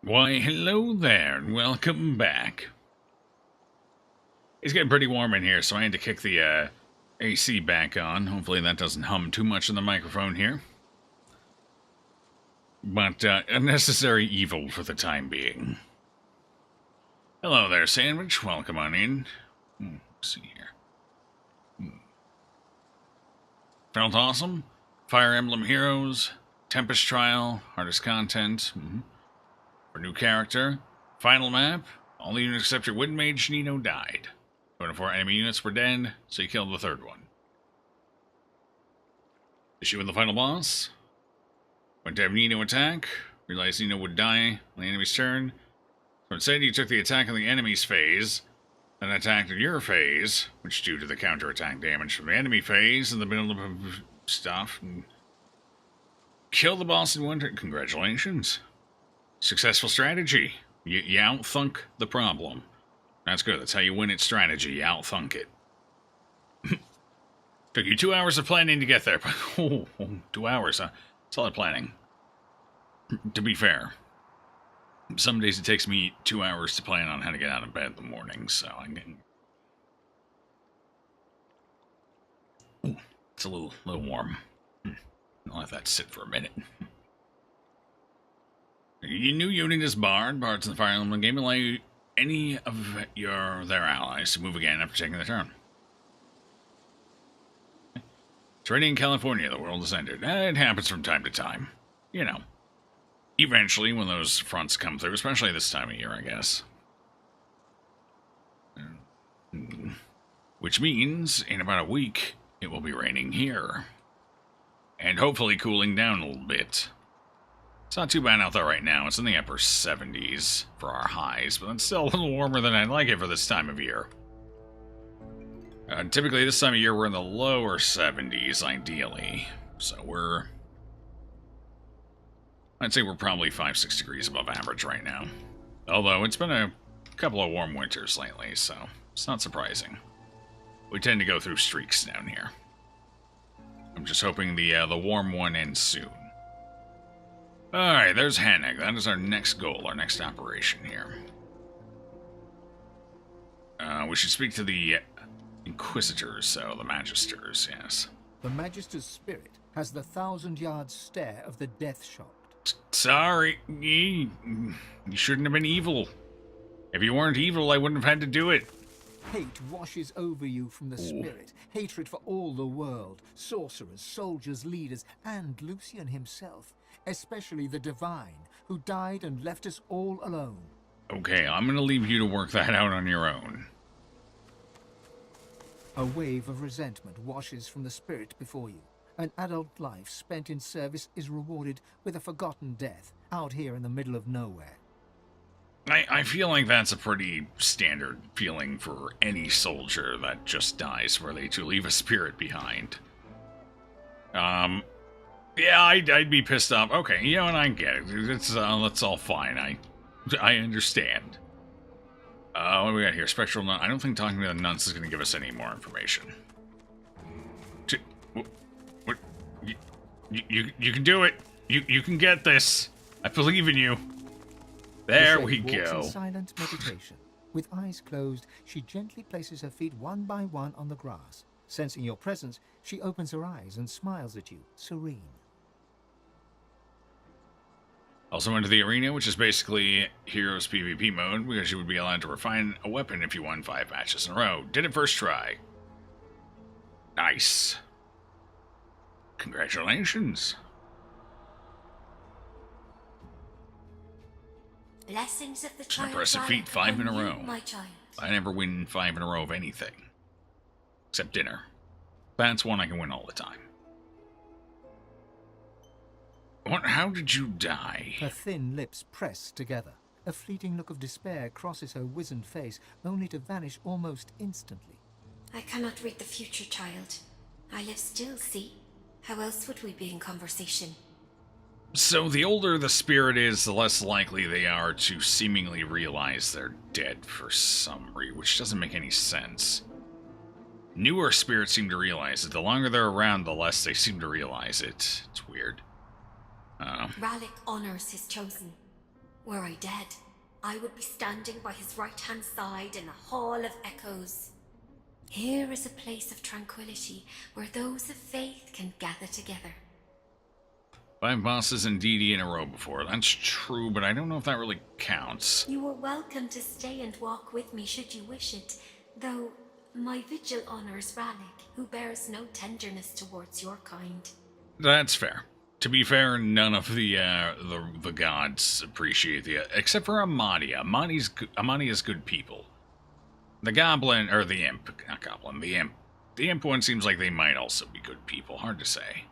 Why, hello there, and welcome back. It's getting pretty warm in here, so I had to kick the AC back on. Hopefully that doesn't hum too much in the microphone here. But unnecessary evil for the time being. Hello there, Sandwich. Welcome on in. Let's see here. Felt awesome? Fire Emblem Heroes, Tempest Trial, hardest content. For new character, final map, all the units except your Wind Mage Nino died. 24 enemy units were dead, so you killed the third one. Issue with the final boss. Went to have Nino attack, realized Nino would die on the enemy's turn. So instead you took the attack on the enemy's phase, then attacked your phase, which due to the counterattack damage from the enemy phase in the middle of stuff, and killed the boss in one turn. Congratulations. Successful strategy. You outthunk the problem. That's good. That's how you win at strategy. You outthunk it. Took you 2 hours of planning to get there. 2 hours, huh? That's a lot of planning. To be fair. Some days it takes me 2 hours to plan on how to get out of bed in the morning, so I'm getting... Ooh, it's a little warm. I'll let that sit for a minute. Your new unit is Bard. Bards in the Fire Emblem game allow any of their allies to move again after taking their turn. It's raining in California. The world has ended. It happens from time to time. You know. Eventually, when those fronts come through, especially this time of year, I guess. Which means, in about a week, it will be raining here. And hopefully cooling down a little bit. It's not too bad out there right now. It's in the upper 70s for our highs, but it's still a little warmer than I'd like it for this time of year. Typically, this time of year, we're in the lower 70s, ideally. So I'd say we're probably 5-6 degrees above average right now. Although, it's been a couple of warm winters lately, so it's not surprising. We tend to go through streaks down here. I'm just hoping the warm one ends soon. Alright, there's Hannig. That is our next goal, our next operation here. We should speak to the Inquisitors, so the Magisters, yes. The Magister's spirit has the 1,000-yard stare of the death-shocked. Sorry. You shouldn't have been evil. If you weren't evil, I wouldn't have had to do it. Hate washes over you from the spirit. Hatred for all the world. Sorcerers, soldiers, leaders, and Lucian himself. Especially the Divine, who died and left us all alone. Okay, I'm gonna leave you to work that out on your own. A wave of resentment washes from the spirit before you. An adult life spent in service is rewarded with a forgotten death, out here in the middle of nowhere. I feel like that's a pretty standard feeling for any soldier that just dies, were they to leave a spirit behind. Yeah, I'd be pissed off. Okay, you know, and I get it. That's all fine. I understand. What do we got here? Spectral Nun. I don't think talking to the nuns is going to give us any more information. What? You can do it. You can get this. I believe in you. There we go. In silent meditation. With eyes closed, she gently places her feet one by one on the grass. Sensing your presence, she opens her eyes and smiles at you, serene. Also went to the arena, which is basically Heroes PvP mode, because you would be allowed to refine a weapon if you won 5 matches in a row. Did it first try. Nice. Congratulations. Blessings of the It's an impressive feat, 5 in a row. My child. I never win 5 in a row of anything. Except dinner. That's one I can win all the time. How did you die? Her thin lips press together. A fleeting look of despair crosses her wizened face, only to vanish almost instantly. I cannot read the future, child. I live still, see? How else would we be in conversation? So the older the spirit is, the less likely they are to seemingly realize they're dead for some reason, which doesn't make any sense. Newer spirits seem to realize it. The longer they're around, the less they seem to realize it. It's weird. Rallic honors his chosen. Were I dead, I would be standing by his right-hand side in a hall of echoes. Here is a place of tranquility where those of faith can gather together. 5 bosses and DD in a row before. That's true, but I don't know if that really counts. You are welcome to stay and walk with me should you wish it, though my vigil honors Ralik, who bears no tenderness towards your kind. That's fair. To be fair, none of the gods appreciate except for Amadia. Amadia's good people. The goblin, or the imp, not goblin, the imp. The imp one seems like they might also be good people, hard to say.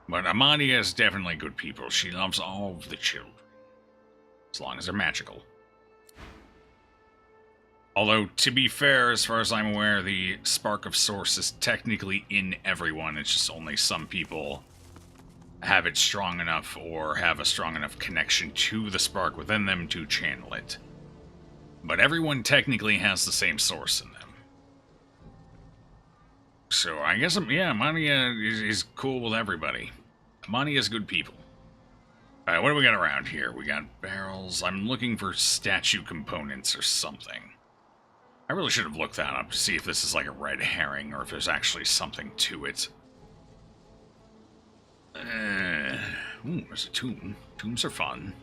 But Amadia is definitely good people. She loves all of the children. As long as they're magical. Although, to be fair, as far as I'm aware, the Spark of Source is technically in everyone. It's just only some people have it strong enough or have a strong enough connection to the spark within them to channel it. But everyone technically has the same source in them. So I guess, yeah, Amadia is cool with everybody. Amadia's good people. Alright, what do we got around here? We got barrels. I'm looking for statue components or something. I really should have looked that up to see if this is like a red herring or if there's actually something to it. Ooh, there's a tomb. Tombs are fun.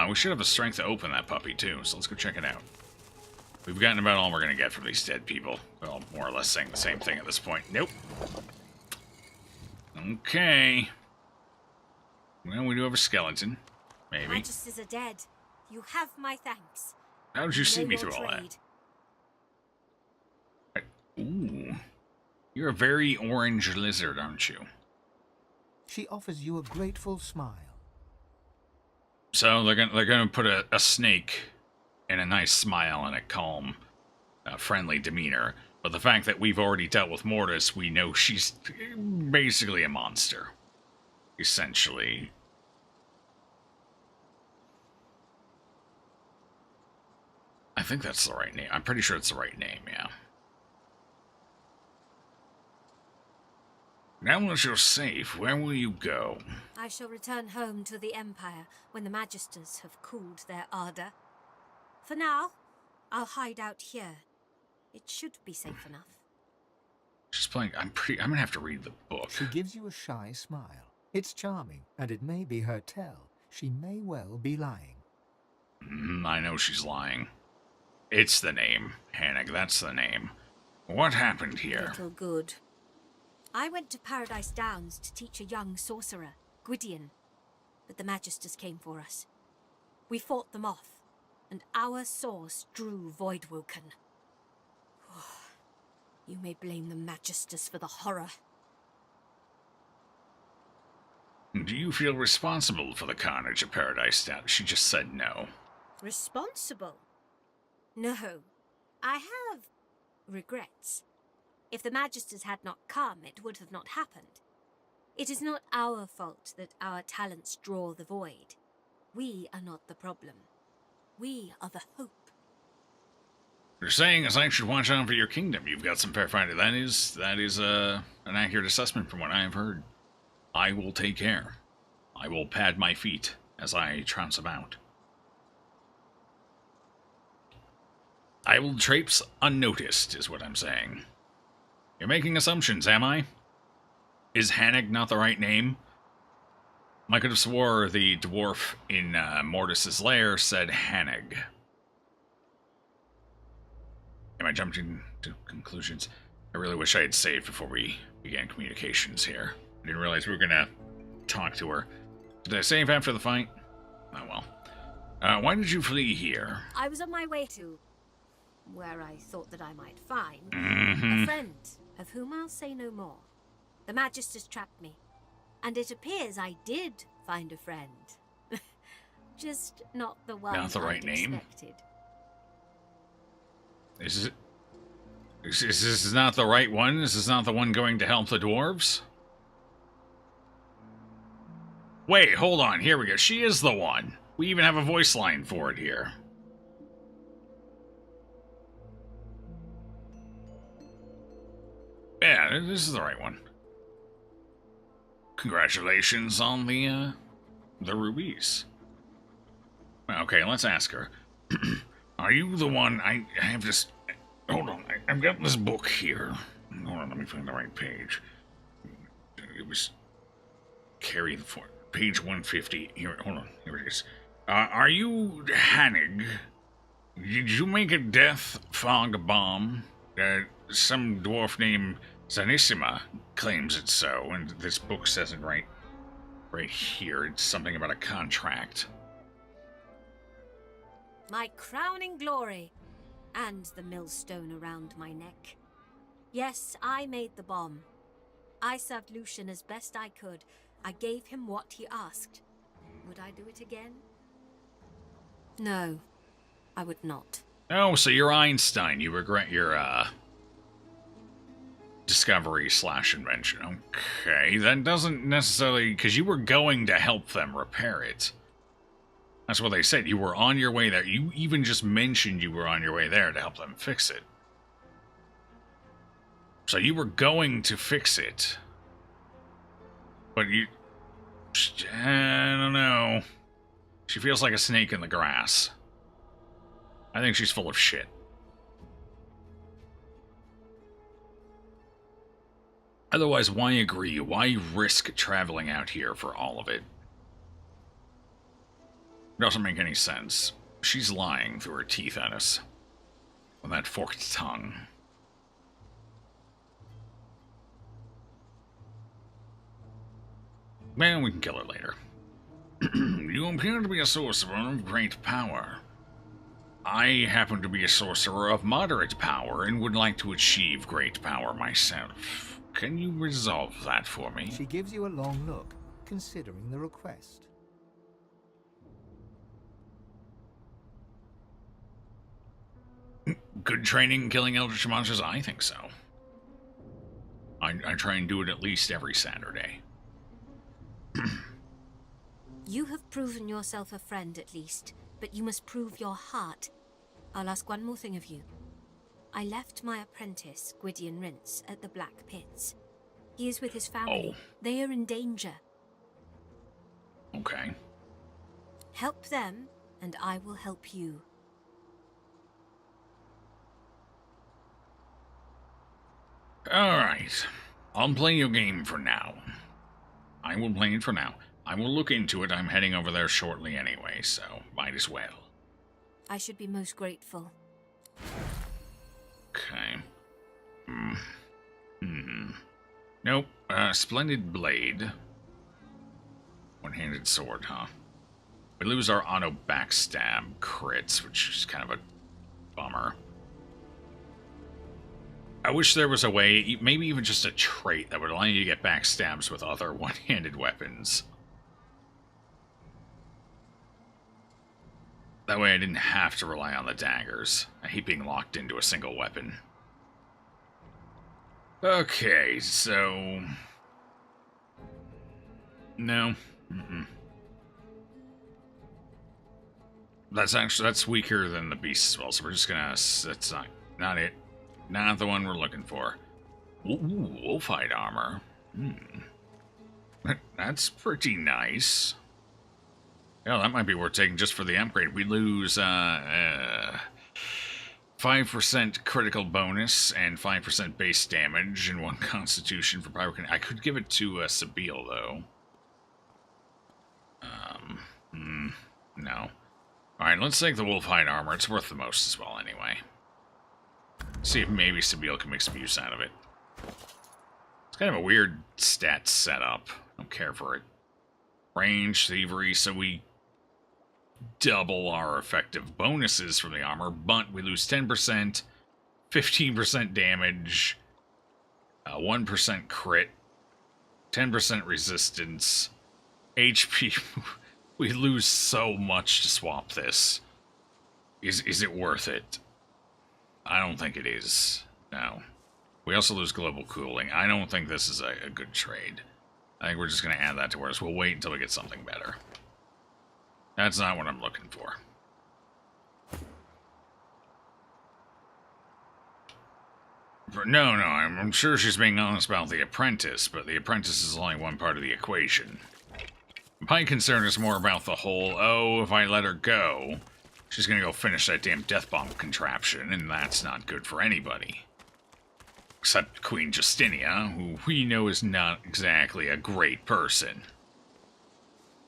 We should have the strength to open that puppy too, so let's go check it out. We've gotten about all we're gonna get from these dead people. Well, more or less saying the same thing at this point. Nope. Okay. Well, we do have a skeleton. Maybe. Magisters are dead. You have my thanks. How did you see Know me your through all that? trade. Ooh. You're a very orange lizard, aren't you? She offers you a grateful smile. So they're gonna put a snake in a nice smile and a calm, friendly demeanor. But the fact that we've already dealt with Mortis, we know she's basically a monster. Essentially. I think that's the right name. I'm pretty sure it's the right name, yeah. Now that you're safe, where will you go? I shall return home to the Empire when the Magisters have cooled their ardor. For now, I'll hide out here. It should be safe enough. She's playing. I'm gonna have to read the book. She gives you a shy smile. It's charming, and it may be her tell. She may well be lying. I know she's lying. It's the name, Hannig. That's the name. What happened here? Little good. I went to Paradise Downs to teach a young sorcerer, Gwydion, but the Magisters came for us. We fought them off, and our source drew Voidwoken. You may blame the Magisters for the horror. Do you feel responsible for the carnage at Paradise Downs? She just said no. Responsible? No. I have regrets. If the Magisters had not come, it would have not happened. It is not our fault that our talents draw the void. We are not the problem. We are the hope. You're saying as I should watch out for your kingdom. You've got some fair fighting. That is an accurate assessment from what I have heard. I will take care. I will pad my feet as I trounce about. I will traipse unnoticed, is what I'm saying. You're making assumptions, am I? Is Hannig not the right name? I could have swore the dwarf in Mortis's lair said Hannig. Am I jumping to conclusions? I really wish I had saved before we began communications here. I didn't realize we were gonna talk to her. Did I save after the fight? Oh well. Why did you flee here? I was on my way to where I thought that I might find Mm-hmm. a friend, of whom I'll say no more. The Magisters trapped me, and it appears I did find a friend. Just not the one Not the right I'd name? expected. Is this not the right one? Is this not the one going to help the dwarves? Wait, hold on. Here we go. She is the one. We even have a voice line for it here. Yeah, this is the right one. Congratulations on the rubies. Okay, let's ask her. Are you the one? I have this. Hold on, I've got this book here. Hold on, let me find the right page. It was carried for page 150. Here, hold on, here it is. Are you Hannig? Did you make a death fog bomb? Some dwarf named Zanissima claims it's so, and this book says it right here. It's something about a contract. My crowning glory, and the millstone around my neck. Yes, I made the bomb. I served Lucian as best I could. I gave him what he asked. Would I do it again? No, I would not. Oh, so you're Einstein. You regret your, discovery / invention. Okay, that doesn't necessarily... Because you were going to help them repair it. That's what they said. You were on your way there. You even just mentioned you were on your way there to help them fix it. So you were going to fix it. But you... I don't know. She feels like a snake in the grass. I think she's full of shit. Otherwise, why agree? Why risk traveling out here for all of it? It doesn't make any sense. She's lying through her teeth at us. With that forked tongue. Well, we can kill her later. You appear to be a sorcerer of great power. I happen to be a sorcerer of moderate power and would like to achieve great power myself. Can you resolve that for me? She gives you a long look, considering the request. Good training killing eldritch monsters? I think so. I try and do it at least every Saturday. You have proven yourself a friend at least, but you must prove your heart. I'll ask one more thing of you. I left my apprentice, Gwydion Rince, at the Black Pits. He is with his family. Oh. They are in danger. Okay. Help them, and I will help you. Alright. I'll play your game for now. I will play it for now. I will look into it. I'm heading over there shortly anyway, so might as well. I should be most grateful. Okay. Nope. Splendid blade. One-handed sword, huh? We lose our auto backstab crits, which is kind of a bummer. I wish there was a way, maybe even just a trait that would allow you to get backstabs with other one-handed weapons. That way I didn't have to rely on the daggers. I hate being locked into a single weapon. Okay, so... No. That's weaker than the beast as well, so we're just gonna... That's not it. Not the one we're looking for. Ooh, wolfhide armor. That's pretty nice. Yeah, that might be worth taking just for the upgrade. We lose 5% critical bonus and 5% base damage and 1 constitution for pyrokin. I could give it to Sabile, though. No. Alright, let's take the wolfhide armor. It's worth the most as well, anyway. See if maybe Sabile can make some use out of it. It's kind of a weird stat setup. I don't care for it. Range, thievery, so we double our effective bonuses from the armor, but we lose 10%, 15% damage, 1% crit, 10% resistance, HP. We lose so much to swap this. Is it worth it? I don't think it is. No. We also lose global cooling. I don't think this is a good trade. I think we're just going to add that to ours. We'll wait until we get something better. That's not what I'm looking for. No, I'm sure she's being honest about the apprentice, but the apprentice is only one part of the equation. My concern is more about the whole, oh, if I let her go, she's gonna go finish that damn death bomb contraption, and that's not good for anybody. Except Queen Justinia, who we know is not exactly a great person.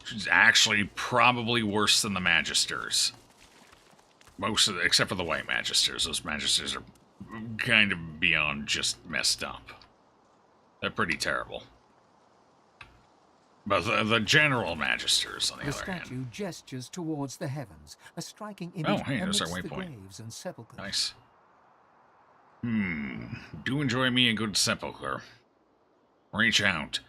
She's actually probably worse than the Magisters. Most of the, except for the White Magisters. Those Magisters are kind of beyond just messed up. They're pretty terrible. But the general Magisters, on the other hand. The statue gestures towards the heavens, a striking image there's our amidst the waypoint. graves and sepulchres. Nice. Do enjoy me a good sepulcher. Reach out.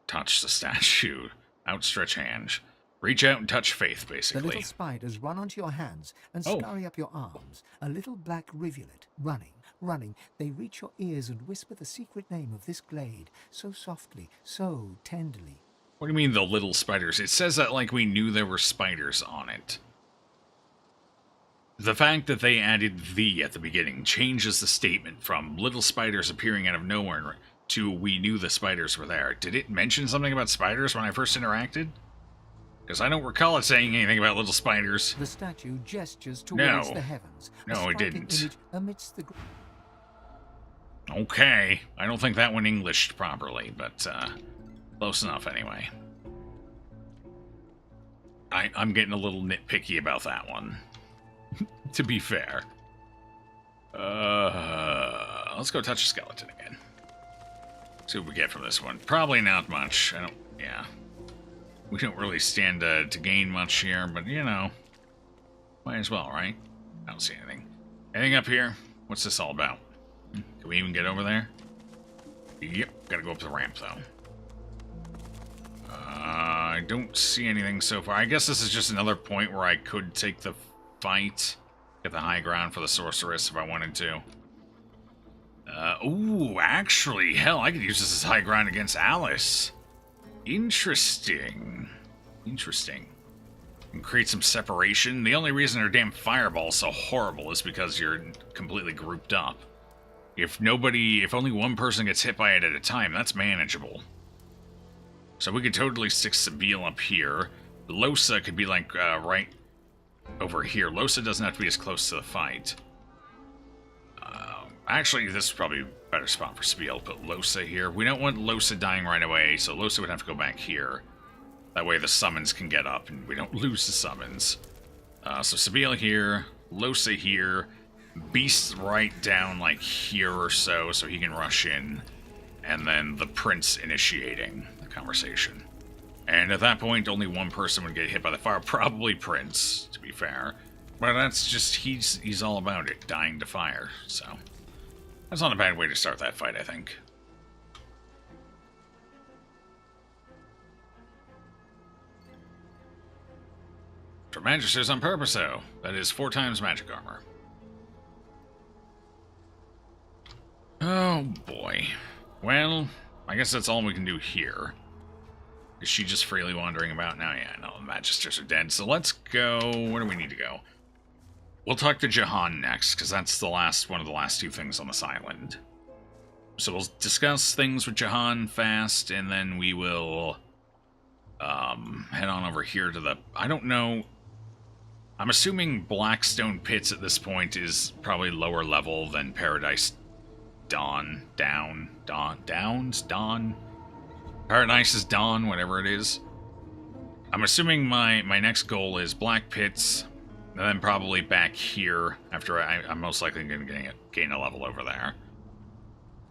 Touch the statue. Outstretch hand. Reach out and touch faith, The basically. little spiders run onto your hands and Oh. scurry up your arms. A little black rivulet, running, running. They reach your ears and whisper the secret name of this glade, so softly, so tenderly. What do you mean, the little spiders? It says that like we knew there were spiders on it. The fact that they added "the" at the beginning changes the statement from little spiders appearing out of nowhere to we knew the spiders were there. Did it mention something about spiders when I first interacted? Because I don't recall it saying anything about little spiders. The statue gestures towards No. the heavens. No, it striking didn't. Image amidst the Okay, I don't think that one Englished properly, but close enough anyway. I'm getting a little nitpicky about that one, to be fair. Let's go touch a skeleton again. See what we get from this one. Probably not much. Yeah. We don't really stand to gain much here, but you know, might as well, right? I don't see anything. Anything up here? What's this all about? Can we even get over there? Yep, gotta go up the ramp, though. I don't see anything so far. I guess this is just another point where I could take the fight, get the high ground for the sorceress if I wanted to. Ooh, actually, hell, I could use this as high ground against Alice. Interesting. Interesting. And create some separation. The only reason her damn fireball's so horrible is because you're completely grouped up. If only one person gets hit by it at a time, that's manageable. So we could totally stick Sabine up here. Losa could be like right over here. Losa doesn't have to be as close to the fight. Actually, this is probably a better spot for Spiel. Put Losa here. We don't want Losa dying right away, so Losa would have to go back here. That way the summons can get up and we don't lose the summons. So Sabine here, Losa here, Beast right down like here or so he can rush in, and then the Prince initiating the conversation. And at that point, only one person would get hit by the fire, probably Prince, to be fair. But that's just, he's all about it, dying to fire, so... That's not a bad way to start that fight, I think. For Magisters on purpose, though. That is 4 times magic armor. Oh, boy. Well, I guess that's all we can do here. Is she just freely wandering about now? Yeah, no, the Magisters are dead. So let's go... Where do we need to go? We'll talk to Jahan next, because that's one of the last 2 things on this island. So we'll discuss things with Jahan fast, and then we will head on over here to the... I don't know... I'm assuming Blackstone Pits at this point is probably lower level than Paradise Dawn. Paradise's Dawn, whatever it is. I'm assuming my next goal is Black Pits, and then probably back here after I'm most likely going to gain a level over there,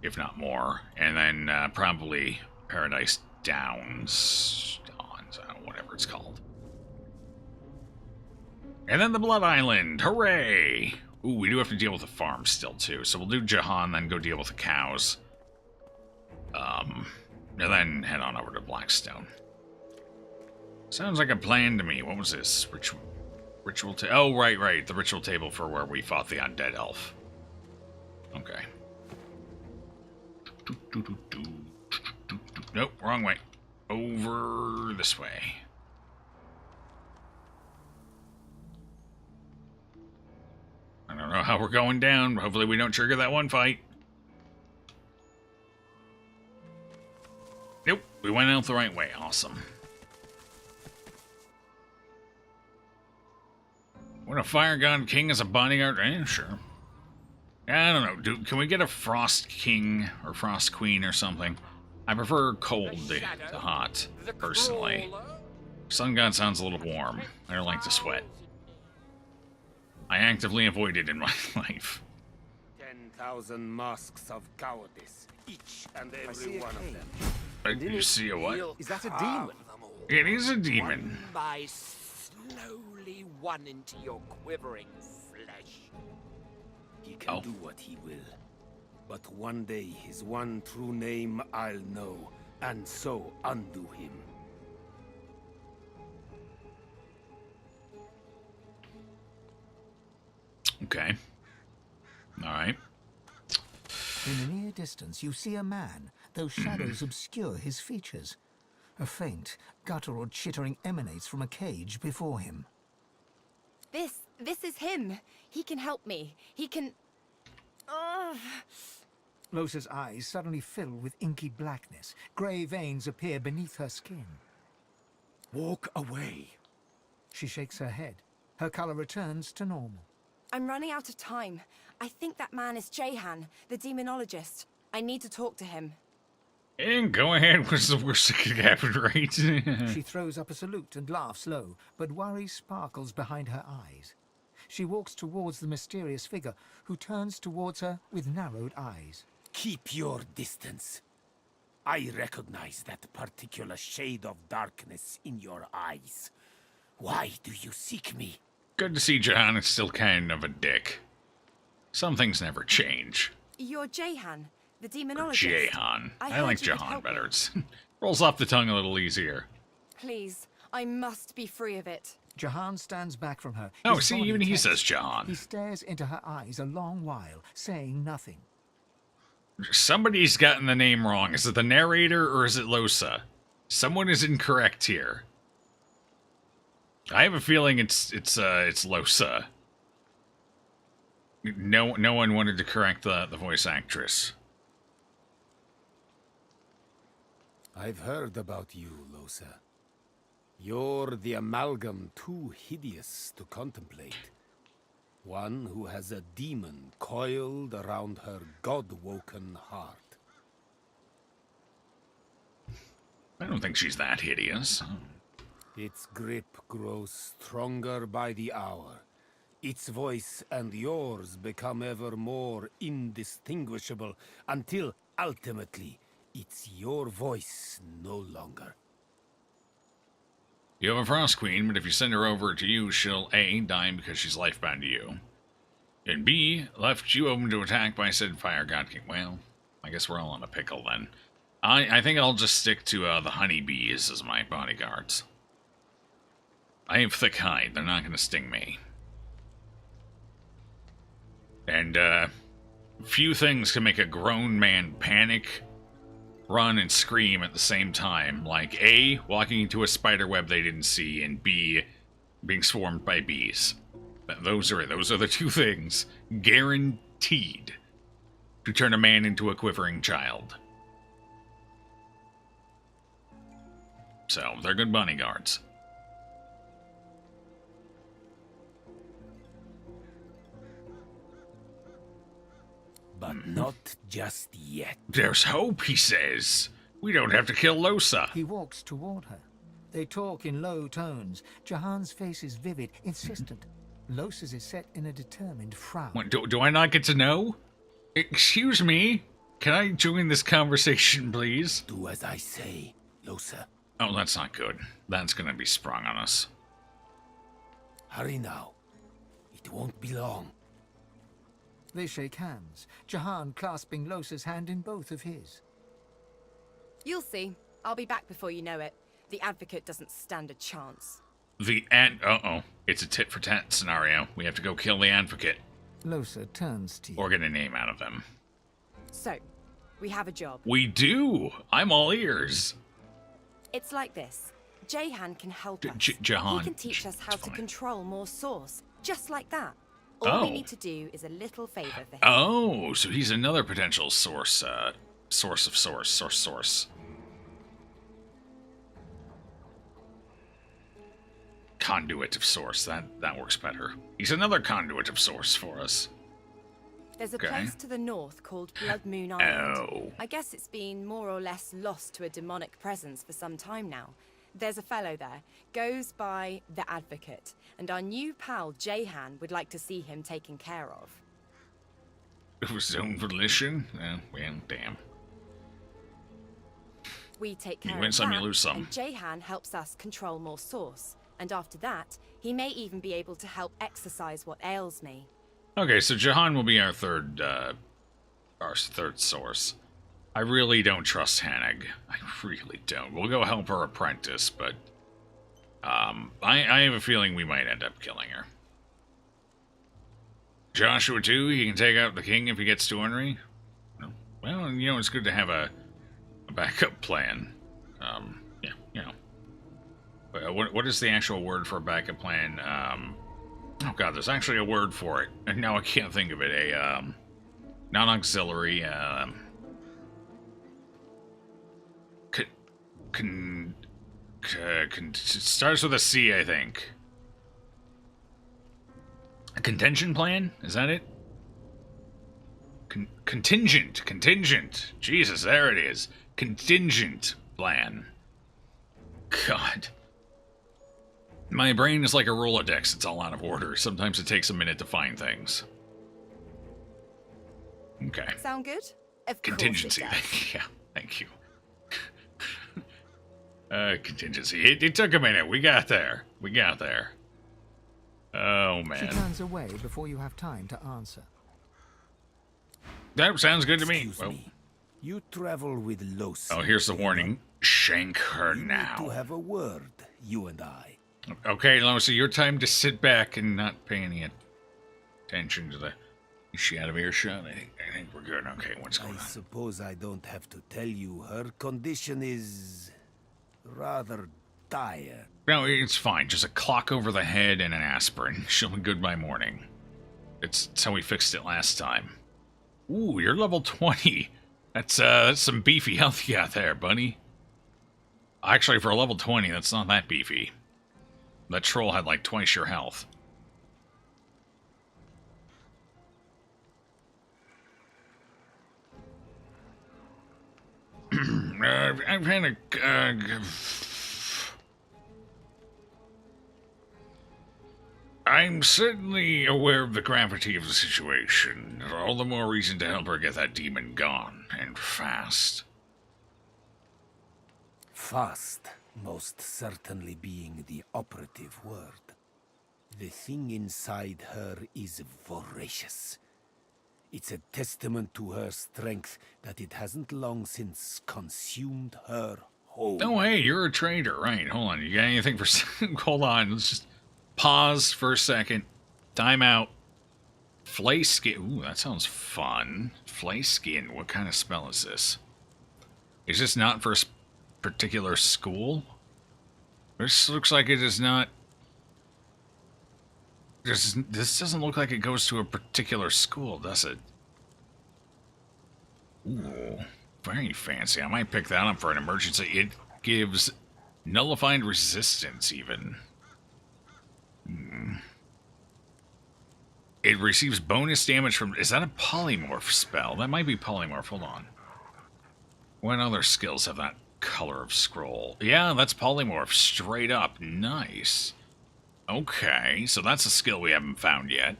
if not more. And then probably Paradise Downs, I don't know, whatever it's called. And then the Blood Island, hooray! Ooh, we do have to deal with the farm still too, so we'll do Jahan, then go deal with the cows. And then head on over to Blackstone. Sounds like a plan to me. What was this? Ritual oh, right. The ritual table for where we fought the undead elf. Okay. Nope, wrong way. Over this way. I don't know how we're going down. Hopefully we don't trigger that one fight. Nope, we went out the right way. Awesome. When a Fire God King is a bodyguard, sure. I don't know. Can we get a Frost King or Frost Queen or something? I prefer cold to hot, personally. Sun God sounds a little warm. I don't like to sweat. I actively avoid it in my life. 10,000 masks of cowardice, each and every one of them. You see a what? Is that a demon? It is a demon. One by slowly one into your quivering flesh. He can do what he will. But one day his one true name I'll know, and so undo him. Okay. Alright. In the near distance, you see a man, though shadows obscure his features. A faint, guttural chittering emanates from a cage before him. This is him. He can help me. He can... Losa's eyes suddenly fill with inky blackness. Grey veins appear beneath her skin. Walk away. She shakes her head. Her color returns to normal. I'm running out of time. I think that man is Jehan, the demonologist. I need to talk to him. And go ahead, what's the worst that could happen, right? She throws up a salute and laughs low, but worry sparkles behind her eyes. She walks towards the mysterious figure, who turns towards her with narrowed eyes. Keep your distance. I recognize that particular shade of darkness in your eyes. Why do you seek me? Good to see Jahan is still kind of a dick. Some things never change. You're Jehan, the demonologist. Jahan. I like Jahan better. It rolls off the tongue a little easier. Please, I must be free of it. Jahan stands back from her. Oh, see, even he says Jahan. He stares into her eyes a long while, saying nothing. Somebody's gotten the name wrong. Is it the narrator or is it Losa? Someone is incorrect here. I have a feeling it's Losa. No one wanted to correct the voice actress. I've heard about you, Losa. You're the amalgam too hideous to contemplate. One who has a demon coiled around her god-woken heart. I don't think she's that hideous. Its grip grows stronger by the hour. Its voice and yours become ever more indistinguishable until, ultimately, it's your voice no longer. You have a Frost Queen, but if you send her over to you, she'll A, die because she's lifebound to you, and B, left you open to attack by said Fire God King. Well, I guess we're all in a pickle then. I think I'll just stick to the honeybees as my bodyguards. I have thick hide, they're not going to sting me. And, few things can make a grown man panic, run, and scream at the same time. Like, A, walking into a spider web they didn't see, and B, being swarmed by bees. Those are the two things guaranteed to turn a man into a quivering child. So, they're good bodyguards. But not just yet. There's hope, he says. We don't have to kill Losa. He walks toward her. They talk in low tones. Jahan's face is vivid, insistent. Losa's is set in a determined frown. What, do I not get to know? Excuse me? Can I join this conversation, please? Do as I say, Losa. Oh, that's not good. That's gonna be sprung on us. Hurry now. It won't be long. They shake hands, Jahan clasping Losa's hand in both of his. You'll see. I'll be back before you know it. The Advocate doesn't stand a chance. Uh-oh. It's a tit-for-tat scenario. We have to go kill the Advocate. Losa turns to you. Or get a name out of them. So, we have a job. We do! I'm all ears. It's like this. Jehan can help us. Jahan. He can teach us how to control more source. Just like that. Oh. All we need to do is a little favor for him. Oh, so he's another potential source of source. conduit of source. That works better. He's another conduit of source for us. There's a Okay. place to the north called Blood Moon Island. Oh. I guess it's been more or less lost to a demonic presence for some time now. There's a fellow there, goes by the Advocate, and our new pal Jehan would like to see him taken care of. Of his own volition? Well, damn. We take You care win of some, that, you lose some. and Jehan helps us control more source. And after that, he may even be able to help exorcise what ails me. Okay, so Jahan will be our third source. I really don't trust Hannig. I really don't. We'll go help her apprentice, but I have a feeling we might end up killing her. Joshua too. He can take out the king if he gets too ornery. Well, you know, it's good to have a backup plan. Yeah, you know. What is the actual word for a backup plan? Oh god, there's actually a word for it, and now I can't think of it. A non-auxiliary. Starts with a C, I think. A contention plan? Is that it? Contingent. Jesus, there it is. Contingent plan. God. My brain is like a Rolodex. It's all out of order. Sometimes it takes a minute to find things. Okay. Sound good? Of Contingency. course it does. Yeah, thank you. Contingency. It took a minute. We got there. Oh, She man. turns away before you have time to answer. That sounds good to me. Excuse Well, me. You travel with Los. oh, here's the warning. Shank her We need to now. have a word, you and I. Okay, Losi, your time to sit back and not pay any attention to the... Is she out of earshot? I think we're good. Okay, what's going I on? suppose I don't have to tell you her condition is rather dire. No, it's fine. Just a clock over the head and an aspirin. She'll be good by morning. It's how we fixed it last time. Ooh, you're level 20. That's some beefy health you got there, buddy. Actually, for a level 20, that's not that beefy. That troll had like twice your health. I've had a... I'm certainly aware of the gravity of the situation. All the more reason to help her get that demon gone, and fast. Fast, most certainly being the operative word. The thing inside her is voracious. It's a testament to her strength that it hasn't long since consumed her whole. Oh, hey, you're a trader. Right, hold on. You got anything for... Hold on, let's just pause for a second. Time out. Flay skin. Ooh, that sounds fun. Flay skin. What kind of spell is this? Is this not for a particular school? This looks like it is not... This doesn't look like it goes to a particular school, does it? Ooh, very fancy. I might pick that up for an emergency. It gives nullified resistance, even. It receives bonus damage from... Is that a polymorph spell? That might be polymorph. Hold on. What other skills have that color of scroll? Yeah, that's polymorph. Straight up. Nice. Okay, so that's a skill we haven't found yet.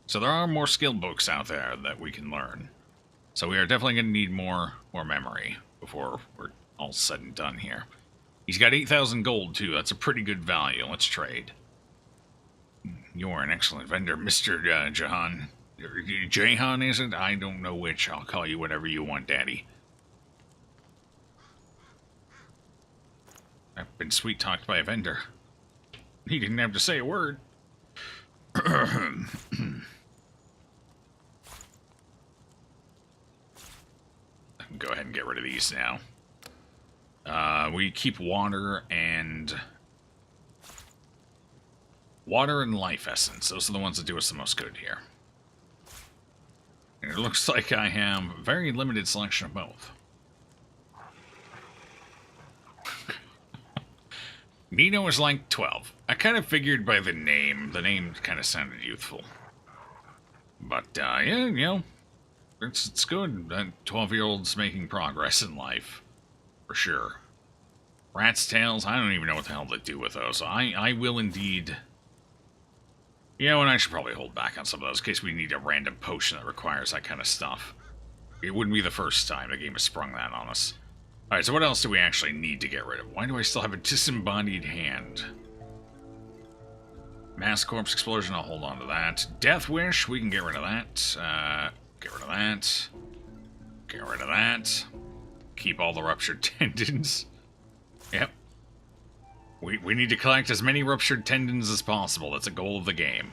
So there are more skill books out there that we can learn. So we are definitely going to need more memory before we're all said and done here. He's got 8,000 gold, too. That's a pretty good value. Let's trade. You're an excellent vendor, Mr. Jahan. Jahan, is it? I don't know which. I'll call you whatever you want, Daddy. I've been sweet-talked by a vendor. He didn't have to say a word. Go ahead and get rid of these now. We keep water and life essence. Those are the ones that do us the most good here. And it looks like I have a very limited selection of both. Nino is like 12. I kind of figured by the name. The name kind of sounded youthful. But, yeah, you know, it's good that 12-year-olds making progress in life. For sure. Rat's tails, I don't even know what the hell to do with those. I will indeed... You know, and I should probably hold back on some of those in case we need a random potion that requires that kind of stuff. It wouldn't be the first time the game has sprung that on us. Alright, so what else do we actually need to get rid of? Why do I still have a disembodied hand? Mass corpse explosion, I'll hold on to that. Death wish, we can get rid of that. Get rid of that. Get rid of that. Keep all the ruptured tendons. Yep. We need to collect as many ruptured tendons as possible. That's a goal of the game.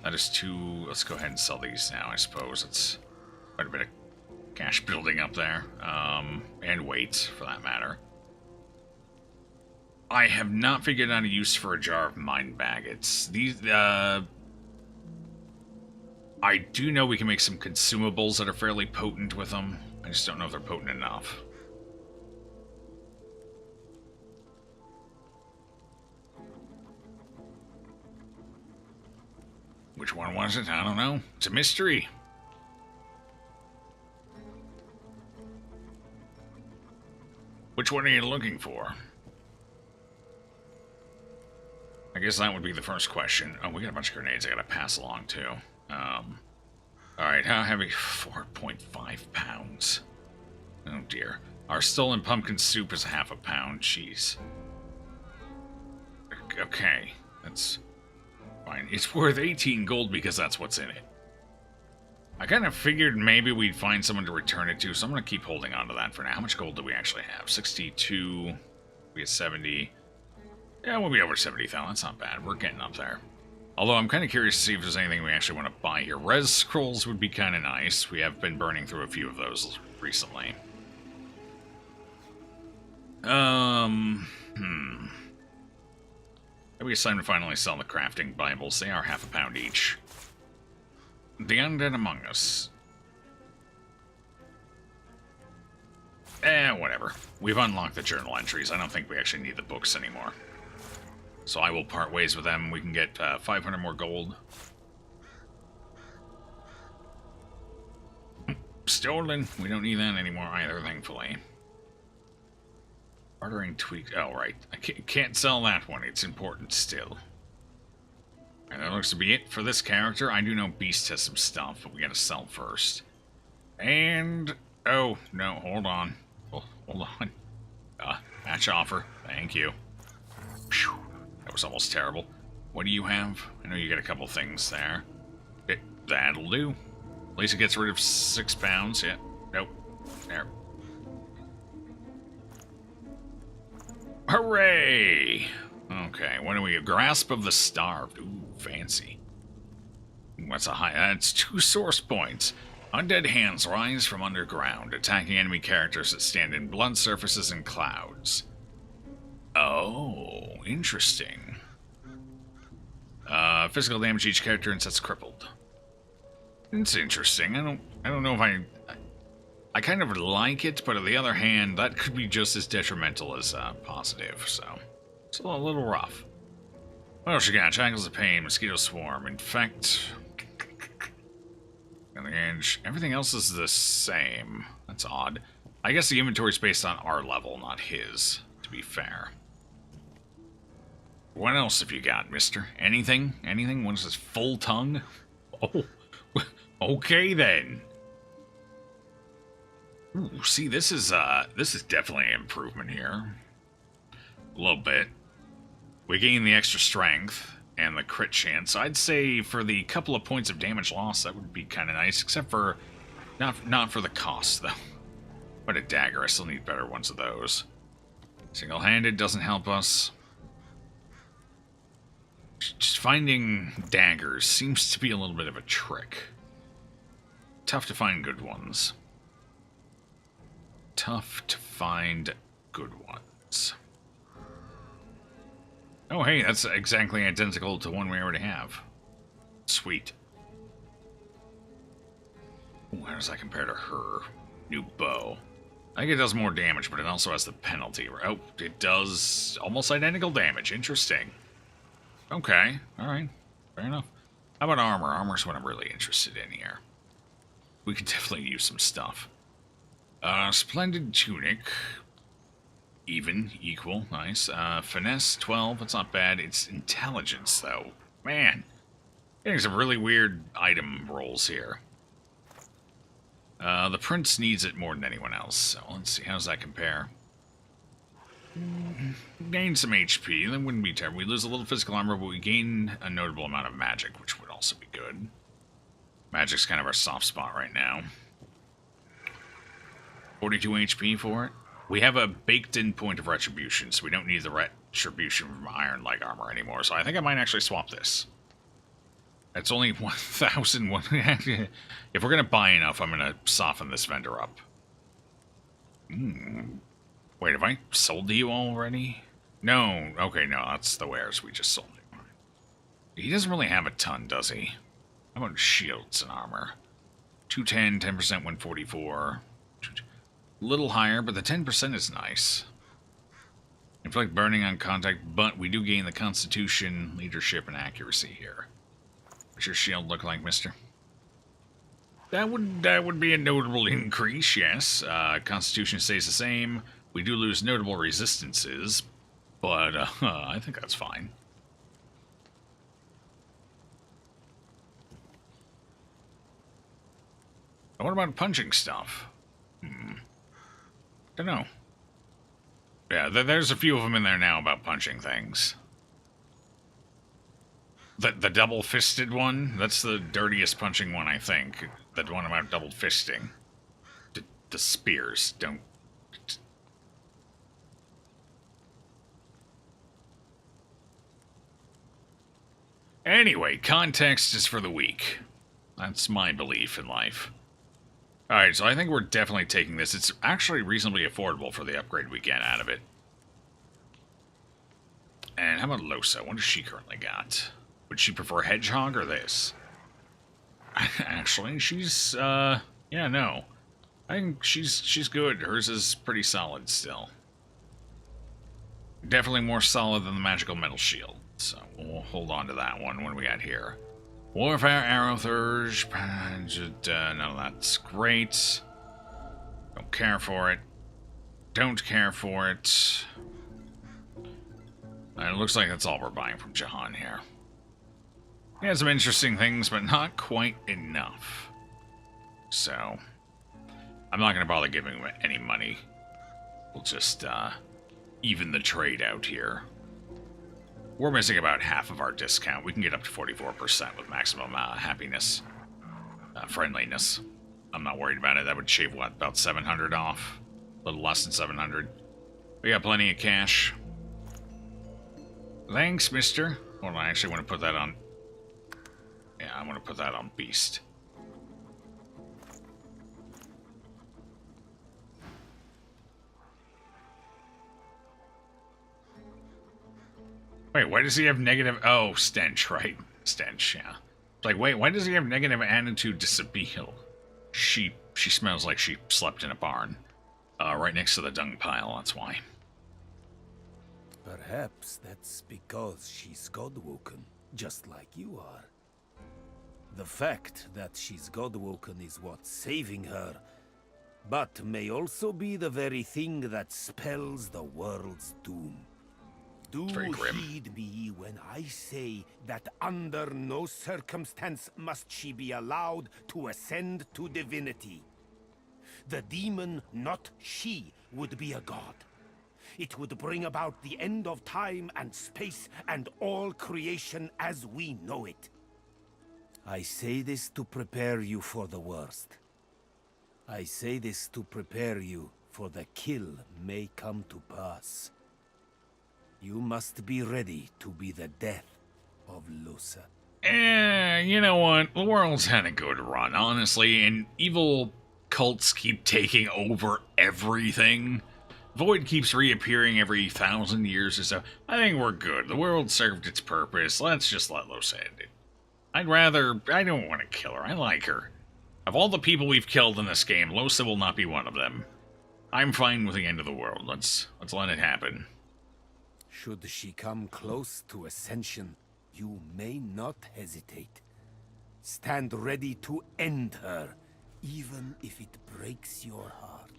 That is too... Let's go ahead and sell these now, I suppose. It's quite a bit of cash building up there. And weight, for that matter. I have not figured out a use for a jar of mind maggots. These, I do know we can make some consumables that are fairly potent with them. I just don't know if they're potent enough. Which one was it? I don't know. It's a mystery. Which one are you looking for? I guess that would be the first question. Oh, we got a bunch of grenades I gotta pass along, too. Alright, how heavy? 4.5 pounds. Oh, dear. Our stolen pumpkin soup is half a pound. Jeez. Okay, that's fine. It's worth 18 gold because that's what's in it. I kind of figured maybe we'd find someone to return it to, so I'm going to keep holding on to that for now. How much gold do we actually have? 62. We have 70. Yeah, we'll be over 70,000. That's not bad. We're getting up there. Although I'm kind of curious to see if there's anything we actually want to buy here. Res scrolls would be kind of nice. We have been burning through a few of those recently. Maybe it's time to finally sell the crafting Bibles. They are half a pound each. The Undead Among Us. Whatever. We've unlocked the journal entries. I don't think we actually need the books anymore. So I will part ways with them. We can get 500 more gold. Stolen. We don't need that anymore either, thankfully. Bartering tweaks. Oh, right. I can't sell that one. It's important still. And that looks to be it for this character. I do know Beast has some stuff, but we gotta sell first. And... Oh, no, hold on. Oh, hold on. Match offer. Thank you. Whew, that was almost terrible. What do you have? I know you got a couple things there. That'll do. At least it gets rid of 6 pounds. Yeah. Nope. There. Hooray! Okay, what do we have? Grasp of the Starved. Ooh, fancy. That's a high... That's 2 source points. Undead hands rise from underground, attacking enemy characters that stand in blunt surfaces and clouds. Oh, interesting. Physical damage each character and sets crippled. It's interesting. I don't know if I kind of like it, but on the other hand, that could be just as detrimental as positive, so... It's a little rough. What else you got? Shackles of Pain, Mosquito Swarm, Infect... And the edge. Everything else is the same. That's odd. I guess the inventory's based on our level, not his, to be fair. What else have you got, mister? Anything? Anything? What is this, full tongue? Oh, okay then. Ooh, see, this is definitely an improvement here. A little bit. We gain the extra strength and the crit chance. I'd say for the couple of points of damage loss, that would be kind of nice, except for not for the cost though. But a dagger, I still need better ones of those. Single-handed doesn't help us. Just finding daggers seems to be a little bit of a trick. Tough to find good ones. Tough to find good ones. Oh, hey, that's exactly identical to one we already have. Sweet. Ooh, how does that compare to her new bow? I think it does more damage, but it also has the penalty. Oh, it does almost identical damage. Interesting. Okay, alright. Fair enough. How about armor? Armor's what I'm really interested in here. We could definitely use some stuff. Splendid tunic. Even, equal, nice. Finesse, 12, that's not bad. It's intelligence, though. Man, getting some really weird item rolls here. The prince needs it more than anyone else, so let's see, how does that compare? Gain some HP, that wouldn't be terrible. We lose a little physical armor, but we gain a notable amount of magic, which would also be good. Magic's kind of our soft spot right now. 42 HP for it. We have a baked-in point of retribution, so we don't need the retribution from iron leg armor anymore, so I think I might actually swap this. It's only 1,001. If we're going to buy enough, I'm going to soften this vendor up. Wait, have I sold to you already? No. Okay, no, that's the wares we just sold him. He doesn't really have a ton, does he? How about shields and armor? 210, 10%, 144. A little higher, but the 10% is nice. Inflict burning on contact, but we do gain the constitution, leadership, and accuracy here. What's your shield look like, mister? That would be a notable increase, yes. Constitution stays the same. We do lose notable resistances, but I think that's fine. What about punching stuff? Don't know. Yeah, there's a few of them in there now about punching things. The double-fisted one, that's the dirtiest punching one, I think. That one about double-fisting. The spears, don't... Anyway, context is for the weak. That's my belief in life. Alright, so I think we're definitely taking this. It's actually reasonably affordable for the upgrade we get out of it. And how about Losa? What does she currently got? Would she prefer Hedgehog or this? Actually, she's, yeah, no. I think she's good. Hers is pretty solid still. Definitely more solid than the magical metal shield. So we'll hold on to that one when we got here. Warfare, Arrow Thurge, none of that's great. Don't care for it. Don't care for it. It looks like that's all we're buying from Jahan here. He has some interesting things, but not quite enough. So, I'm not going to bother giving him any money. We'll just even the trade out here. We're missing about half of our discount. We can get up to 44% with maximum happiness. Friendliness. I'm not worried about it. That would shave, what, about 700 off? A little less than 700. We got plenty of cash. Thanks, mister. Hold on, I actually want to put that on... Yeah, I want to put that on Beast. Wait, why does he have negative... Oh, stench, right? Stench, yeah. It's like, wait, why does he have negative attitude to Sabine? She smells like she slept in a barn. Right next to the dung pile, that's why. Perhaps that's because she's godwoken, just like you are. The fact that she's godwoken is what's saving her, but may also be the very thing that spells the world's doom. Do heed me when I say that under no circumstance must she be allowed to ascend to divinity. The demon, not she, would be a god. It would bring about the end of time and space and all creation as we know it. I say this to prepare you for the worst. I say this to prepare you for the kill may come to pass. You must be ready to be the death of Losa. You know what? The world's had a good run, honestly, and evil cults keep taking over everything. Void keeps reappearing every 1,000 years or so. I think we're good. The world served its purpose. Let's just let Losa end it. I don't want to kill her. I like her. Of all the people we've killed in this game, Losa will not be one of them. I'm fine with the end of the world. Let's let it happen. Should she come close to ascension, you may not hesitate. Stand ready to end her, even if it breaks your heart.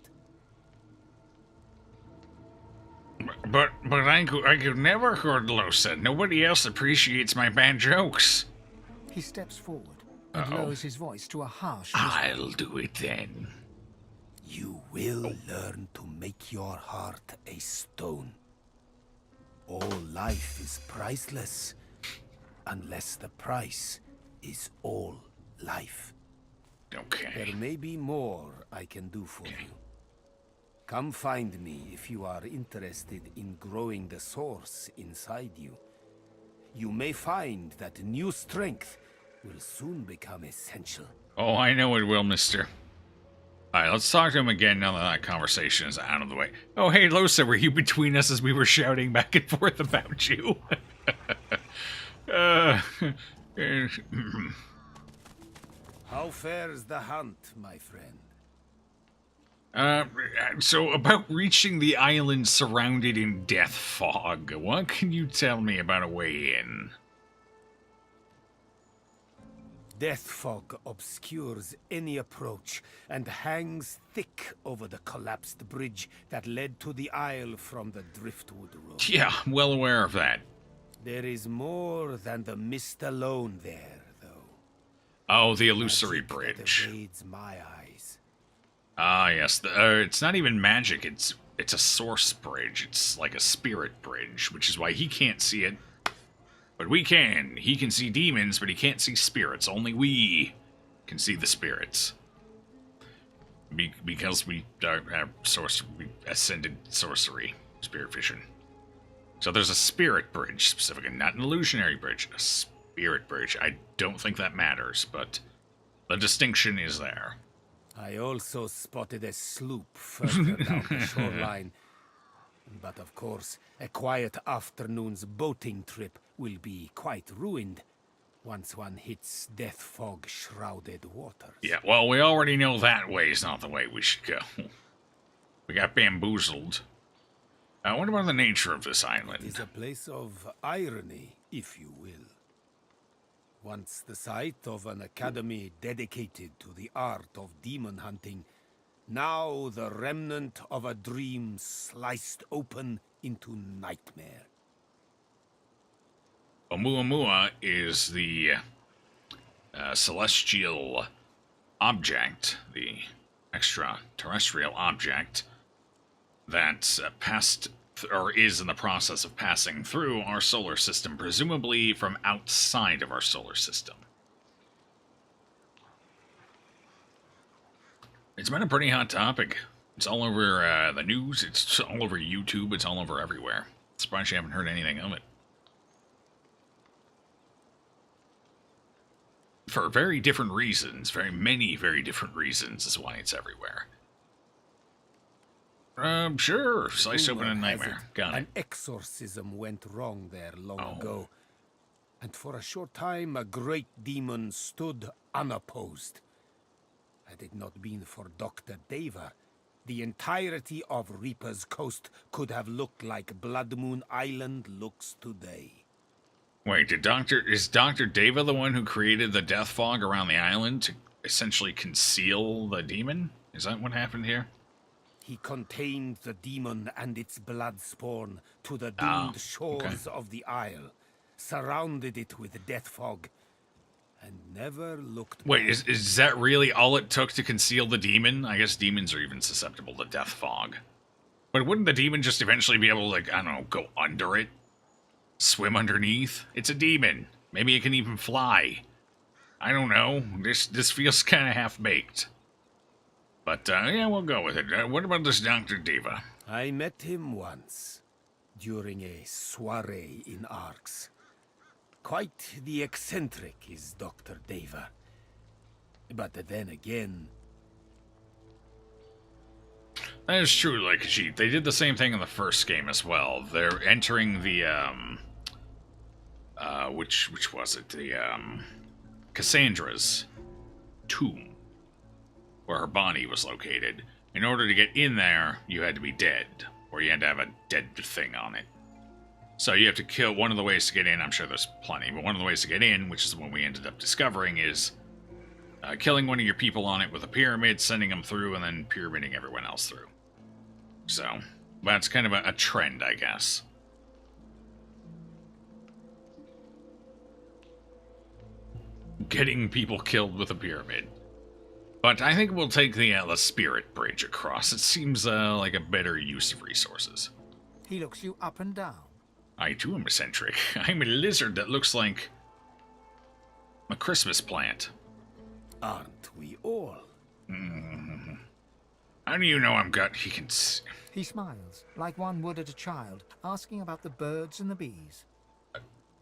But I could never hurt Losa. Nobody else appreciates my bad jokes. He steps forward and lowers his voice to a harsh whisper. I'll do it then. You will learn to make your heart a stone. All life is priceless, unless the price is all life. Okay. There may be more I can do for you. Come find me if you are interested in growing the source inside you. You may find that new strength will soon become essential. Oh, I know it will, mister. Alright, let's talk to him again now that that conversation is out of the way. Oh, hey, Losa, were you between us as we were shouting back and forth about you? How fares the hunt, my friend? So about reaching the island surrounded in death fog, what can you tell me about a way in? Death fog obscures any approach and hangs thick over the collapsed bridge that led to the isle from the Driftwood Road. Yeah, I'm well aware of that. There is more than the mist alone there, though. Oh, the illusory Magic that bridge. evades my eyes. Ah, yes. It's not even magic. It's a source bridge. It's like a spirit bridge, which is why he can't see it. But we can. He can see demons, but he can't see spirits. Only we can see the spirits. Because we have we ascended sorcery, spirit vision. So there's a spirit bridge, specifically, not an illusionary bridge, a spirit bridge. I don't think that matters, but the distinction is there. I also spotted a sloop further down the shoreline. But of course, a quiet afternoon's boating trip will be quite ruined once one hits death fog-shrouded waters. Yeah, well, we already know that way is not the way we should go. We got bamboozled. What about the nature of this island? It is a place of irony, if you will. Once the site of an academy dedicated to the art of demon hunting, now the remnant of a dream sliced open into nightmare. Oumuamua is the celestial object, the extraterrestrial object that passed or is in the process of passing through our solar system, presumably from outside of our solar system. It's been a pretty hot topic. It's all over the news, it's all over YouTube, it's all over everywhere. Surprised you haven't heard anything of it. For very different reasons, very many very different reasons is why it's everywhere. Sure, slice open a nightmare. Got it. An exorcism went wrong there long ago. And for a short time, a great demon stood unopposed. Had it not been for Dr. Deva, the entirety of Reaper's Coast could have looked like Blood Moon Island looks today. Wait, is Dr. Deva the one who created the death fog around the island to essentially conceal the demon? Is that what happened here? He contained the demon and its blood spawn to the doomed shores of the isle, surrounded it with death fog, and never looked Wait, back. is that really all it took to conceal the demon? I guess demons are even susceptible to death fog. But wouldn't the demon just eventually be able to, like, I don't know, go under it? Swim underneath? It's a demon. Maybe it can even fly. I don't know. This feels kind of half-baked. But, yeah, we'll go with it. What about this Dr. Deva? I met him once, during a soiree in Arx. Quite the eccentric is Dr. Deva. But then again... That is true, like, they did the same thing in the first game as well. They're entering the, which was it? The, Cassandra's tomb, where her body was located. in order to get in there, you had to be dead, or you had to have a dead thing on it. So you have to kill. One of the ways to get in, I'm sure there's plenty, but one of the ways to get in, which is the one we ended up discovering, is killing one of your people on it with a pyramid, sending them through, and then pyramiding everyone else through. So that's kind of a trend, I guess. Getting people killed with a pyramid. But I think we'll take the spirit bridge across. It seems like a better use of resources. He looks you up and down. I too am eccentric. I'm a lizard that looks like a Christmas plant. Aren't we all? Mm-hmm. How do you know I'm got? He can. He smiles, like one would at a child, asking about the birds and the bees.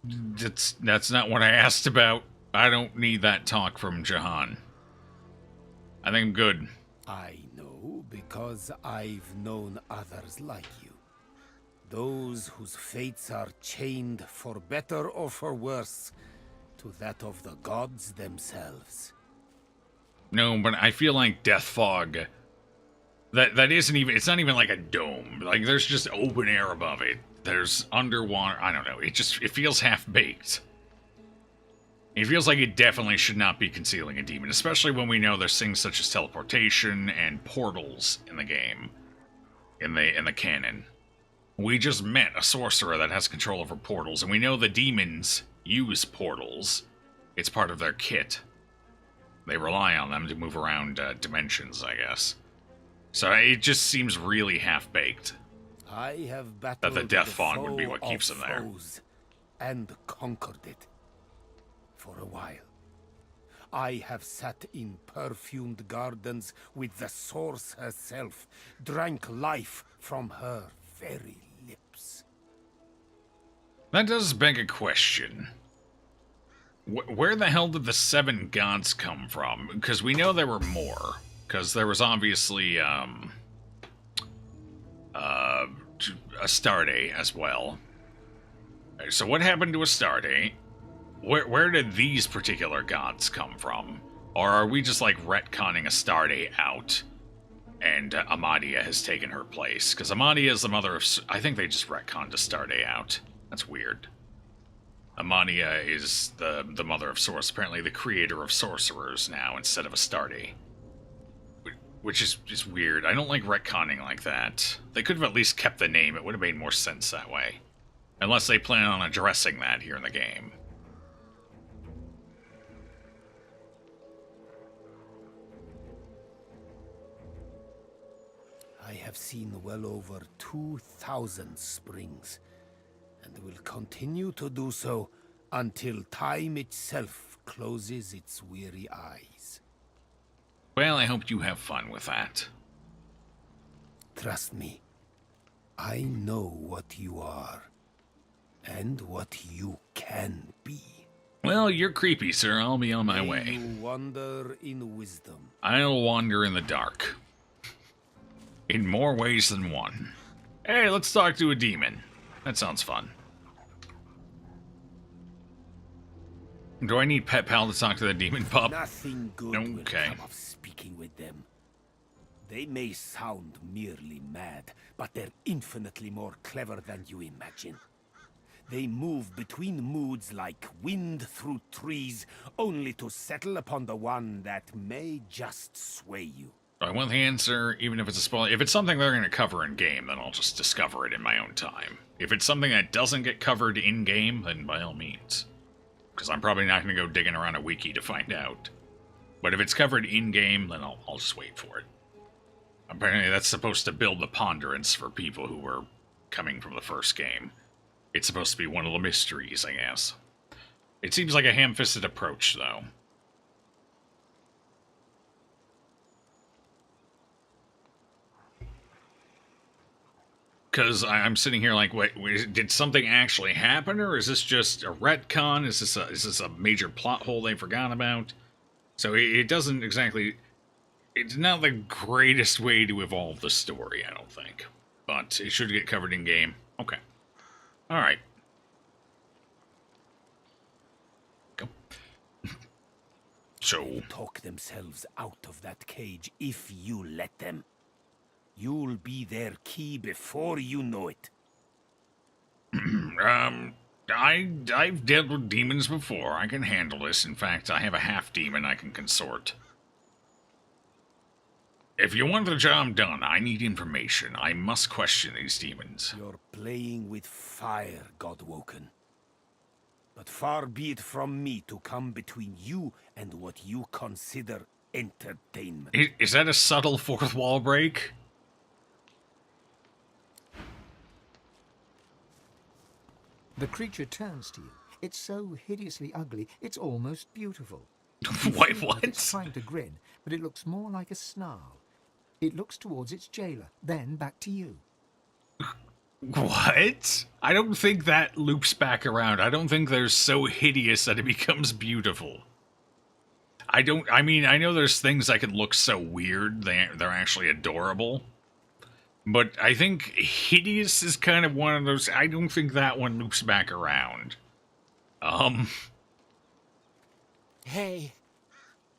That's not what I asked about. I don't need that talk from Jahan. I think I'm good. I know because I've known others like you. Those whose fates are chained, for better or for worse, to that of the gods themselves. No, but I feel like Death Fog. That isn't even. It's not even like a dome. Like there's just open air above it. There's underwater. I don't know. It feels half baked. It feels like it definitely should not be concealing a demon, especially when we know there's things such as teleportation and portals in the game, in the canon. We just met a sorcerer that has control over portals, and we know the demons use portals. It's part of their kit. They rely on them to move around dimensions, I guess. So it just seems really half-baked. I have battled that the Death Fog would be what keeps them there. And conquered it. For a while. I have sat in perfumed gardens with the source herself, drank life from her very lips. That does beg a question. Where the hell did the 7 gods come from? Because we know there were more. Because there was obviously a Astarte as well. So what happened to Astarte? Where did these particular gods come from? Or are we just like retconning Astarte out and Amadia has taken her place? Because Amadia is the mother of... I think they just retconned Astarte out. That's weird. Amadia is the mother of Source, apparently the creator of sorcerers now instead of Astarte. Which is weird. I don't like retconning like that. They could have at least kept the name. It would have made more sense that way. Unless they plan on addressing that here in the game. I have seen well over 2,000 springs, and will continue to do so until time itself closes its weary eyes. Well, I hope you have fun with that. Trust me, I know what you are, and what you can be. Well, you're creepy, sir. I'll be on my way. May you wander in wisdom. I'll wander in the dark. In more ways than one. Hey, let's talk to a demon. That sounds fun. Do I need Pet Pal to talk to the demon pup? Nothing good will Okay. come of speaking with them. They may sound merely mad, but they're infinitely more clever than you imagine. They move between moods like wind through trees, only to settle upon the one that may just sway you. I want the answer, even if it's a spoiler. If it's something they're going to cover in-game, then I'll just discover it in my own time. If it's something that doesn't get covered in-game, then by all means. Because I'm probably not going to go digging around a wiki to find out. But if it's covered in-game, then I'll just wait for it. Apparently that's supposed to build the ponderance for people who were coming from the first game. It's supposed to be one of the mysteries, I guess. It seems like a ham-fisted approach, though. Because I'm sitting here like, wait, did something actually happen, or is this just a retcon? Is this a major plot hole they forgot about? So it doesn't exactly... It's not the greatest way to evolve the story, I don't think. But it should get covered in-game. Okay. Alright. Go. So... They talk themselves out of that cage if you let them. You'll be their key before you know it. I've dealt with demons before. I can handle this. In fact, I have a half-demon I can consort. If you want the job done, I need information. I must question these demons. You're playing with fire, Godwoken. But far be it from me to come between you and what you consider entertainment. Is that a subtle fourth wall break? The creature turns to you. It's so hideously ugly, it's almost beautiful. Wait, what? It's trying to grin, but it looks more like a snarl. It looks towards its jailer, then back to you. What? I don't think that loops back around. I don't think they're so hideous that it becomes beautiful. I mean, I know there's things that can look so weird, they're actually adorable. But I think hideous is kind of one of those. I don't think that one loops back around. Hey,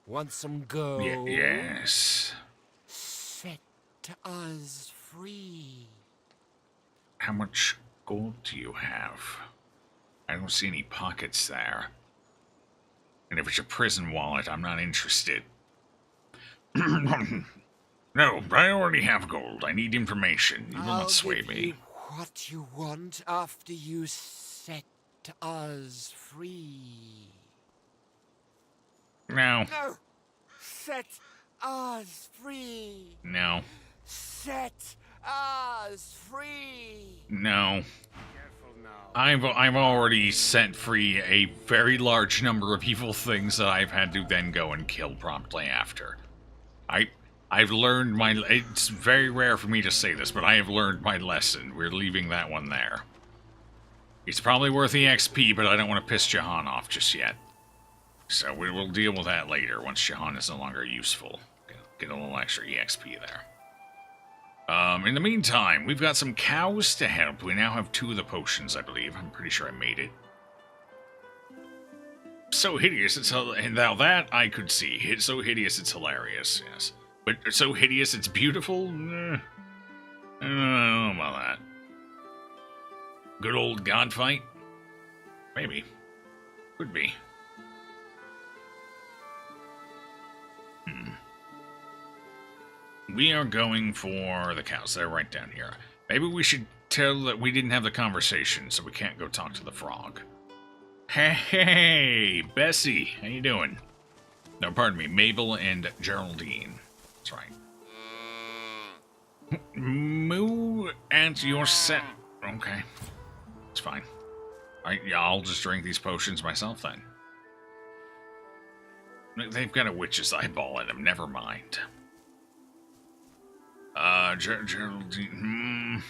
want some gold? Yes. Set us free. How much gold do you have? I don't see any pockets there. And if it's a prison wallet, I'm not interested. No, I already have gold. I need information. You will not sway give me. you what you want after you set us free. No. No! Set us free! No. Set us free! No. Careful now. I've already set free a very large number of evil things that I've had to then go and kill promptly after. I've learned my... It's very rare for me to say this, but I have learned my lesson. We're leaving that one there. It's probably worth the XP, but I don't want to piss Jahan off just yet. So we will deal with that later, once Jahan is no longer useful. Get a little extra EXP there. In the meantime, we've got some cows to help. We now have 2 of the potions, I believe. I'm pretty sure I made it. So hideous, and now that I could see. It's so hideous, it's hilarious, yes. But so hideous, it's beautiful? I don't know about that. Good old god fight? Maybe. Could be. We are going for the cows. They're right down here. Maybe we should tell that we didn't have the conversation, so we can't go talk to the frog. Hey, Bessie, how you doing? No, pardon me, Mabel and Geraldine. That's right. Moo at your set. Okay, it's fine. I'll just drink these potions myself then. They've got a witch's eyeball in them. Never mind. Geraldine.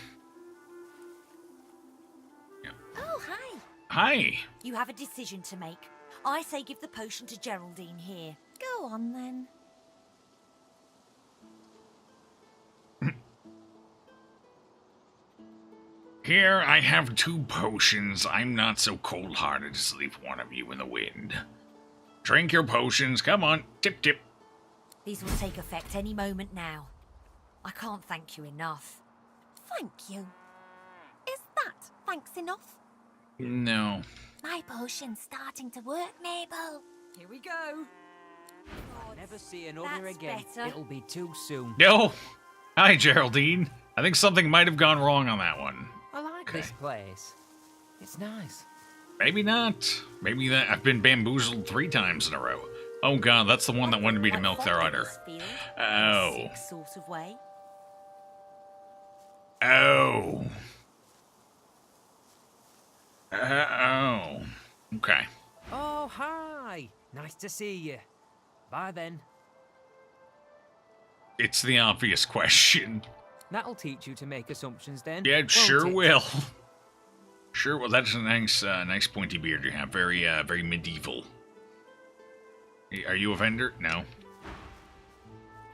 Yeah. Oh, hi. Hi. You have a decision to make. I say give the potion to Geraldine here. Go on, then. Here, I have 2 potions. I'm not so cold-hearted as to leave one of you in the wind. Drink your potions. Come on. Tip, tip. These will take effect any moment now. I can't thank you enough. Thank you. Is that thanks enough? No. My potion's starting to work, Mabel. Here we go. I'll never see another That's again. better. It'll be too soon. No. Hi, Geraldine. I think something might have gone wrong on that one. I like this place. It's nice. Maybe not. Maybe that I've been bamboozled 3 times in a row. Oh god, that's the one that wanted me to milk their udder. Oh. Sick sort of way. Oh. Oh. Okay. Oh, hi. Nice to see you. Bye then. It's the obvious question. That'll teach you to make assumptions then. Yeah, it won't sure it? will. Sure, well, that's a nice pointy beard you have. Very, very medieval. Are you a vendor? No.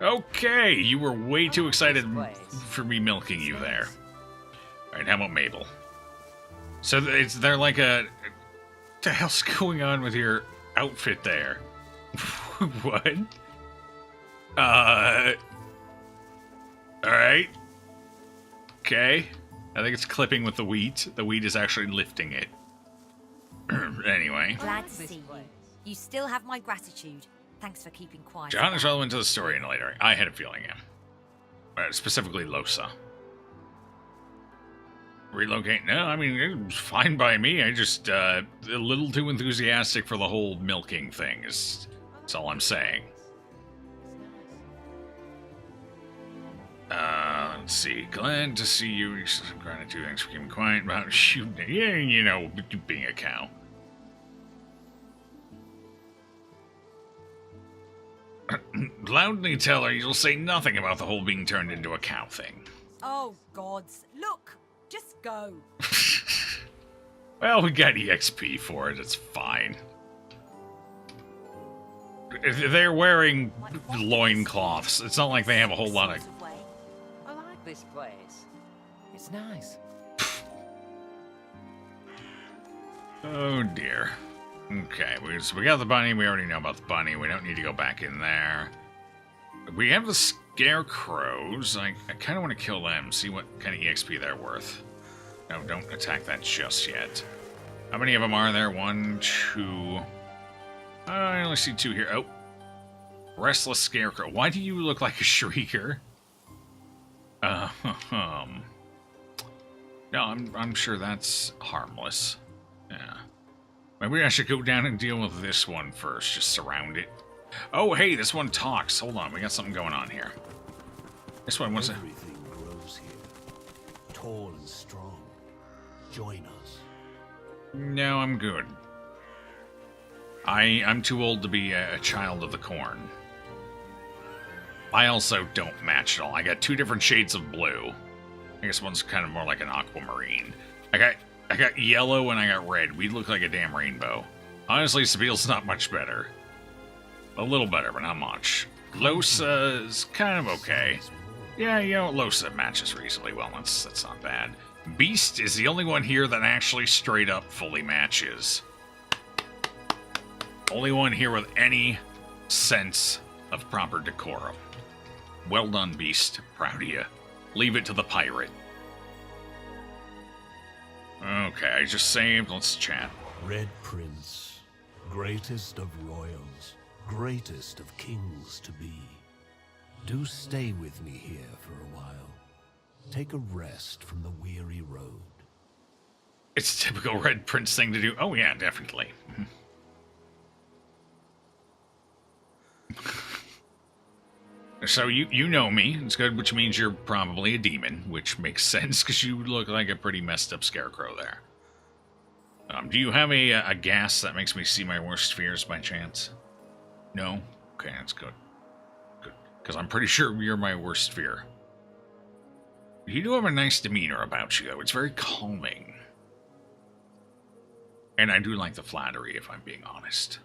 Okay, you were way too excited for me milking you there. Alright, how about Mabel? So they're like a... What the hell's going on with your outfit there? What? Alright. Okay. I think it's clipping with the wheat. The wheat is actually lifting it. Anyway. Glad to see you. You still have my gratitude. Thanks for keeping quiet. John is relevant to the story in a later. I had a feeling, yeah. Specifically Losa. Relocate? No, I mean, it was fine by me. I just, a little too enthusiastic for the whole milking thing. That's all I'm saying. Let's see. Glad to see you. Gratitude. Thanks for keeping quiet about shooting. Yeah, you know, being a cow. Loudly tell her you'll say nothing about the whole being turned into a cow thing. Oh, gods. Look, just go. Well, we got EXP for it. It's fine. They're wearing loincloths. It's not like they have a whole lot of... I like this place. It's nice. Oh, dear. Okay, we got the bunny. We already know about the bunny. We don't need to go back in there. We have the scarecrows. I kind of want to kill them, see what kind of EXP they're worth. No, don't attack that just yet. How many of them are there? 1, 2... I only see 2 here. Oh. Restless Scarecrow. Why do you look like a shrieker? No, I'm sure that's harmless. Yeah. Maybe I should go down and deal with this one first. Just surround it. Oh, hey, this one talks. Hold on, we got something going on here. This one, what's it? Everything grows here, tall and strong. Join us. No, I'm good. I'm too old to be a child of the corn. I also don't match at all. I got 2 different shades of blue. I guess one's kind of more like an aquamarine. I got yellow and I got red. We look like a damn rainbow. Honestly, Sabiel's not much better. A little better, but not much. Losa is kind of okay. Yeah, you know, Losa matches reasonably well. That's not bad. Beast is the only one here that actually straight up fully matches. Only one here with any sense of proper decorum. Well done, Beast. Proud of you. Leave it to the pirate. Okay, I just saved. Let's chat. Red Prince, greatest of royals, greatest of kings to be. Do stay with me here for a while. Take a rest from the weary road. It's a typical Red Prince thing to do. Oh yeah, definitely. So you know me. It's good, which means you're probably a demon, which makes sense because you look like a pretty messed up scarecrow there. Do you have a gas that makes me see my worst fears by chance? No? Okay, that's good. Good. Because I'm pretty sure you're my worst fear. You do have a nice demeanor about you, though. It's very calming. And I do like the flattery, if I'm being honest.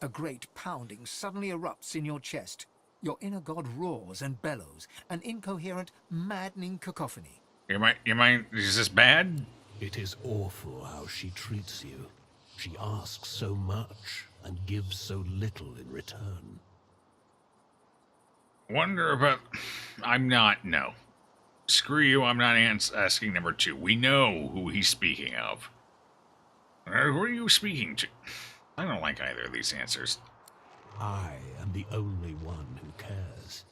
A great pounding suddenly erupts in your chest. Your inner god roars and bellows, an incoherent, maddening cacophony. You mind, is this bad? It is awful how she treats you. She asks so much and gives so little in return. Wonder about... No. Screw you, I'm not asking number 2. We know who he's speaking of. Who are you speaking to? I don't like either of these answers. I am the only one who cares.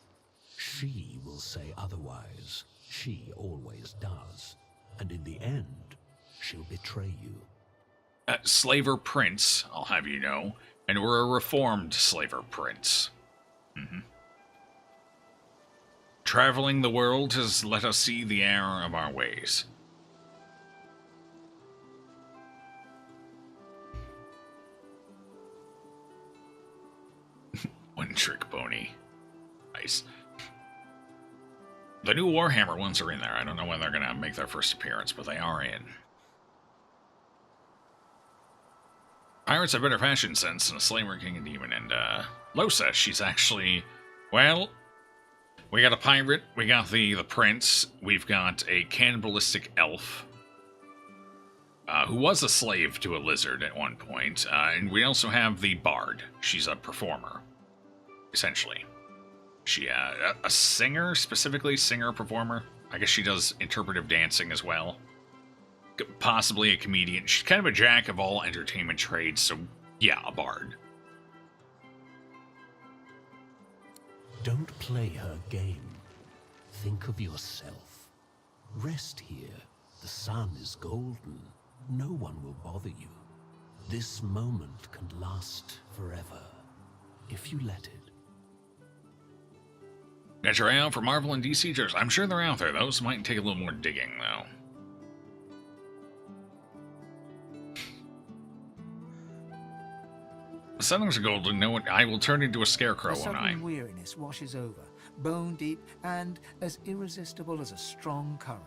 She will say otherwise. She always does. And in the end, she'll betray you. Slaver Prince, I'll have you know. And we're a reformed Slaver Prince. Traveling the world has let us see the error of our ways. One trick pony. Nice. The new Warhammer ones are in there. I don't know when they're going to make their first appearance, but they are in. Pirates have better fashion sense than a Slaver King and Demon. And, Losa, she's actually... Well, we got a pirate, we got the prince, we've got a cannibalistic elf, who was a slave to a lizard at one point, and we also have the bard. She's a performer. Essentially. She, a singer, specifically, singer-performer. I guess she does interpretive dancing as well. Possibly a comedian. She's kind of a jack of all entertainment trades, so yeah, a bard. Don't play her game. Think of yourself. Rest here. The sun is golden. No one will bother you. This moment can last forever, if you let it. Got your eye out for Marvel and DC jokes. I'm sure they're out there. Those might take a little more digging, though. The settings are golden. No, I will turn into a scarecrow, A won't I? sudden weariness washes over, bone deep and as irresistible as a strong current.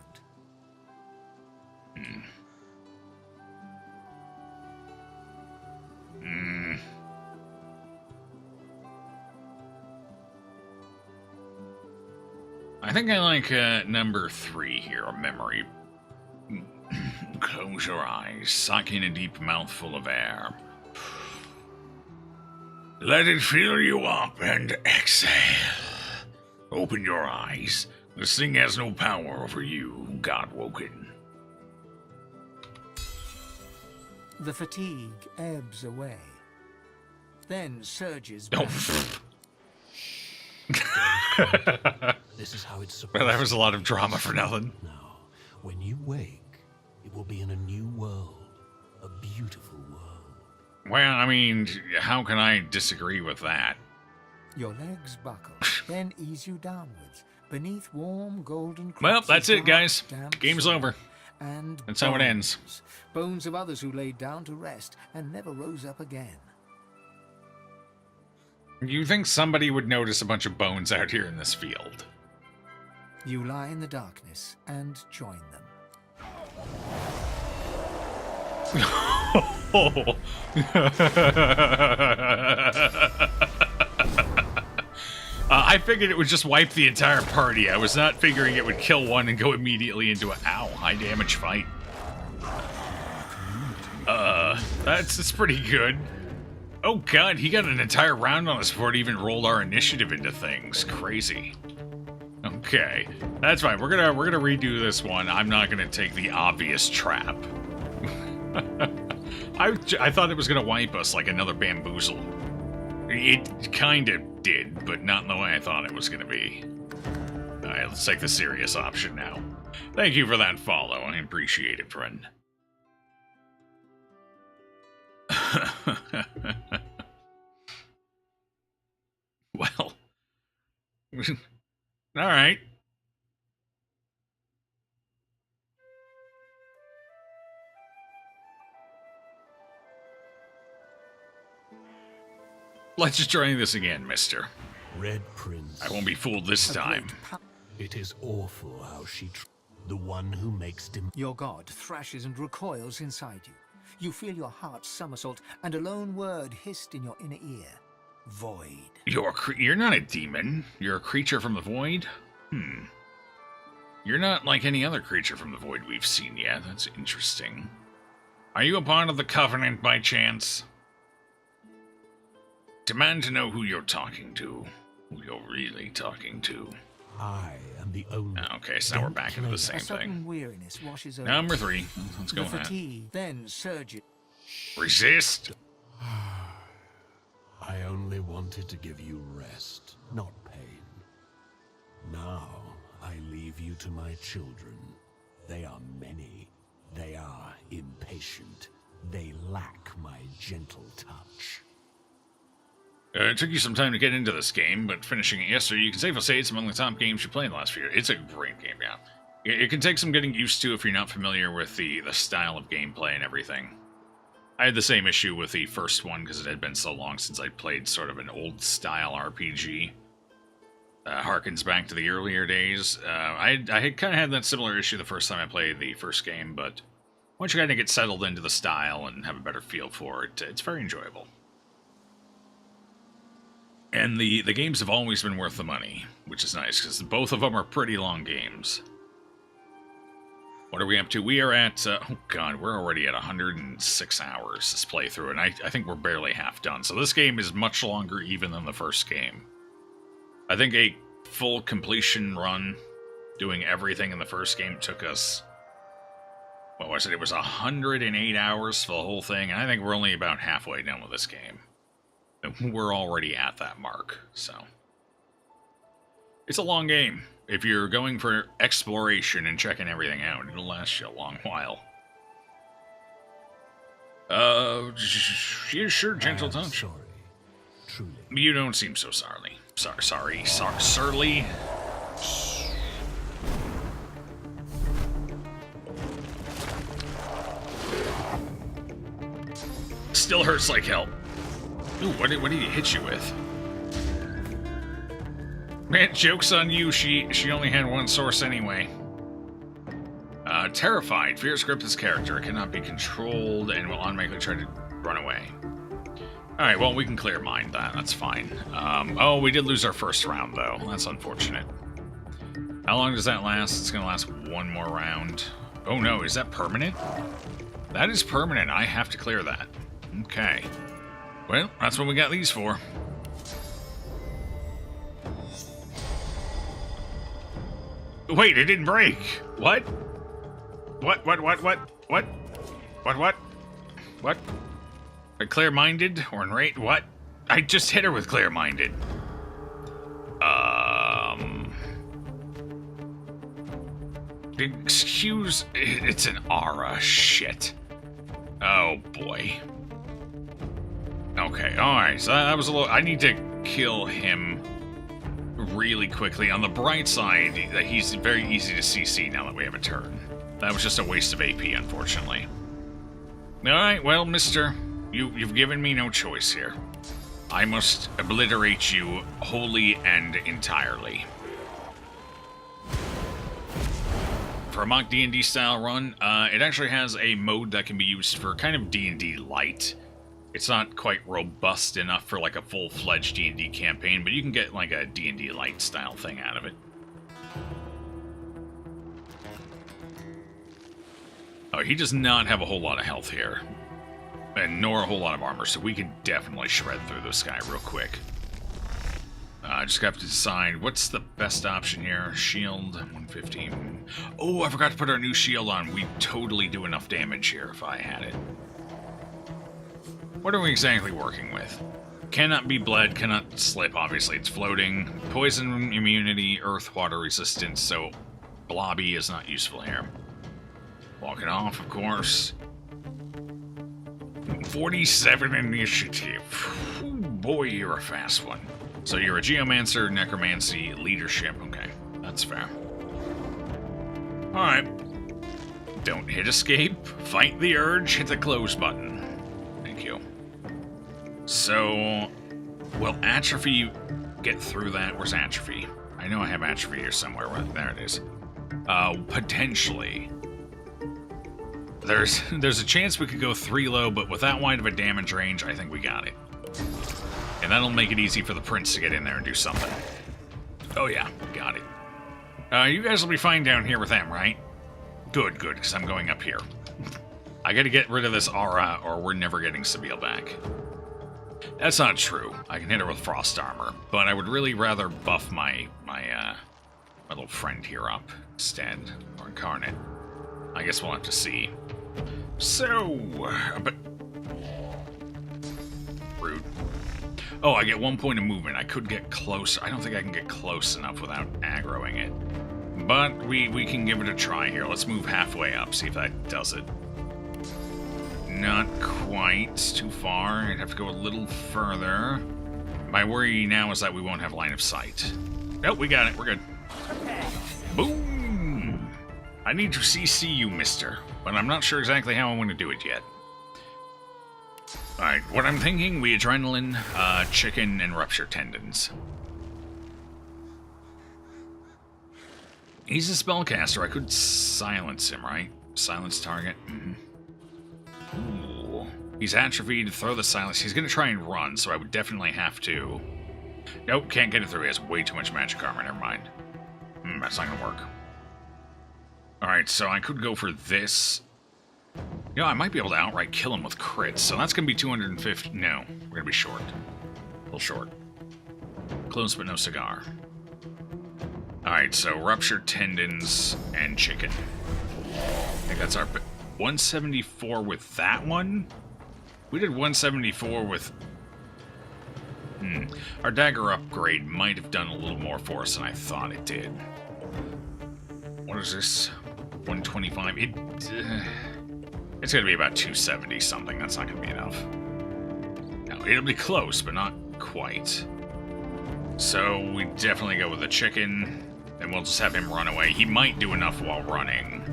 I think I like number 3 here, a memory. Close your eyes, suck in a deep mouthful of air. Let it fill you up and exhale. Open your eyes. This thing has no power over you, God-woken. The fatigue ebbs away, then surges Oh. This is how it's supposed Well, that was a lot of drama for nothing. Now, when you wake, it will be in a new world. A beautiful world. Well, I mean, how can I disagree with that? Your legs buckle, then ease you downwards, beneath warm golden Well, crops that's of it, dark, guys. damp Game's soil. over. And That's how it ends. bones of others who laid down to rest and never rose up again. You think somebody would notice a bunch of bones out here in this field? You lie in the darkness and join them. Oh. I figured it would just wipe the entire party. I was not figuring it would kill one and go immediately into a high damage fight. That's pretty good. Oh god, he got an entire round on us before it even rolled our initiative into things. Crazy. Okay, that's fine. We're gonna redo this one. I'm not gonna take the obvious trap. I thought it was gonna wipe us like another bamboozle. It kind of did, but not in the way I thought it was gonna be. Alright, let's take the serious option now. Thank you for that follow. I appreciate it, friend. Well. Alright. Let's just try this again, mister. Red Prince. I won't be fooled this time. It is awful how she... the one who makes Your god thrashes and recoils inside you. You feel your heart somersault, and a lone word hissed in your inner ear. Void. You're not a demon. You're a creature from the void? You're not like any other creature from the void we've seen yet. That's interesting. Are you a part of the Covenant by chance? Demand to know who you're talking to. Who you're really talking to. I am the only... Okay, so now we're back into the same A sudden thing. weariness washes over. Number 3. Let's go The with that. fatigue then surges. Resist. I only wanted to give you rest, not pain. Now, I leave you to my children. They are many. They are impatient. They lack my gentle touch. It took you some time to get into this game, but finishing it yesterday, you can safely say it's among the top games you played in the last few years. It's a great game, yeah. It can take some getting used to if you're not familiar with the style of gameplay and everything. I had the same issue with the first one because it had been so long since I played sort of an old-style RPG. Harkens back to the earlier days. I had kind of had that similar issue the first time I played the first game, but once you kind of get settled into the style and have a better feel for it, it's very enjoyable. And the games have always been worth the money, which is nice, because both of them are pretty long games. What are we up to? We are at, oh god, we're already at 106 hours this playthrough, and I think we're barely half done. So this game is much longer even than the first game. I think a full completion run doing everything in the first game took us, what was it? It was 108 hours for the whole thing, and I think we're only about halfway done with this game. And we're already at that mark, so. It's a long game. If you're going for exploration and checking everything out, it'll last you a long while. Yeah, sure, gentle touch. Sorry, truly. You don't seem so surly. Surly. Still hurts like hell. Ooh, what did he hit you with? Man, joke's on you. She only had one source anyway. Terrified. Fears grip this character. It cannot be controlled and will automatically try to run away. Alright, well, we can clear mind that. That's fine. Oh, we did lose our first round, though. That's unfortunate. How long does that last? It's going to last one more round. Oh, no. Is that permanent? That is permanent. I have to clear that. Okay. Well, that's what we got these for. Wait, it didn't break. What? What? Clear-minded or enraged? What? I just hit her with clear-minded. Excuse... It's an aura. Shit. Oh, boy. Okay, alright. So that was a little... I need to kill him really quickly. On the bright side, he's very easy to CC now that we have a turn. That was just a waste of AP, unfortunately. Alright, well, mister, you've given me no choice here. I must obliterate you wholly and entirely. For a mock D&D style run, it actually has a mode that can be used for kind of D&D light. It's not quite robust enough for like a full-fledged D&D campaign, but you can get like a D&D light style thing out of it. Oh, he does not have a whole lot of health here. And nor a whole lot of armor, so we can definitely shred through this guy real quick. I just have to decide what's the best option here. Shield, 115. Oh, I forgot to put our new shield on. We'd totally do enough damage here if I had it. What are we exactly working with? Cannot be bled, cannot slip, obviously it's floating. Poison immunity, earth, water resistance, so blobby is not useful here. Walk it off, of course. 47 initiative. Ooh, boy, you're a fast one. So you're a geomancer, necromancy, leadership. Okay, that's fair. Alright. Don't hit escape. Fight the urge, hit the close button. Thank you. So, will atrophy get through that? Where's atrophy? I know I have atrophy here somewhere. There it is. Potentially. There's a chance we could go 3 low, but with that wide of a damage range, I think we got it. And that'll make it easy for the prince to get in there and do something. Oh yeah, got it. You guys will be fine down here with them, right? Good, because I'm going up here. I gotta get rid of this aura, or we're never getting Sabine back. That's not true. I can hit her with frost armor, but I would really rather buff my little friend here up instead, or incarnate. I guess we'll have to see. So, but rude. Oh, I get 1 point of movement. I could get close. I don't think I can get close enough without aggroing it. But we can give it a try here. Let's move halfway up, see if that does it. Not quite. It's too far. I'd have to go a little further. My worry now is that we won't have line of sight. Nope, we got it. We're good. Boom! I need to CC you, mister. But I'm not sure exactly how I want to do it yet. Alright, what I'm thinking, we adrenaline, chicken, and rupture tendons. He's a spellcaster. I could silence him, right? Silence target. Ooh. He's atrophied. Throw the silence. He's going to try and run, so I would definitely have to... Nope, can't get it through. He has way too much magic armor. Never mind. That's not going to work. Alright, so I could go for this. You know, I might be able to outright kill him with crits, so that's going to be 250... No, we're going to be short. A little short. Close but no cigar. Alright, so ruptured tendons and chicken. I think that's our 174 with that one. We did 174 with... Our dagger upgrade might have done a little more for us than I thought it did. What is this? 125? It's going to be about 270 something. That's not going to be enough. No, it'll be close, but not quite. So we definitely go with the chicken, and we'll just have him run away. He might do enough while running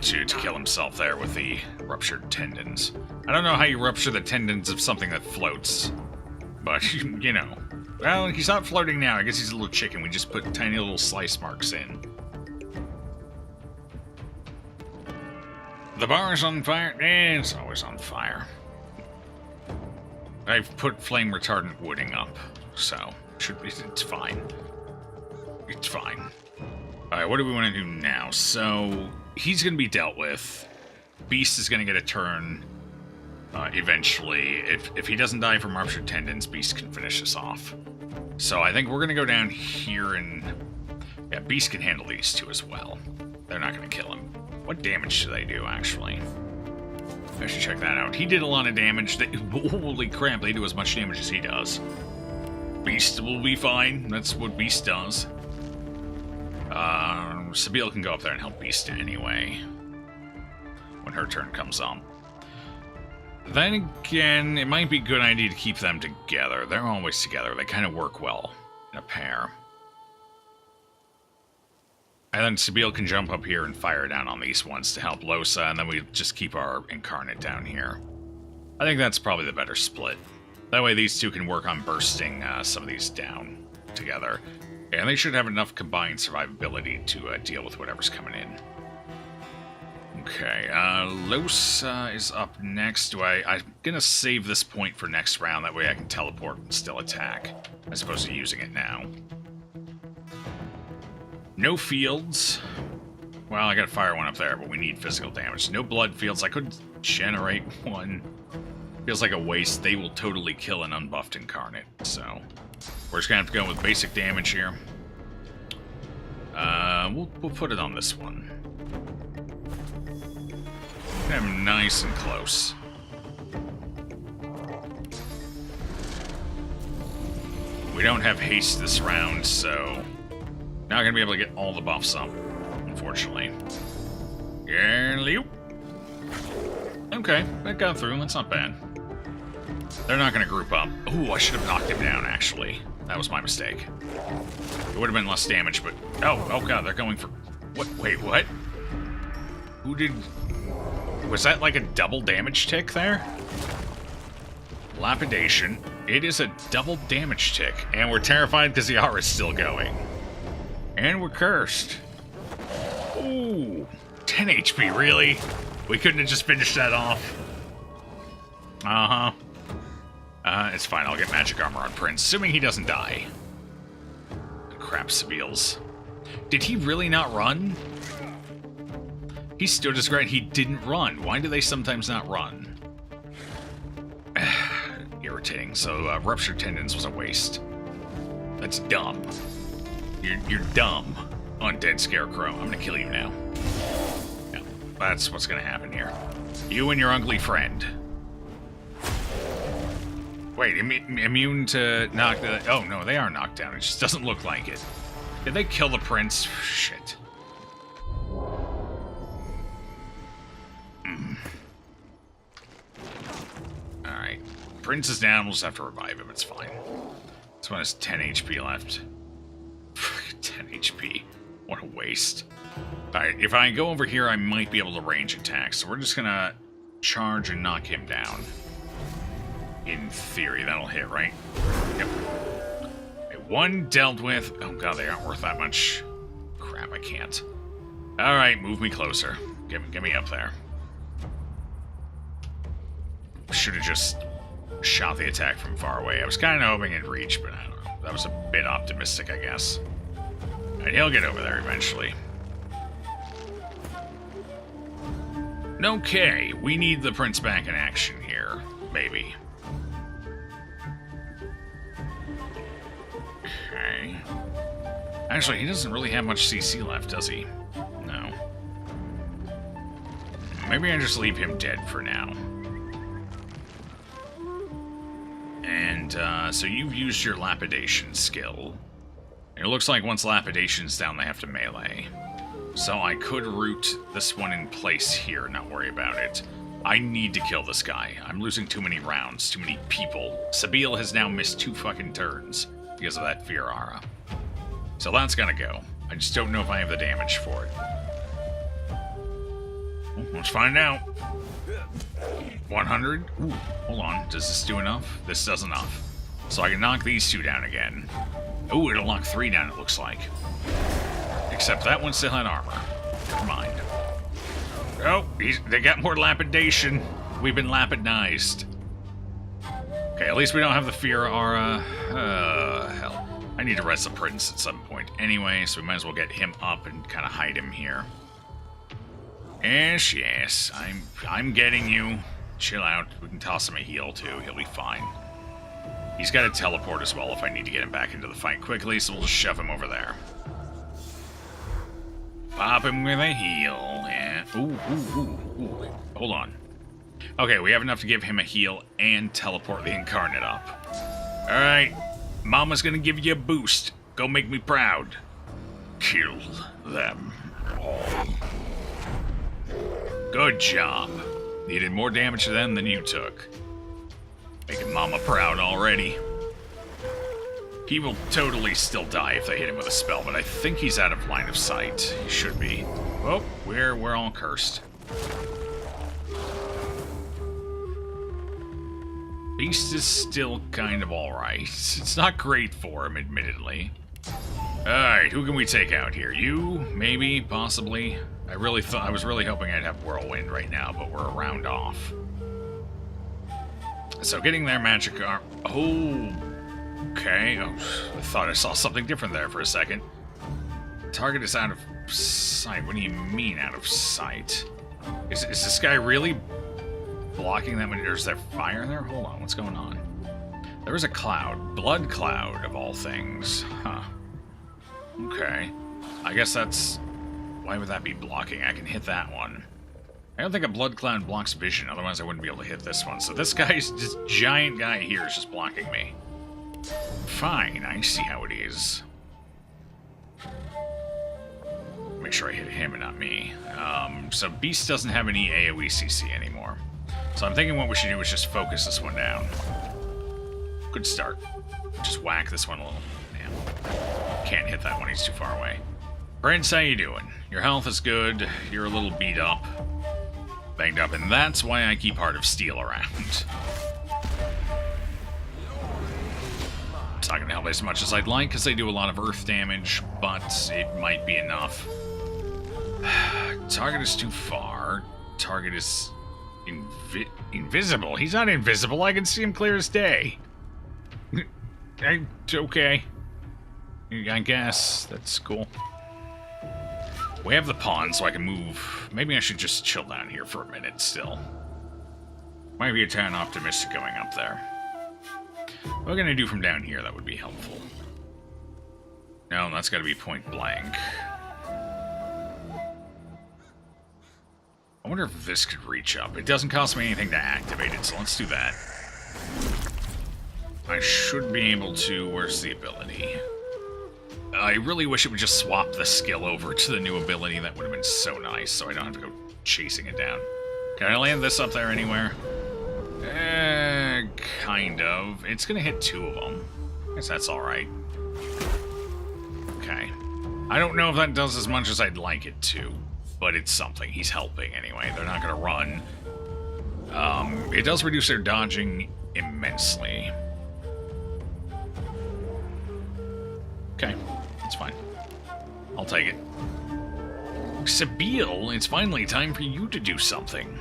to kill himself there with the ruptured tendons. I don't know how you rupture the tendons of something that floats, but, you know. Well, he's not floating now. I guess he's a little chicken. We just put tiny little slice marks in. The bar is on fire. It's always on fire. I've put flame retardant wooding up, so it's fine. It's fine. Alright, what do we want to do now? So, he's going to be dealt with. Beast is going to get a turn eventually. If he doesn't die from ruptured tendons, Beast can finish us off. So I think we're going to go down here and... Yeah, Beast can handle these two as well. They're not going to kill him. What damage do they do, actually? I should check that out. He did a lot of damage. Holy crap, they do as much damage as he does. Beast will be fine. That's what Beast does. Sabine can go up there and help Beast anyway. When her turn comes on. Then again, it might be a good idea to keep them together. They're always together. They kind of work well in a pair. And then Sabine can jump up here and fire down on these ones to help Lohse, and then we just keep our Incarnate down here. I think that's probably the better split. That way these two can work on bursting some of these down together. And they should have enough combined survivability to deal with whatever's coming in. Okay, Lohse is up next. I'm gonna save this point for next round, that way I can teleport and still attack, as opposed to using it now. No fields. Well, I gotta fire one up there, but we need physical damage. No blood fields. I could generate one. Feels like a waste. They will totally kill an unbuffed Incarnate, so we're just gonna have to go with basic damage here. We'll put it on this one. I'm nice and close. We don't have haste this round, so not gonna be able to get all the buffs up, unfortunately. Yeah, okay, that got through. That's not bad. They're not gonna group up. Ooh, I should have knocked him down, actually. That was my mistake. It would have been less damage, but... Oh god, they're going for... What? Wait, what? Who did... Was that like a double damage tick there? Lapidation. It is a double damage tick. And we're terrified because the aura is still going. And we're cursed. Ooh. 10 HP, really? We couldn't have just finished that off? Uh-huh. It's fine. I'll get magic armor on Prince, assuming he doesn't die. Crap, Sabiles. Did he really not run? He stood his ground. He didn't run. Why do they sometimes not run? Irritating. So, ruptured tendons was a waste. That's dumb. You're dumb. Undead Scarecrow. I'm gonna kill you now. Yeah, that's what's gonna happen here. You and your ugly friend. Wait, immune to knock the... Oh, no, they are knocked down. It just doesn't look like it. Did they kill the prince? Shit. Alright. Prince is down. We'll just have to revive him. It's fine. This one has 10 HP left. 10 HP. What a waste. Alright, if I go over here, I might be able to range attack. So we're just gonna charge and knock him down. In theory, that'll hit, right? Yep. Okay, one dealt with. Oh god, they aren't worth that much. Crap, I can't. Alright, move me closer. Get me up there. Should have just shot the attack from far away. I was kind of hoping it'd reach, but I don't know. That was a bit optimistic, I guess. And he'll get over there eventually. Okay, we need the prince back in action here. Maybe. Okay. Actually, he doesn't really have much CC left, does he? No. Maybe I just leave him dead for now. And, so you've used your lapidation skill. And it looks like once lapidation's down, they have to melee. So I could root this one in place here, not worry about it. I need to kill this guy. I'm losing too many rounds, too many people. Sabine has now missed 2 fucking turns because of that fear aura. So that's gotta go. I just don't know if I have the damage for it. Well, let's find out. 100? Ooh, hold on. Does this do enough? This does enough. So I can knock these 2 down again. Ooh, it'll knock 3 down, it looks like. Except that one still had armor. Never mind. Oh, they got more lapidation. We've been lapidized. Okay, at least we don't have the fear aura. Hell. I need to rest the prince at some point anyway, so we might as well get him up and kind of hide him here. Yes, yes. I'm getting you. Chill out. We can toss him a heal, too. He'll be fine. He's got to teleport as well if I need to get him back into the fight quickly, so we'll just shove him over there. Pop him with a heal. Yeah. Ooh. Hold on. Okay, we have enough to give him a heal and teleport the Incarnate up. Alright. Mama's gonna give you a boost. Go make me proud. Kill them all. Good job. Needed more damage to them than you took. Making Mama proud already. He will totally still die if they hit him with a spell, but I think he's out of line of sight. He should be. Oh, we're all cursed. Beast is still kind of alright. It's not great for him, admittedly. Alright, who can we take out here? You? Maybe? Possibly? I was really hoping I'd have Whirlwind right now, but we're a round off. So getting their magic arm... Oh... Okay, oh, I thought I saw something different there for a second. Target is out of sight. What do you mean out of sight? Is this guy really blocking them? Or is there fire there? Hold on, what's going on? There is a cloud. Blood cloud, of all things. Huh. Okay. I guess that's... Why would that be blocking? I can hit that one. I don't think a blood cloud blocks vision, otherwise I wouldn't be able to hit this one. So this giant guy here is just blocking me. Fine, I see how it is. Make sure I hit him and not me. So Beast doesn't have any AoE CC anymore. So I'm thinking what we should do is just focus this one down. Good start. Just whack this one a little. Damn. Can't hit that one, he's too far away. Prince, how you doing? Your health is good, you're a little beat up. Banged up, and that's why I keep Heart of Steel around. It's not going to help as much as I'd like, because they do a lot of earth damage, but it might be enough. Target is too far. Target is invisible. He's not invisible. I can see him clear as day. Okay. I guess. That's cool. We have the pawn, so I can move. Maybe I should just chill down here for a minute still. Might be a turn optimistic going up there. What are we going to do from down here that would be helpful? No, that's got to be point blank. I wonder if this could reach up. It doesn't cost me anything to activate it, so let's do that. I should be able to... Where's the ability? I really wish it would just swap the skill over to the new ability. That would have been so nice, so I don't have to go chasing it down. Can I land this up there anywhere? Kind of. It's gonna hit 2 of them. I guess that's alright. Okay. I don't know if that does as much as I'd like it to, but it's something. He's helping anyway. They're not gonna run. It does reduce their dodging immensely. Okay, that's fine. I'll take it. Sabine, it's finally time for you to do something.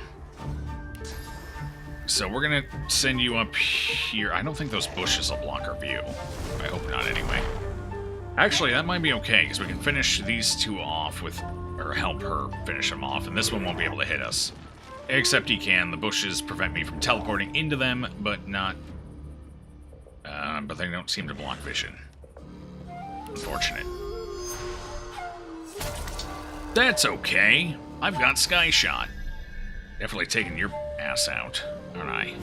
So we're gonna send you up here. I don't think those bushes will block our view. I hope not, anyway. Actually, that might be okay, because we can finish these 2 off with... Or help her finish them off, and this one won't be able to hit us. Except he can. The bushes prevent me from teleporting into them, but not... but they don't seem to block vision. Unfortunate. That's okay. I've got Sky Shot. Definitely taking your ass out, aren't I?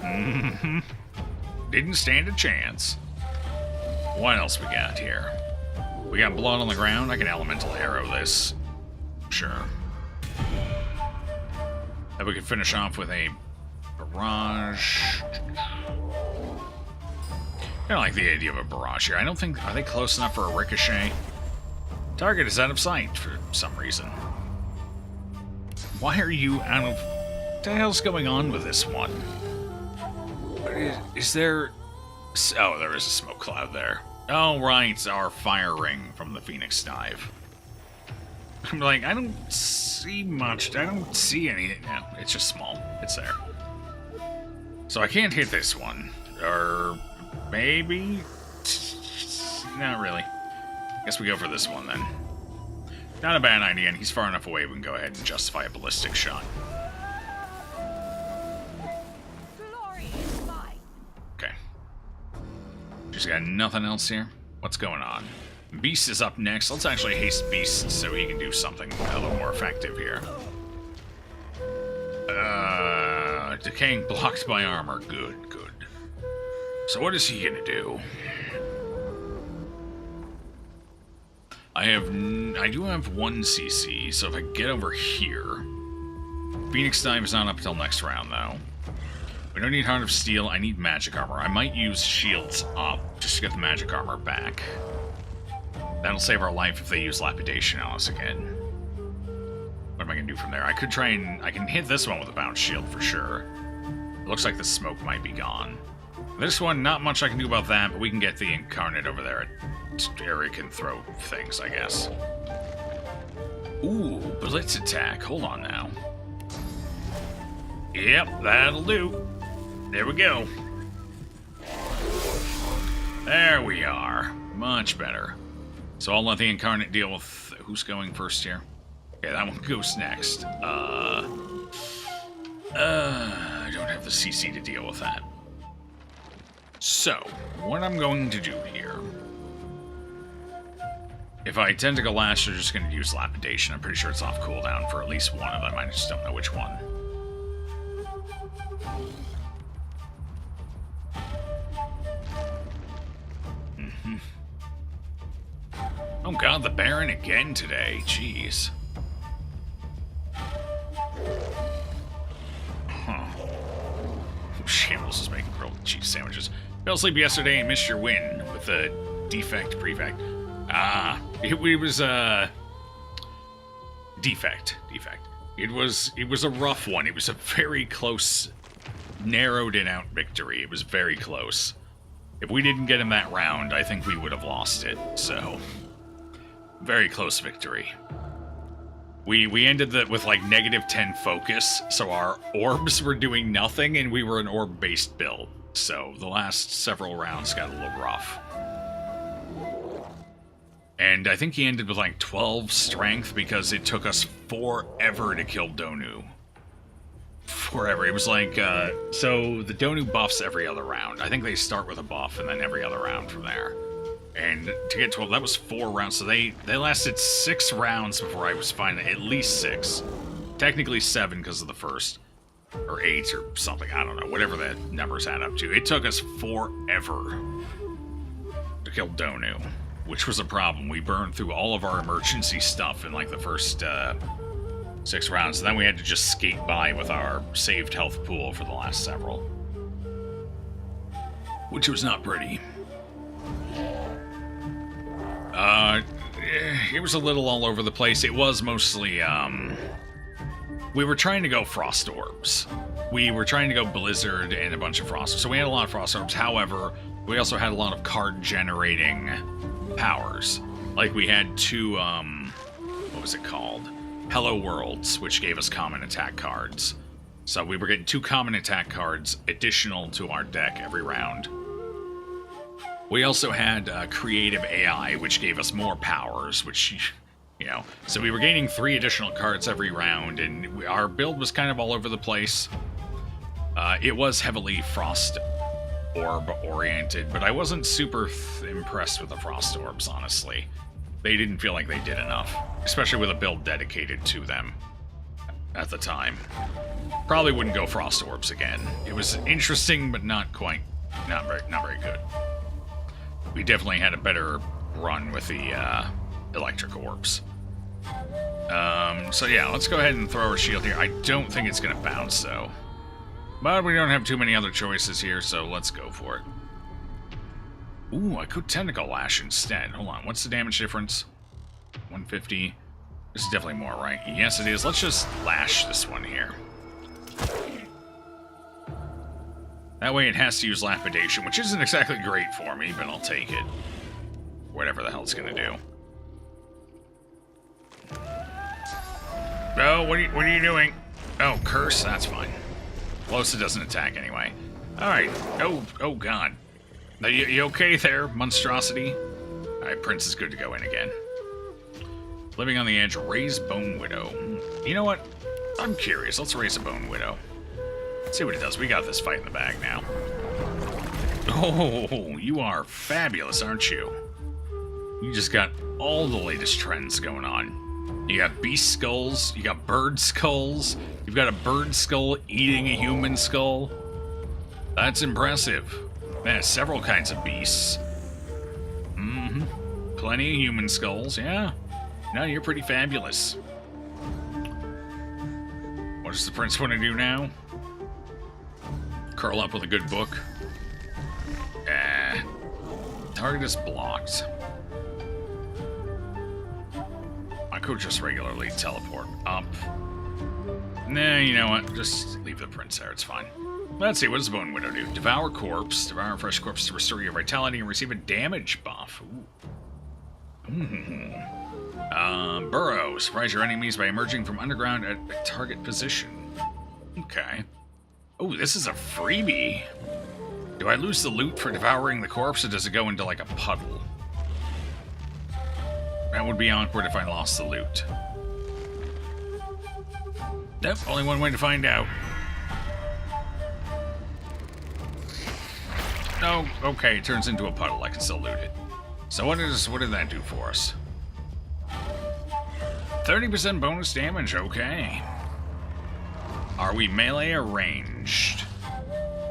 Mm-hmm. Didn't stand a chance. What else we got here? We got blood on the ground. I can elemental arrow this. Sure. Then we can finish off with a barrage. I don't like the idea of a barrage here. I don't think... Are they close enough for a ricochet? Target is out of sight for some reason. Why are you out of... What the hell's going on with this one? Is there... Oh, there is a smoke cloud there. Oh, right. It's our fire ring from the Phoenix Dive. I'm like, I don't see much. I don't see anything. No, it's just small. It's there. So I can't hit this one. Or maybe? Not really. Guess we go for this one then. Not a bad idea, and he's far enough away we can go ahead and justify a ballistic shot. Okay. Just got nothing else here? What's going on? Beast is up next. Let's actually haste Beast so he can do something a little more effective here. Decaying blocked by armor. Good, good. So what is he gonna do? I do have 1 CC, so if I get over here... Phoenix Dive is not up until next round, though. We don't need Heart of Steel, I need magic armor. I might use shields up, just to get the magic armor back. That'll save our life if they use Lapidation on us again. What am I gonna do from there? I could try and... I can hit this one with a bounce shield for sure. It looks like the smoke might be gone. This one, not much I can do about that, but we can get the Incarnate over there. Eric can throw things, I guess. Ooh, Blitz attack. Hold on now. Yep, that'll do. There we go. There we are. Much better. So I'll let the Incarnate deal with... Who's going first here? Okay, that one goes next. I don't have the CC to deal with that. So, what I'm going to do here... If I tend to go last, you're just going to use Lapidation. I'm pretty sure it's off cooldown for at least one of them. I just don't know which one. Oh god, the Baron again today. Jeez. Huh. Shambles is making grilled cheese sandwiches. Fell asleep yesterday and missed your win with a defect prefect. Ah, it was defect. It was a rough one. It was a very close, narrowed it out victory. It was very close. If we didn't get him that round, I think we would have lost it. So, very close victory. We ended with like -10 focus, so our orbs were doing nothing, and we were an orb-based build. So the last several rounds got a little rough. And I think he ended with like 12 strength because it took us forever to kill Donu. Forever. It was like, so the Donu buffs every other round. I think they start with a buff and then every other round from there. And to get 12, that was 4 rounds. So they lasted 6 rounds before I was fine. At least 6. Technically 7 because of the first. Or 8 or something. I don't know. Whatever the numbers add up to. It took us forever to kill Donu. Which was a problem. We burned through all of our emergency stuff in like the first 6 rounds. And then we had to just skate by with our saved health pool for the last several. Which was not pretty. It was a little all over the place. It was mostly, we were trying to go Frost Orbs. We were trying to go Blizzard and a bunch of Frost Orbs. So we had a lot of Frost Orbs. However, we also had a lot of card-generating powers. Like we had 2, what was it called? Hello Worlds, which gave us common attack cards. So we were getting 2 common attack cards additional to our deck every round. We also had creative AI, which gave us more powers, which, you know, so we were gaining 3 additional cards every round, and our build was kind of all over the place. It was heavily Frost Orb oriented, but I wasn't super impressed with the Frost Orbs, honestly. they didn't feel like they did enough, especially with a build dedicated to them at the time. Probably wouldn't go Frost Orbs again. It was interesting, but not very good. We definitely had a better run with the Electric Orbs. So yeah, let's go ahead and throw our shield here. I don't think it's going to bounce, though. But we don't have too many other choices here, so let's go for it. Ooh, I could Tentacle Lash instead. Hold on, what's the damage difference? 150. This is definitely more, right? Yes, it is. Let's just Lash this one here. That way it has to use Lapidation, which isn't exactly great for me, but I'll take it. Whatever the hell it's going to do. Oh, what are you doing? Oh, Curse? That's fine. Losa doesn't attack anyway. Alright. Oh god. You okay there, monstrosity? Alright, Prince is good to go in again. Living on the Edge, raise Bone Widow. You know what? I'm curious. Let's raise a Bone Widow. Let's see what it does. We got this fight in the bag now. Oh, you are fabulous, aren't you? You just got all the latest trends going on. You got beast skulls, you got bird skulls, you've got a bird skull eating a human skull. That's impressive. Man, several kinds of beasts. Mm-hmm. Plenty of human skulls, yeah. No, you're pretty fabulous. What does the prince want to do now? Curl up with a good book. Target is blocked. I could just regularly teleport up. Nah, you know what? Just leave the prince there, it's fine. Let's see, what does Bone Widow do? Devour corpse. Devour fresh corpse to restore your vitality and receive a damage buff. Ooh. Burrow. Surprise your enemies by emerging from underground at a target position. Okay. Oh, this is a freebie. Do I lose the loot for devouring the corpse, or does it go into like a puddle? That would be awkward if I lost the loot. Nope, only one way to find out. Oh, okay, it turns into a puddle. I can still loot it. So what did that do for us? 30% bonus damage, okay. Are we melee or ranged?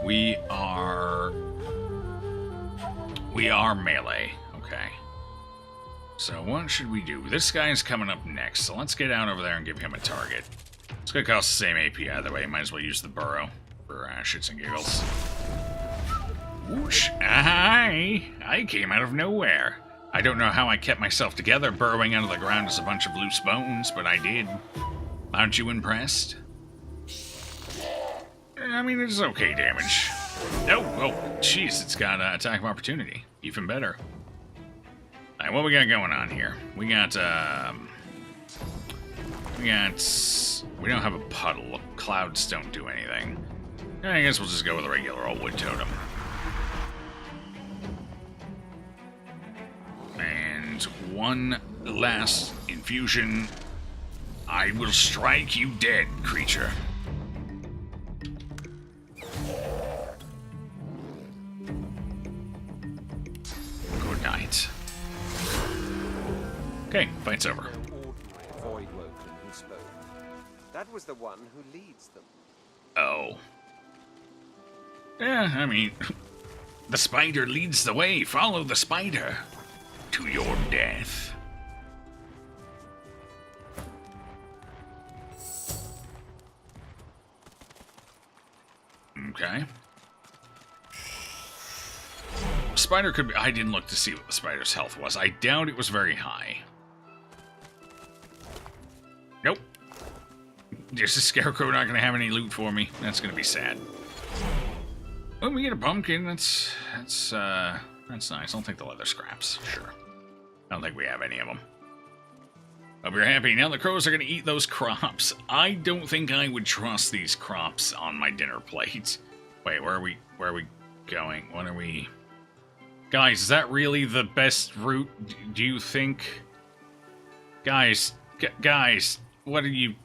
We are melee, okay. So what should we do? This guy's coming up next, so let's get out over there and give him a target. It's gonna cost the same AP either way. Might as well use the burrow for shits and giggles. Whoosh! I came out of nowhere. I don't know how I kept myself together burrowing out of the ground as a bunch of loose bones, but I did. Aren't you impressed? I mean, it's okay damage. Oh, jeez, it's got attack of opportunity. Even better. Alright, what we got going on here? We don't have a puddle. Clouds don't do anything. I guess we'll just go with a regular old wood totem. And one last infusion. I will strike you dead, creature. Good night. Okay, fight's over. That was the one who leads them. Oh. Yeah, I mean, the spider leads the way. Follow the spider to your death. Okay. Spider could be... I didn't look to see what the spider's health was. I doubt it was very high. Nope. There's a scarecrow not going to have any loot for me. That's going to be sad. Oh, we get a pumpkin. That's nice. I'll take the leather scraps. Sure. I don't think we have any of them. Hope you're happy. Now the crows are going to eat those crops. I don't think I would trust these crops on my dinner plate. Wait, where are we going? What are we... Guys, is that really the best route, do you think? Guys, what are you...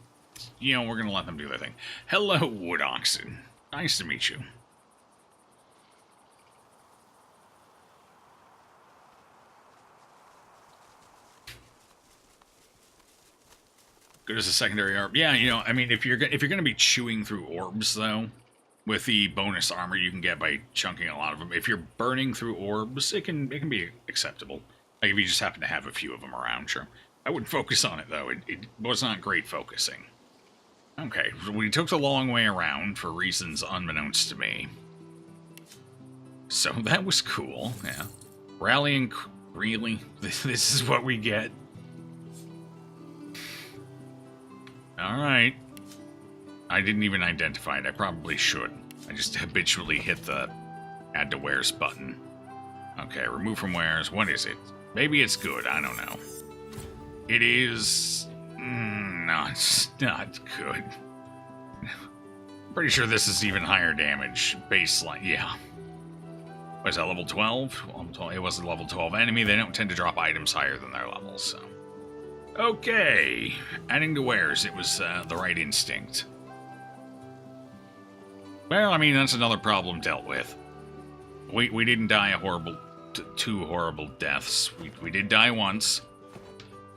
You know, we're going to let them do their thing. Hello, wood oxen. Nice to meet you. Good as a secondary orb. Yeah, you know, I mean, if you're gonna be chewing through orbs though, with the bonus armor you can get by chunking a lot of them, if you're burning through orbs, it can be acceptable. Like if you just happen to have a few of them around, sure. I wouldn't focus on it though. It was not great focusing. Okay, we took the long way around for reasons unbeknownst to me. So that was cool, yeah. Rallying, really? This is what we get? Alright. I didn't even identify it. I probably should. I just habitually hit the add to wares button. Okay, remove from wares. What is it? Maybe it's good. I don't know. It is... not good. Pretty sure this is even higher damage. Baseline, yeah. Was that level 12? It was a level 12 enemy. They don't tend to drop items higher than their levels, so... Okay. Adding to wares, it was the right instinct. Well, I mean, that's another problem dealt with. We didn't die a horrible... two horrible deaths. We did die once.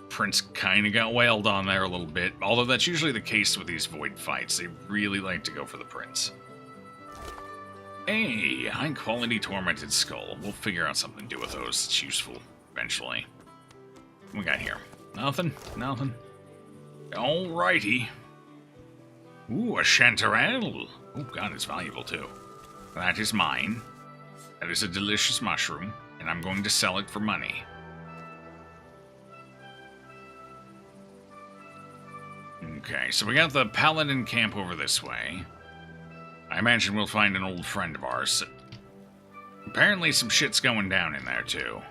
Prince kind of got wailed on there a little bit, although that's usually the case with these void fights. They really like to go for the prince. Hey, high-quality tormented skull. We'll figure out something to do with those. It's useful, eventually. What we got here? Nothing? Nothing? Alrighty. Ooh, a chanterelle. Oh god, it's valuable too. That is mine. That is a delicious mushroom, and I'm going to sell it for money. Okay, so we got the paladin camp over this way. I imagine we'll find an old friend of ours. Apparently some shit's going down in there, too.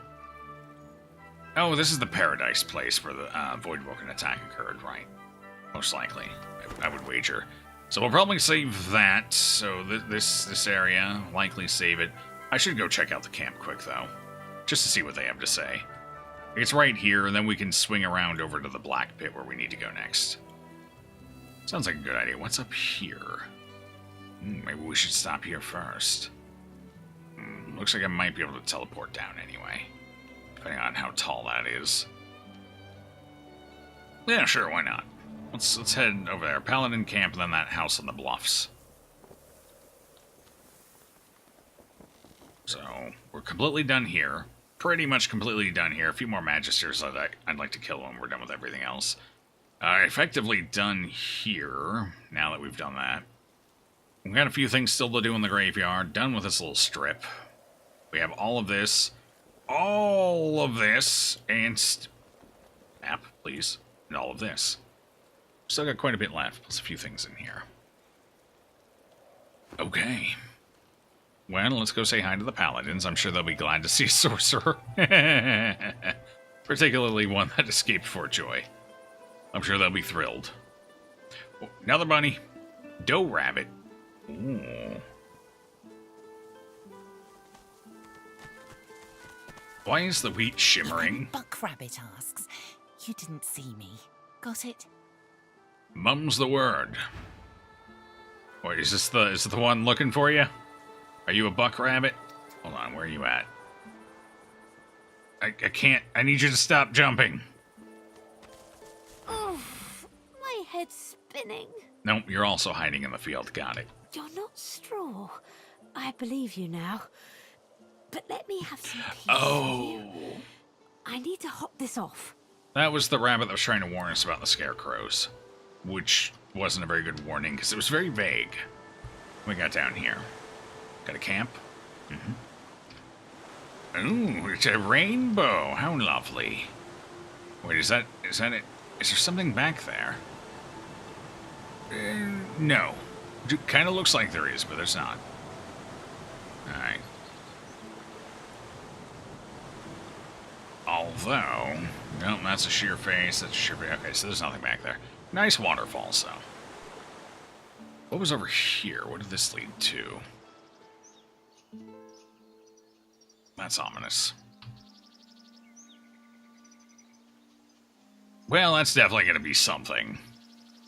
Oh, this is the paradise place where the Voidwoken attack occurred, right? Most likely, I would wager. So we'll probably save that. So this area, likely save it. I should go check out the camp quick, though. Just to see what they have to say. It's right here, and then we can swing around over to the Black Pit where we need to go next. Sounds like a good idea. What's up here? Maybe we should stop here first. Looks like I might be able to teleport down anyway. Depending on how tall that is. Yeah, sure, why not? Let's head over there. Paladin camp, and then that house on the bluffs. So, we're completely done here. Pretty much completely done here. A few more Magisters I'd like to kill when we're done with everything else. Effectively done here, now that we've done that. We've got a few things still to do in the graveyard. Done with this little strip. We have all of this, and map, please, and all of this. Still got quite a bit left, plus a few things in here. Okay. Well, let's go say hi to the paladins. I'm sure they'll be glad to see a sorcerer. Particularly one that escaped for joy. I'm sure they'll be thrilled. Oh, another bunny. Doe rabbit. Ooh. Why is the wheat shimmering? Buck Rabbit asks. You didn't see me. Got it? Mum's the word. Wait, is this the one looking for you? Are you a buck rabbit? Hold on, where are you at? I can't. I need you to stop jumping. Oh, my head's spinning. Nope, you're also hiding in the field. Got it. You're not straw. I believe you now. But let me have some peace. Oh. I need to hop this off. That was the rabbit that was trying to warn us about the scarecrows. Which wasn't a very good warning, because it was very vague. What we got down here? Got a camp? Ooh, it's a rainbow. How lovely. Wait, is that it? Is there something back there? No. It kind of looks like there is, but there's not. Alright. Although... Nope, that's a sheer face. That's a sheer face. Okay, so there's nothing back there. Nice waterfalls, though. What was over here? What did this lead to? That's ominous. Well, that's definitely going to be something.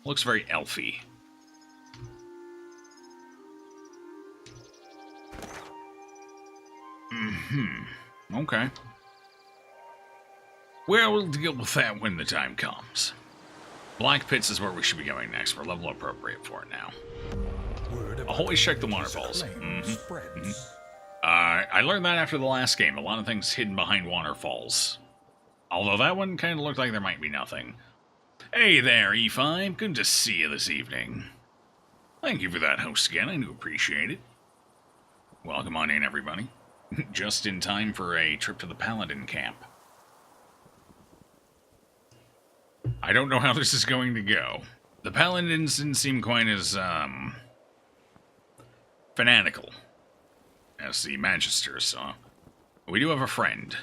Looks very elfy. Okay. Well, we'll deal with that when the time comes. Black Pits is where we should be going next. We're level appropriate for it now. I'll always check the waterfalls. I learned that after the last game. A lot of things hidden behind waterfalls. Although that one kind of looked like there might be nothing. Hey there, E5. Good to see you this evening. Thank you for that host again. I do appreciate it. Welcome on in, everybody. Just in time for a trip to the Paladin camp. I don't know how this is going to go. The Paladins didn't seem quite as, fanatical as the Magisters, so we do have a friend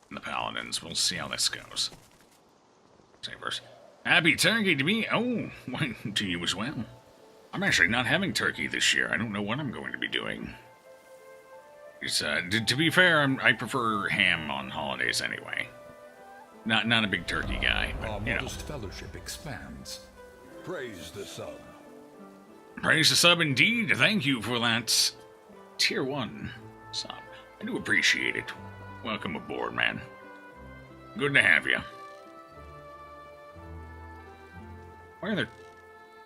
in the Paladins. We'll see how this goes. Say first. Happy turkey to me. Oh, to you as well. I'm actually not having turkey this year. I don't know what I'm going to be doing. It's, to be fair, I prefer ham on holidays anyway. Not a big turkey guy, but, Our you know. modest fellowship expands. Praise the sub. Praise the sub indeed. Thank you for that tier 1 sub. I do appreciate it. Welcome aboard, man. Good to have you. Why are there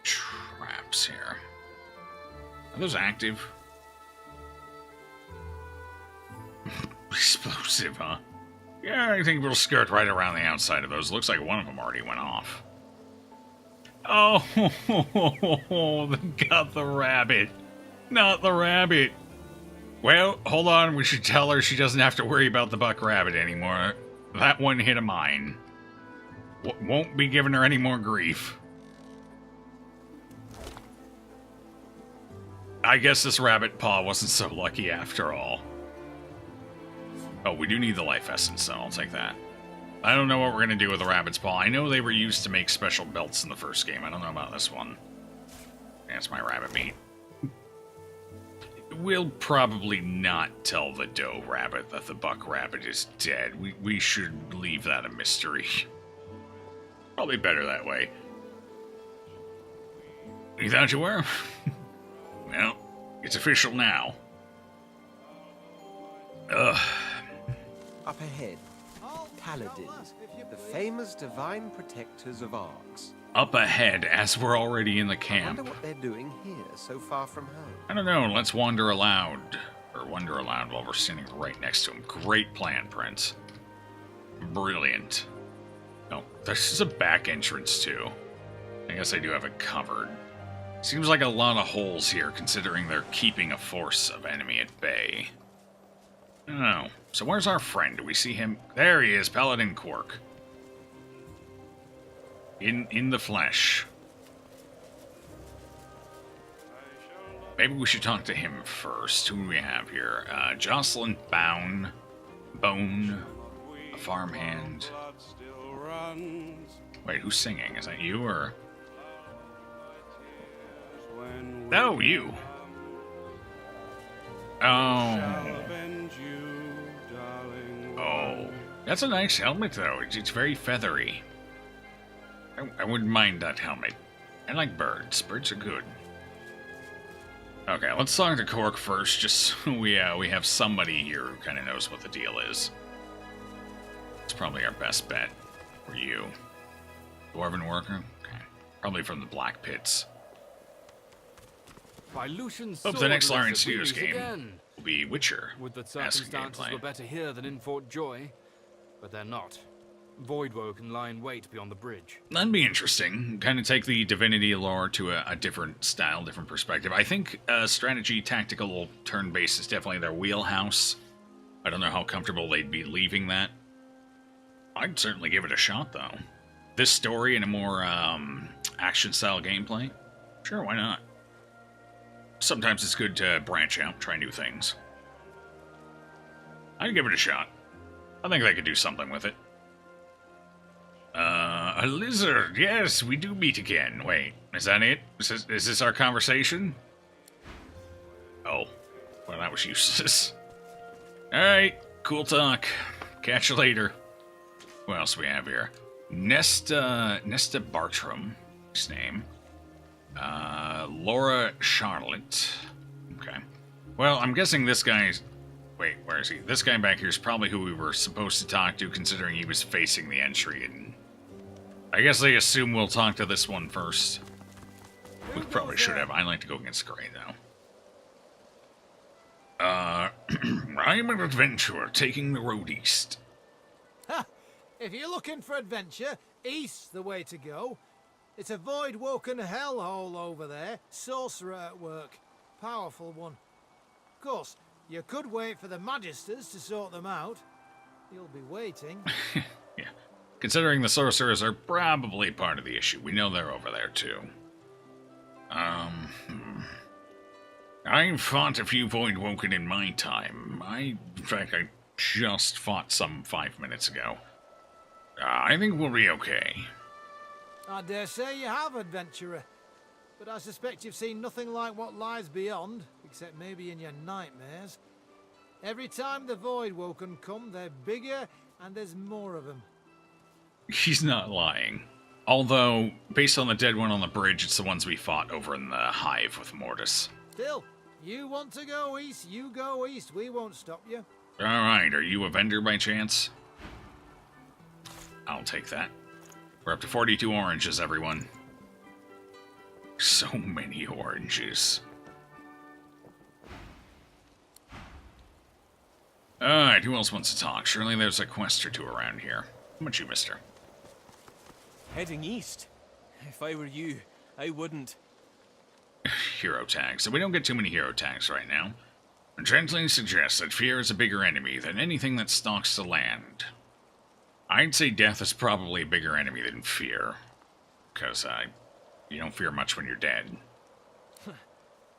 traps here? Are those active? Explosive, huh? Yeah, I think we'll skirt right around the outside of those. Looks like one of them already went off. Oh, they got the rabbit. Not the rabbit. Well, hold on. We should tell her she doesn't have to worry about the buck rabbit anymore. That one hit a mine. Won't be giving her any more grief. I guess this rabbit paw wasn't so lucky after all. Oh, we do need the life essence, so I'll take that. I don't know what we're going to do with the rabbit's paw. I know they were used to make special belts in the first game. I don't know about this one. That's my rabbit meat. We'll probably not tell the doe rabbit that the buck rabbit is dead. We should leave that a mystery. Probably better that way. You thought you were? Well, it's official now. Ugh. Up ahead, Paladins, the famous divine protectors of Arks. Up ahead, as we're already in the I camp. wonder what they're doing here, so far from home. I don't know, let's wander aloud. Or wonder aloud while we're sitting right next to him. Great plan, Prince. Brilliant. Oh, this is a back entrance, too. I guess I do have it covered. Seems like a lot of holes here, considering they're keeping a force of enemy at bay. I don't know. So where's our friend? Do we see him? There he is, Paladin Quark. In the flesh. Maybe we should talk to him first. Who do we have here? Jocelyn Bone, a farmhand. Wait, who's singing? Is that you or? Oh, you. Oh. Oh. That's a nice helmet, though. It's very feathery. I wouldn't mind that helmet. I like birds. Birds are good. Okay, let's talk to Cork first, just so we have somebody here who kind of knows what the deal is. It's probably our best bet. For you. Dwarven worker? Okay. Probably from the Black Pits. Hope the next Larian Studios game will be Witcher. Would that Esque circumstances gameplay. were better here than in Fort Joy, but they're not. Voidwoe can lie in wait beyond the bridge. That'd be interesting. Kind of take the Divinity lore to a different style, different perspective. I think strategy, tactical, turn-based is definitely their wheelhouse. I don't know how comfortable they'd be leaving that. I'd certainly give it a shot, though. This story in a more action-style gameplay? Sure, why not? Sometimes it's good to branch out, try new things. I'd give it a shot. I think they could do something with it. A lizard. Yes, we do meet again. Wait, is that it? Is this our conversation? Oh, well, that was useless. Alright, cool talk. Catch you later. What else we have here? Nesta Bartram, his name. Laura Charlotte. Okay. Well, I'm guessing this guy's... Wait, where is he? This guy back here is probably who we were supposed to talk to, considering he was facing the entry, and I guess they assume we'll talk to this one first. We probably should have. I like to go against Gray, though. I'm an adventurer taking the road east. Ha! If you're looking for adventure, east's the way to go. It's a void-woken hellhole over there. Sorcerer at work. Powerful one. Of course, you could wait for the Magisters to sort them out. You'll be waiting. Yeah. Considering the sorcerers are probably part of the issue. We know they're over there, too. I've fought a few Voidwoken in my time. In fact, I just fought some 5 minutes ago. I think we'll be okay. I dare say you have, adventurer. But I suspect you've seen nothing like what lies beyond, except maybe in your nightmares. Every time the Voidwoken come, they're bigger and there's more of them. He's not lying. Although, based on the dead one on the bridge, it's the ones we fought over in the hive with Mortis. Still, you want to go east, you go east. We won't stop you. Alright, are you a vendor by chance? I'll take that. We're up to 42 oranges, everyone. So many oranges. Alright, who else wants to talk? Surely there's a quest or two around here. How about you, mister? Heading east? If I were you, I wouldn't. Hero tags. So we don't get too many hero tags right now. I gently suggest that fear is a bigger enemy than anything that stalks the land. I'd say death is probably a bigger enemy than fear. Because, you don't fear much when you're dead.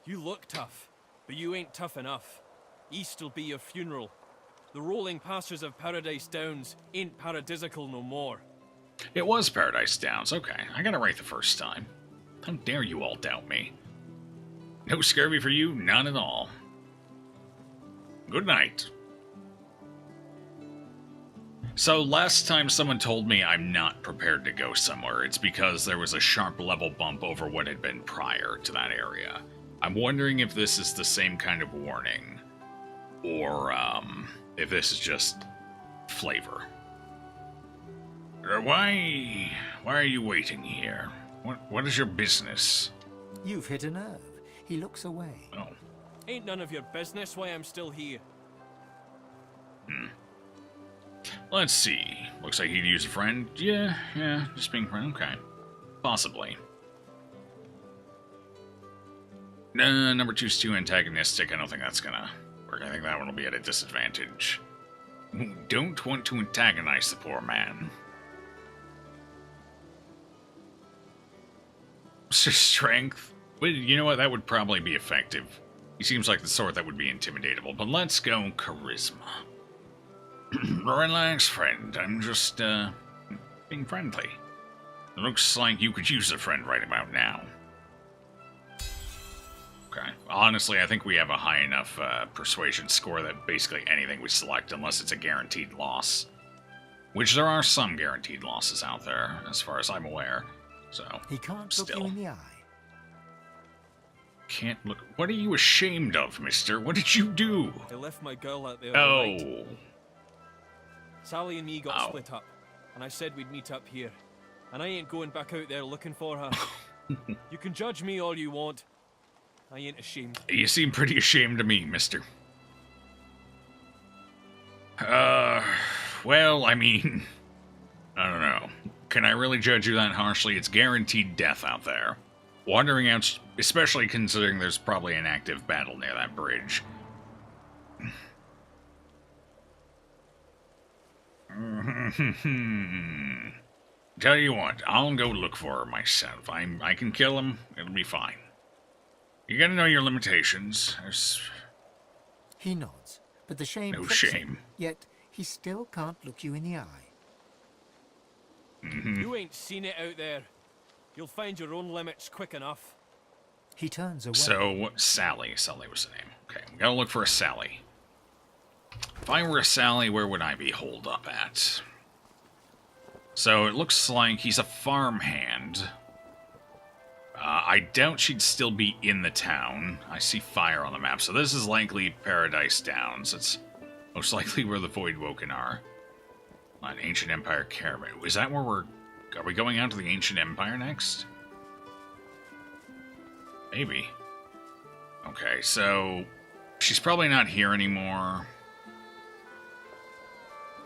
You look tough, but you ain't tough enough. East'll be your funeral. The rolling pastures of Paradise Downs ain't paradisical no more. It was Paradise Downs. Okay, I got it right the first time. How dare you all doubt me? No scurvy for you? None at all. Good night. So last time someone told me I'm not prepared to go somewhere, it's because there was a sharp level bump over what had been prior to that area. I'm wondering if this is the same kind of warning. Or, if this is just flavor. Why are you waiting here? What is your business? You've hit a nerve. He looks away. Oh. Ain't none of your business why I'm still here. Let's see. Looks like he'd use a friend. Yeah, just being friend. Okay. Possibly. Number 2's too antagonistic. I don't think that's gonna work. I think that one will be at a disadvantage. Don't want to antagonize the poor man. Strength. But you know what? That would probably be effective. He seems like the sort that would be intimidatable. But let's go charisma. Relax, friend. I'm just, being friendly. It looks like you could use a friend right about now. Okay. Honestly, I think we have a high enough, persuasion score that basically anything we select, unless it's a guaranteed loss. Which there are some guaranteed losses out there, as far as I'm aware. So, he can't still. look you in the eye. Can't look. What are you ashamed of, mister? What did you do? I left my girl out there. Oh. Sally and me got split up, and I said we'd meet up here. And I ain't going back out there looking for her. You can judge me all you want. I ain't ashamed. You seem pretty ashamed of me, mister. Well, I mean, I don't know. Can I really judge you that harshly? It's guaranteed death out there. Wandering out, especially considering there's probably an active battle near that bridge. Tell you what, I'll go look for her myself. I can kill him. It'll be fine. You gotta know your limitations. He nods, but the shame. No shame. Yet he still can't look you in the eye. You ain't seen it out there. You'll find your own limits quick enough. He turns away. So, Sally. Sally was the name. Okay, we gotta look for a Sally. If I were a Sally, where would I be holed up at? So, it looks like he's a farmhand. I doubt she'd still be in the town. I see fire on the map, so this is likely Paradise Downs. It's most likely where the Voidwoken are. An Ancient Empire caravan. Is that where we're Are we going out to the Ancient Empire next? Maybe. Okay, so she's probably not here anymore.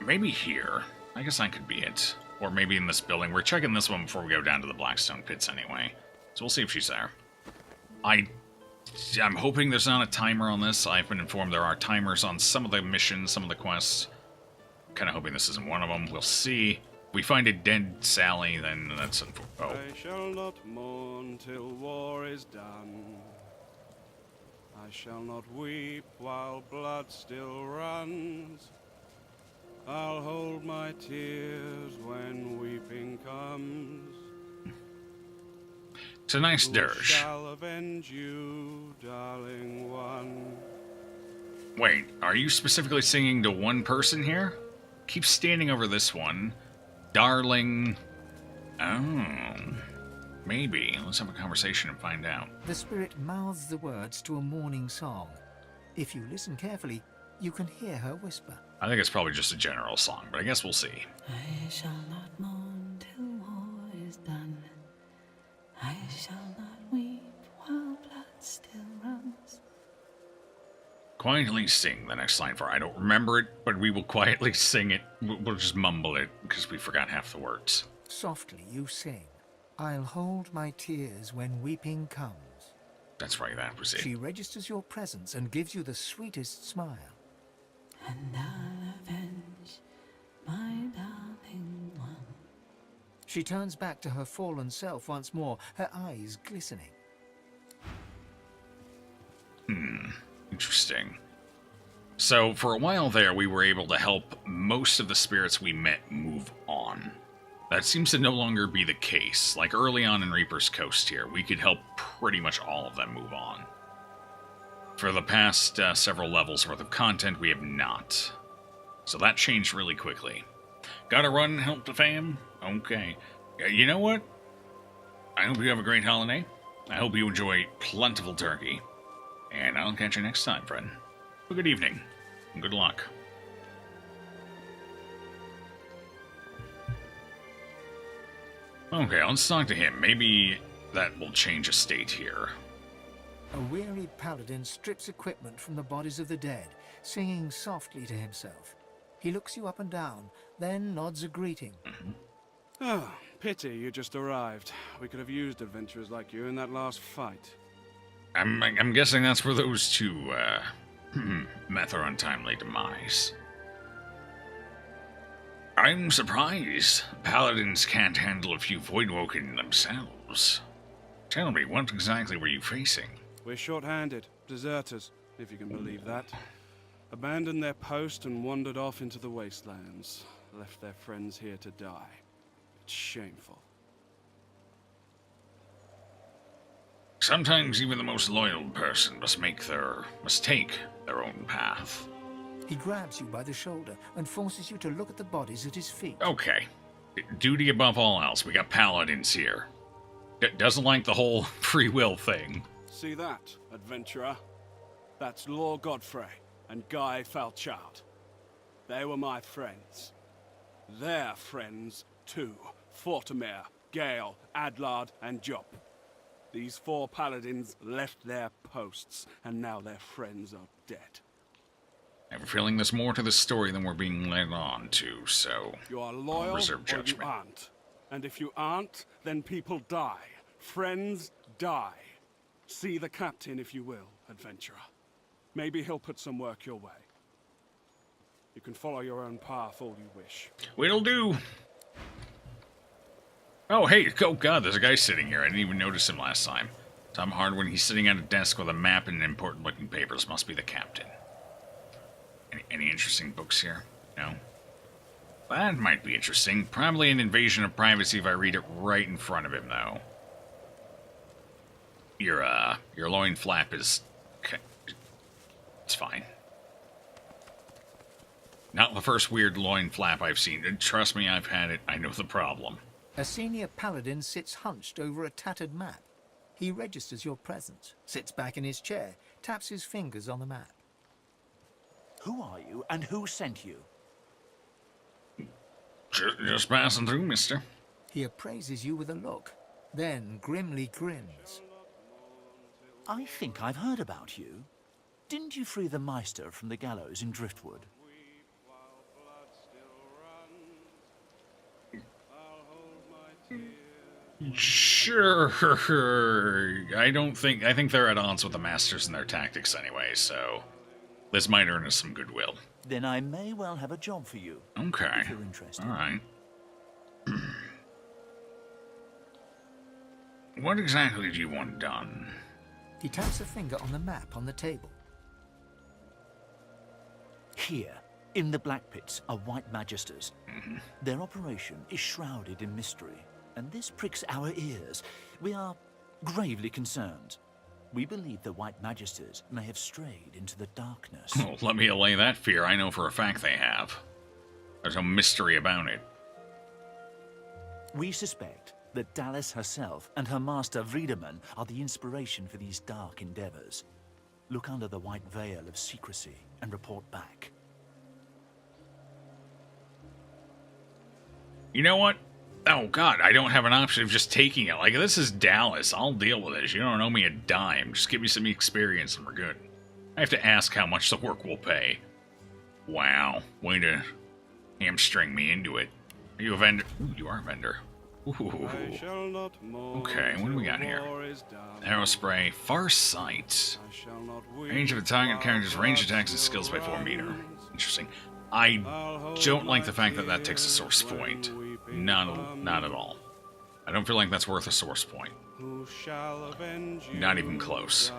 Maybe here. I guess that could be it. Or maybe in this building. We're checking this one before we go down to the Blackstone Pits anyway. So we'll see if she's there. I'm hoping there's not a timer on this. I've been informed there are timers on some of the missions, some of the quests. Kind of hoping this isn't one of them. We'll see. If we find a dead Sally, then that's unfortunate. I shall not mourn till war is done. I shall not weep while blood still runs. I'll hold my tears when weeping comes. It's a nice Who dirge. shall avenge you, darling one? Wait, are you specifically singing to one person here? Keep standing over this one. Darling. Oh. Maybe. Let's have a conversation and find out. The spirit mouths the words to a mourning song. If you listen carefully, you can hear her whisper. I think it's probably just a general song, but I guess we'll see. I shall not mourn till war is done. I shall not weep while blood still runs. Quietly sing the next line for her. I don't remember it, but we will quietly sing it. We'll just mumble it because we forgot half the words. Softly you sing, I'll hold my tears when weeping comes. That's right, that was it. She registers your presence and gives you the sweetest smile. And I'll avenge my darling one. She turns back to her fallen self once more, her eyes glistening. Interesting. So, for a while there, we were able to help most of the spirits we met move on. That seems to no longer be the case. Like early on in Reaper's Coast here, we could help pretty much all of them move on. For the past several levels worth of content, we have not. So that changed really quickly. Gotta run and help the fam? Okay. You know what? I hope you have a great holiday. I hope you enjoy plentiful turkey. And I'll catch you next time, friend. Well, good evening, and good luck. Okay, let's talk to him. Maybe that will change a state here. A weary paladin strips equipment from the bodies of the dead, singing softly to himself. He looks you up and down, then nods a greeting. Oh, pity you just arrived. We could have used adventurers like you in that last fight. I'm guessing that's for those two, met their untimely demise. I'm surprised. Paladins can't handle a few Voidwoken themselves. Tell me, what exactly were you facing? We're short-handed, deserters, if you can believe that. Abandoned their post and wandered off into the wastelands. Left their friends here to die. It's shameful. Sometimes even the most loyal person must take their own path. He grabs you by the shoulder and forces you to look at the bodies at his feet. Okay. Duty above all else. We got paladins here. Doesn't like the whole free will thing. See that, adventurer? That's Lord Godfrey and Guy Falchard. They were my friends. Their friends, too. Fortimere, Gale, Adlard, and Job. These 4 paladins left their posts, and now their friends are dead. I have a feeling there's more to this story than we're being led on to, so You are loyal, reserve or judgment. you aren't. And if you aren't, then people die. Friends die. See the captain, if you will, adventurer. Maybe he'll put some work your way. You can follow your own path all you wish. Will do. Oh, hey, oh god, there's a guy sitting here. I didn't even notice him last time. Tom Hardwin, he's sitting at a desk with a map and important-looking papers. Must be the captain. Any interesting books here? No? That might be interesting. Probably an invasion of privacy if I read it right in front of him, though. Your loin flap is... Okay. It's fine. Not the first weird loin flap I've seen. Trust me, I've had it. I know the problem. A senior paladin sits hunched over a tattered map. He registers your presence, sits back in his chair, taps his fingers on the map. Who are you, and who sent you? Just passing through, mister. He appraises you with a look, then grimly grins. I think I've heard about you. Didn't you free the Meister from the gallows in Driftwood? Sure. I think they're at odds with the Masters and their tactics anyway, so this might earn us some goodwill. Then I may well have a job for you. Okay. If you're interested. All right. What exactly do you want done? He taps a finger on the map on the table. Here, in the Black Pits, are White Magisters. Their operation is shrouded in mystery, and this pricks our ears. We are gravely concerned. We believe the White Magisters may have strayed into the darkness. Oh, let me allay that fear. I know for a fact they have. There's no mystery about it. We suspect that Dallas herself and her master Vriedemann are the inspiration for these dark endeavors. Look under the white veil of secrecy and report back. You know what? Oh god, I don't have an option of just taking it. Like, this is Dallas. I'll deal with this. You don't owe me a dime. Just give me some experience and we're good. I have to ask how much the work will pay. Wow. Way to hamstring me into it. Are you a vendor? Ooh, you are a vendor. Ooh. Okay, what do we got here? Arrow spray, far sight. Range of a target character's range attacks and skills by 4 meters. Interesting. I don't like the fact that that takes a source point. Not at all. I don't feel like that's worth a source point. Not even close.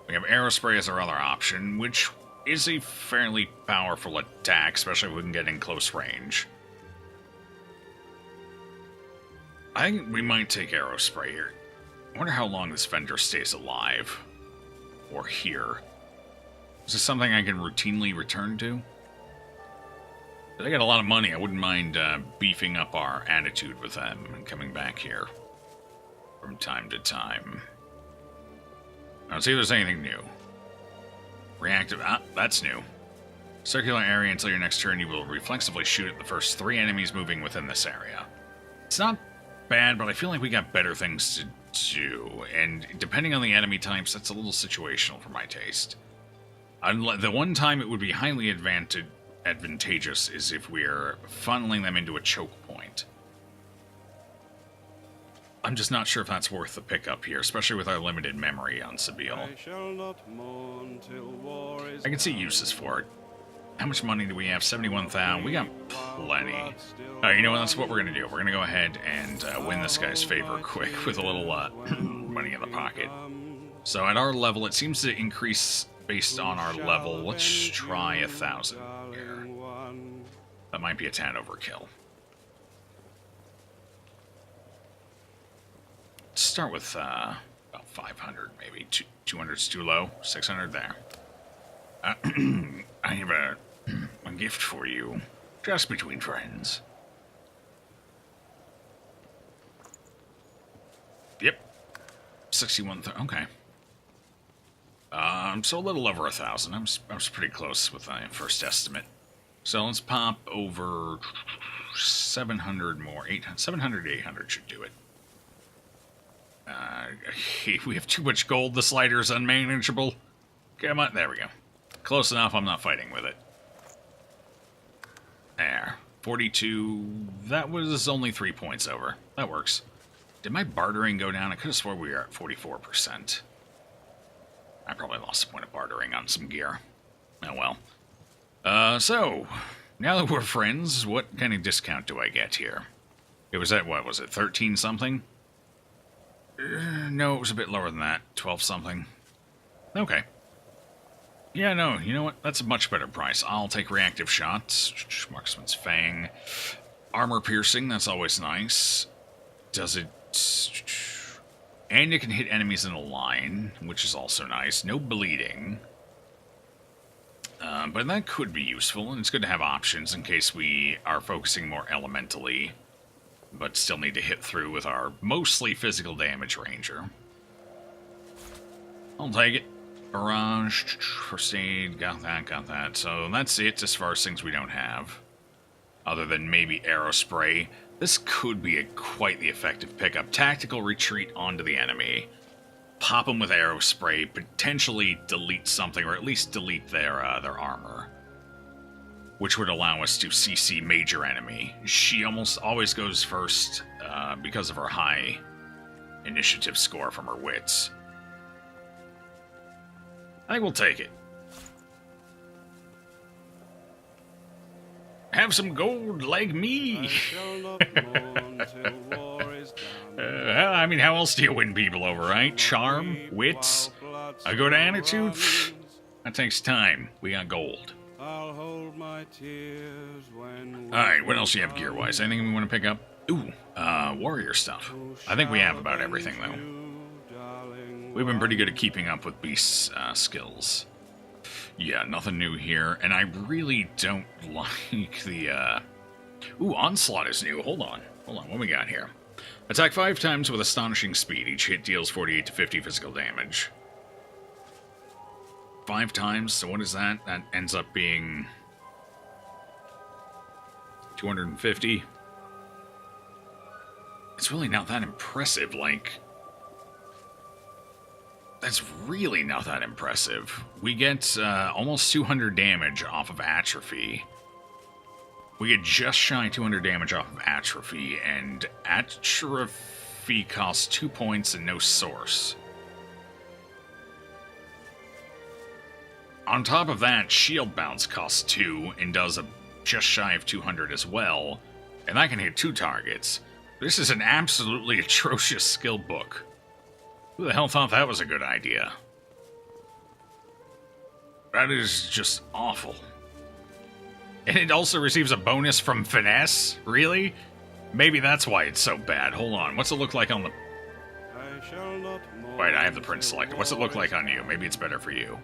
We have arrow spray as our other option, which is a fairly powerful attack, especially if we can get in close range. I think we might take arrow spray here. I wonder how long this vendor stays alive. Or here. Is this something I can routinely return to? If they got a lot of money, I wouldn't mind beefing up our attitude with them and coming back here from time to time. Now, let's see if there's anything new. Reactive. Ah, that's new. Circular area until your next turn. You will reflexively shoot at the first 3 enemies moving within this area. It's not bad, but I feel like we got better things to do. And depending on the enemy types, that's a little situational for my taste. The one time it would be highly advantageous is if we're funneling them into a choke point. I'm just not sure if that's worth the pickup here, especially with our limited memory on Sabille. I can see uses for it. How much money do we have? 71,000. We got plenty. You know what? That's what we're going to do. We're going to go ahead and win this guy's favor quick with a little money in the pocket. So at our level, it seems to increase based on our level. Let's try 1,000 here. That might be a tad overkill. Let's start with about 500, maybe. 200's too low. 600 there. I have a gift for you, just between friends. Yep. 61, okay. So a little over 1,000. I was pretty close with my first estimate. So let's pop over 700 more. 700 to 800 should do it. We have too much gold. The slider is unmanageable. Come on, there we go. Close enough, I'm not fighting with it. There. 42. That was only 3 points over. That works. Did my bartering go down? I could have swore we were at 44%. I probably lost a point of bartering on some gear. Oh well. So, now that we're friends, what kind of discount do I get here? It was at, what was it, 13 something? No, it was a bit lower than that. 12 something. Okay. Yeah, no, you know what? That's a much better price. I'll take reactive shots. Marksman's Fang. Armor piercing, that's always nice. Does it... And it can hit enemies in a line, which is also nice. No bleeding. But that could be useful, and it's good to have options in case we are focusing more elementally, but still need to hit through with our mostly physical damage ranger. I'll take it. Barrage, first aid, got that. So that's it as far as things we don't have. other than maybe arrow spray. This could be quite the effective pickup. Tactical retreat onto the enemy. Pop them with arrow spray, potentially delete something, or at least delete their armor. Which would allow us to CC major enemy. She almost always goes first because of her high initiative score from her wits. I think we'll take it. Have some gold like me. I mean, how else do you win people over, right? Charm, wits, a good attitude. That takes time. We got gold. Alright, what else do you have gear-wise? Anything we want to pick up? Ooh, warrior stuff. I think we have about everything, though. We've been pretty good at keeping up with Beast's skills. Yeah, nothing new here, and I really don't like the, Ooh, Onslaught is new. Hold on, what we got here? Attack 5 times with astonishing speed. Each hit deals 48 to 50 physical damage. 5 times, so what is that? That ends up being 250. It's really not that impressive, like... That's really not that impressive. We get almost 200 damage off of atrophy. We get just shy 200 damage off of atrophy, and atrophy costs 2 points and no source. On top of that, shield bounce costs 2 and does just shy of 200 as well, and that can hit 2 targets. This is an absolutely atrocious skill book. Who the hell thought that was a good idea? That is just awful. And it also receives a bonus from finesse? Really? Maybe that's why it's so bad. Hold on, what's it look like on the... Wait, I have the print selected. What's it look like on you? Maybe it's better for you.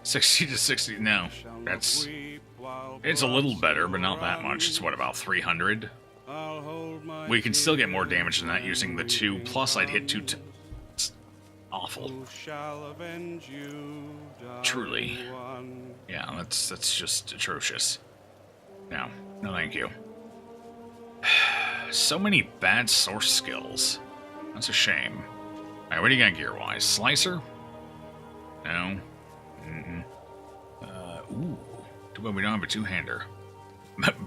60 to 60, no. That's... It's a little better, but not that much. It's what, about 300? We can still get more damage than that using the 2, plus I'd hit 2... It's awful. Truly. Yeah, that's just atrocious. No thank you. So many bad source skills. That's a shame. Alright, what do you got gear-wise? Slicer? No. Ooh. Too bad we don't have a two-hander.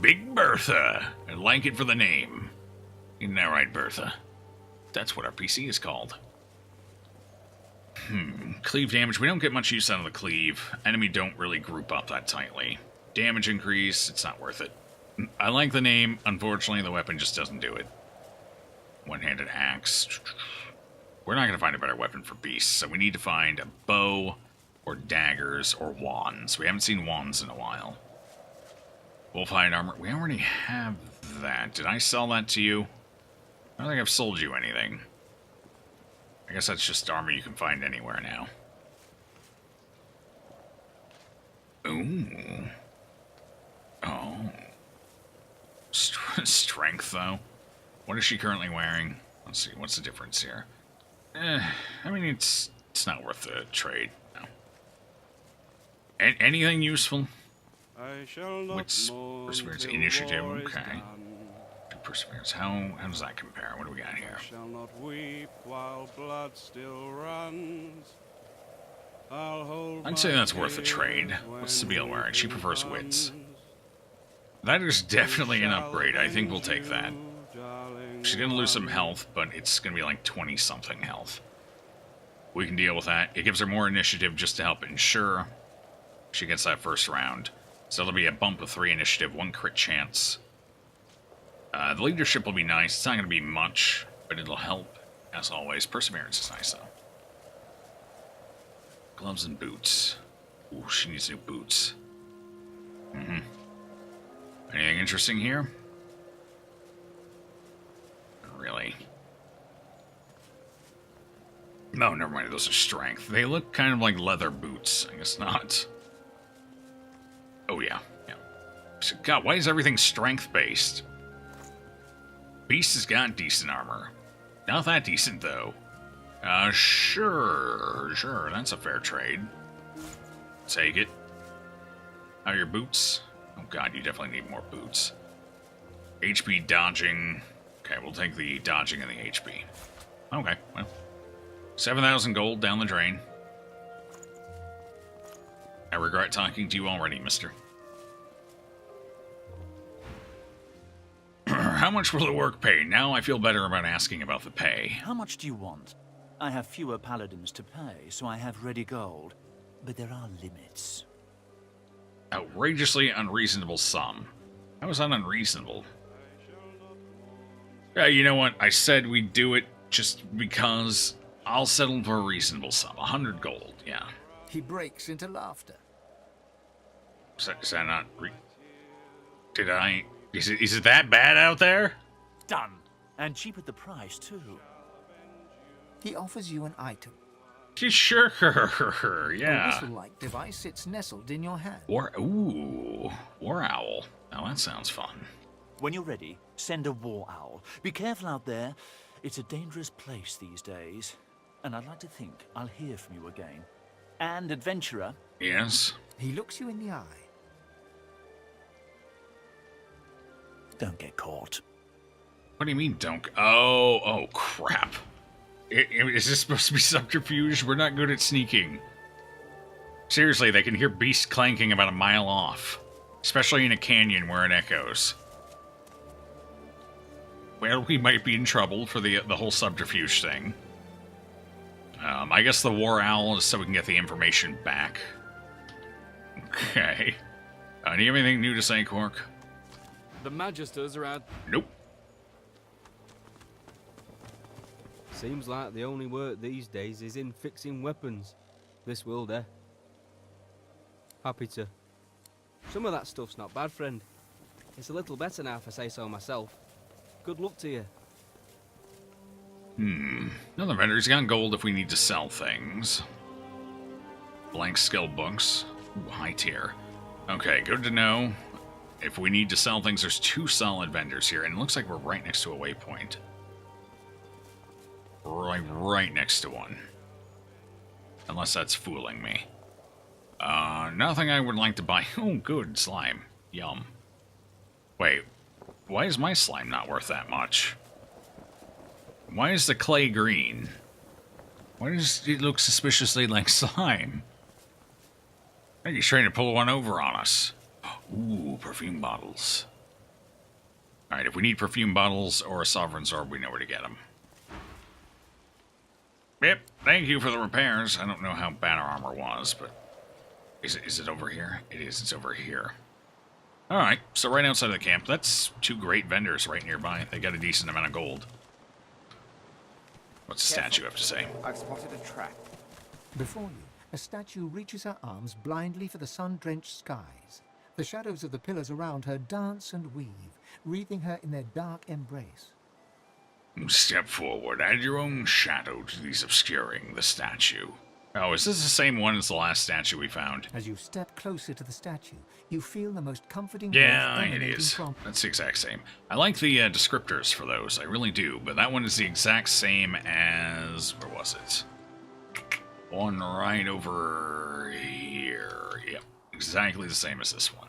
Big Bertha! I like it for the name. Isn't that right, Bertha? That's what our PC is called. Cleave damage. We don't get much use out of the cleave. Enemy don't really group up that tightly. Damage increase, it's not worth it. I like the name. Unfortunately, the weapon just doesn't do it. One-handed axe. We're not going to find a better weapon for beasts, so we need to find a bow, or daggers, or wands. We haven't seen wands in a while. Wolfhide armor. We already have that. Did I sell that to you? I don't think I've sold you anything. I guess that's just armor you can find anywhere now. Ooh. Oh. Strength, though. What is she currently wearing? Let's see, what's the difference here? I mean, it's not worth the trade, no. Anything useful? What's perseverance, initiative? Okay. Perseverance. How does that compare? What do we got here? Shall not weep while blood still runs. I'd say that's worth a trade. What's Sabine wearing? She prefers wits. That is definitely an upgrade. I think we'll take that. She's gonna lose some health, but it's gonna be like 20-something health. We can deal with that. It gives her more initiative just to help ensure she gets that first round. So it'll be a bump of 3 initiative, 1 crit chance. The leadership will be nice. It's not going to be much, but it'll help, as always. Perseverance is nice, though. Gloves and boots. Ooh, she needs new boots. Anything interesting here? Not really. No, never mind. Those are strength. They look kind of like leather boots. I guess not. Oh, yeah. So, God, why is everything strength-based? Beast has got decent armor. Not that decent, though. Sure. That's a fair trade. Take it. How are your boots? Oh, God, you definitely need more boots. HP dodging. Okay, we'll take the dodging and the HP. Okay, well. 7,000 gold down the drain. I regret talking to you already, mister. How much will the work pay? Now I feel better about asking about the pay. How much do you want? I have fewer paladins to pay, so I have ready gold. But there are limits. Outrageously unreasonable sum. How is that unreasonable? Yeah, you know what? I said we'd do it just because I'll settle for a reasonable sum. 100 gold, yeah. He breaks into laughter. Is that not... Did I... Is it that bad out there? Done. And cheap at the price, too. He offers you an item. Sure, A yeah. whistle-like device sits nestled in your hand. War Owl. Now that sounds fun. When you're ready, send a war owl. Be careful out there. It's a dangerous place these days. And I'd like to think I'll hear from you again. And, adventurer... Yes? He looks you in the eye. Don't get caught. What do you mean, don't... Oh, crap. Is this supposed to be subterfuge? We're not good at sneaking. Seriously, they can hear beasts clanking about a mile off. Especially in a canyon where it echoes. Well, we might be in trouble for the whole subterfuge thing. I guess the War Owl is so we can get the information back. Okay. Do you have anything new to say, Quark? The Magisters are out. Nope. Seems like the only work these days is in fixing weapons. This world, eh? Happy to. Some of that stuff's not bad, friend. It's a little better now if I say so myself. Good luck to you. Another vendor's got gold if we need to sell things. Blank skill books. Ooh, high tier. Okay, good to know. If we need to sell things, there's 2 solid vendors here, and it looks like we're right next to a waypoint. Right next to one. Unless that's fooling me. Nothing I would like to buy. Oh, good, slime. Yum. Wait, why is my slime not worth that much? Why is the clay green? Why does it look suspiciously like slime? I think he's trying to pull one over on us. Ooh, perfume bottles. Alright, if we need perfume bottles or a Sovereign's Orb, we know where to get them. Yep, thank you for the repairs. I don't know how bad our armor was, but... Is it over here? It is, it's over here. Alright, so right outside of the camp, that's 2 great vendors right nearby. They got a decent amount of gold. What's the statue have to say? I've spotted a trap. Before you, a statue reaches her arms blindly for the sun-drenched skies. The shadows of the pillars around her dance and weave, wreathing her in their dark embrace. Step forward. Add your own shadow to these obscuring the statue. Oh, is this the same one as the last statue we found? As you step closer to the statue, you feel the most comforting Yeah, warmth it emanating is. from... That's the exact same. I like the descriptors for those. I really do. But that one is the exact same as... Where was it? One right over here. Yep. Exactly the same as this one.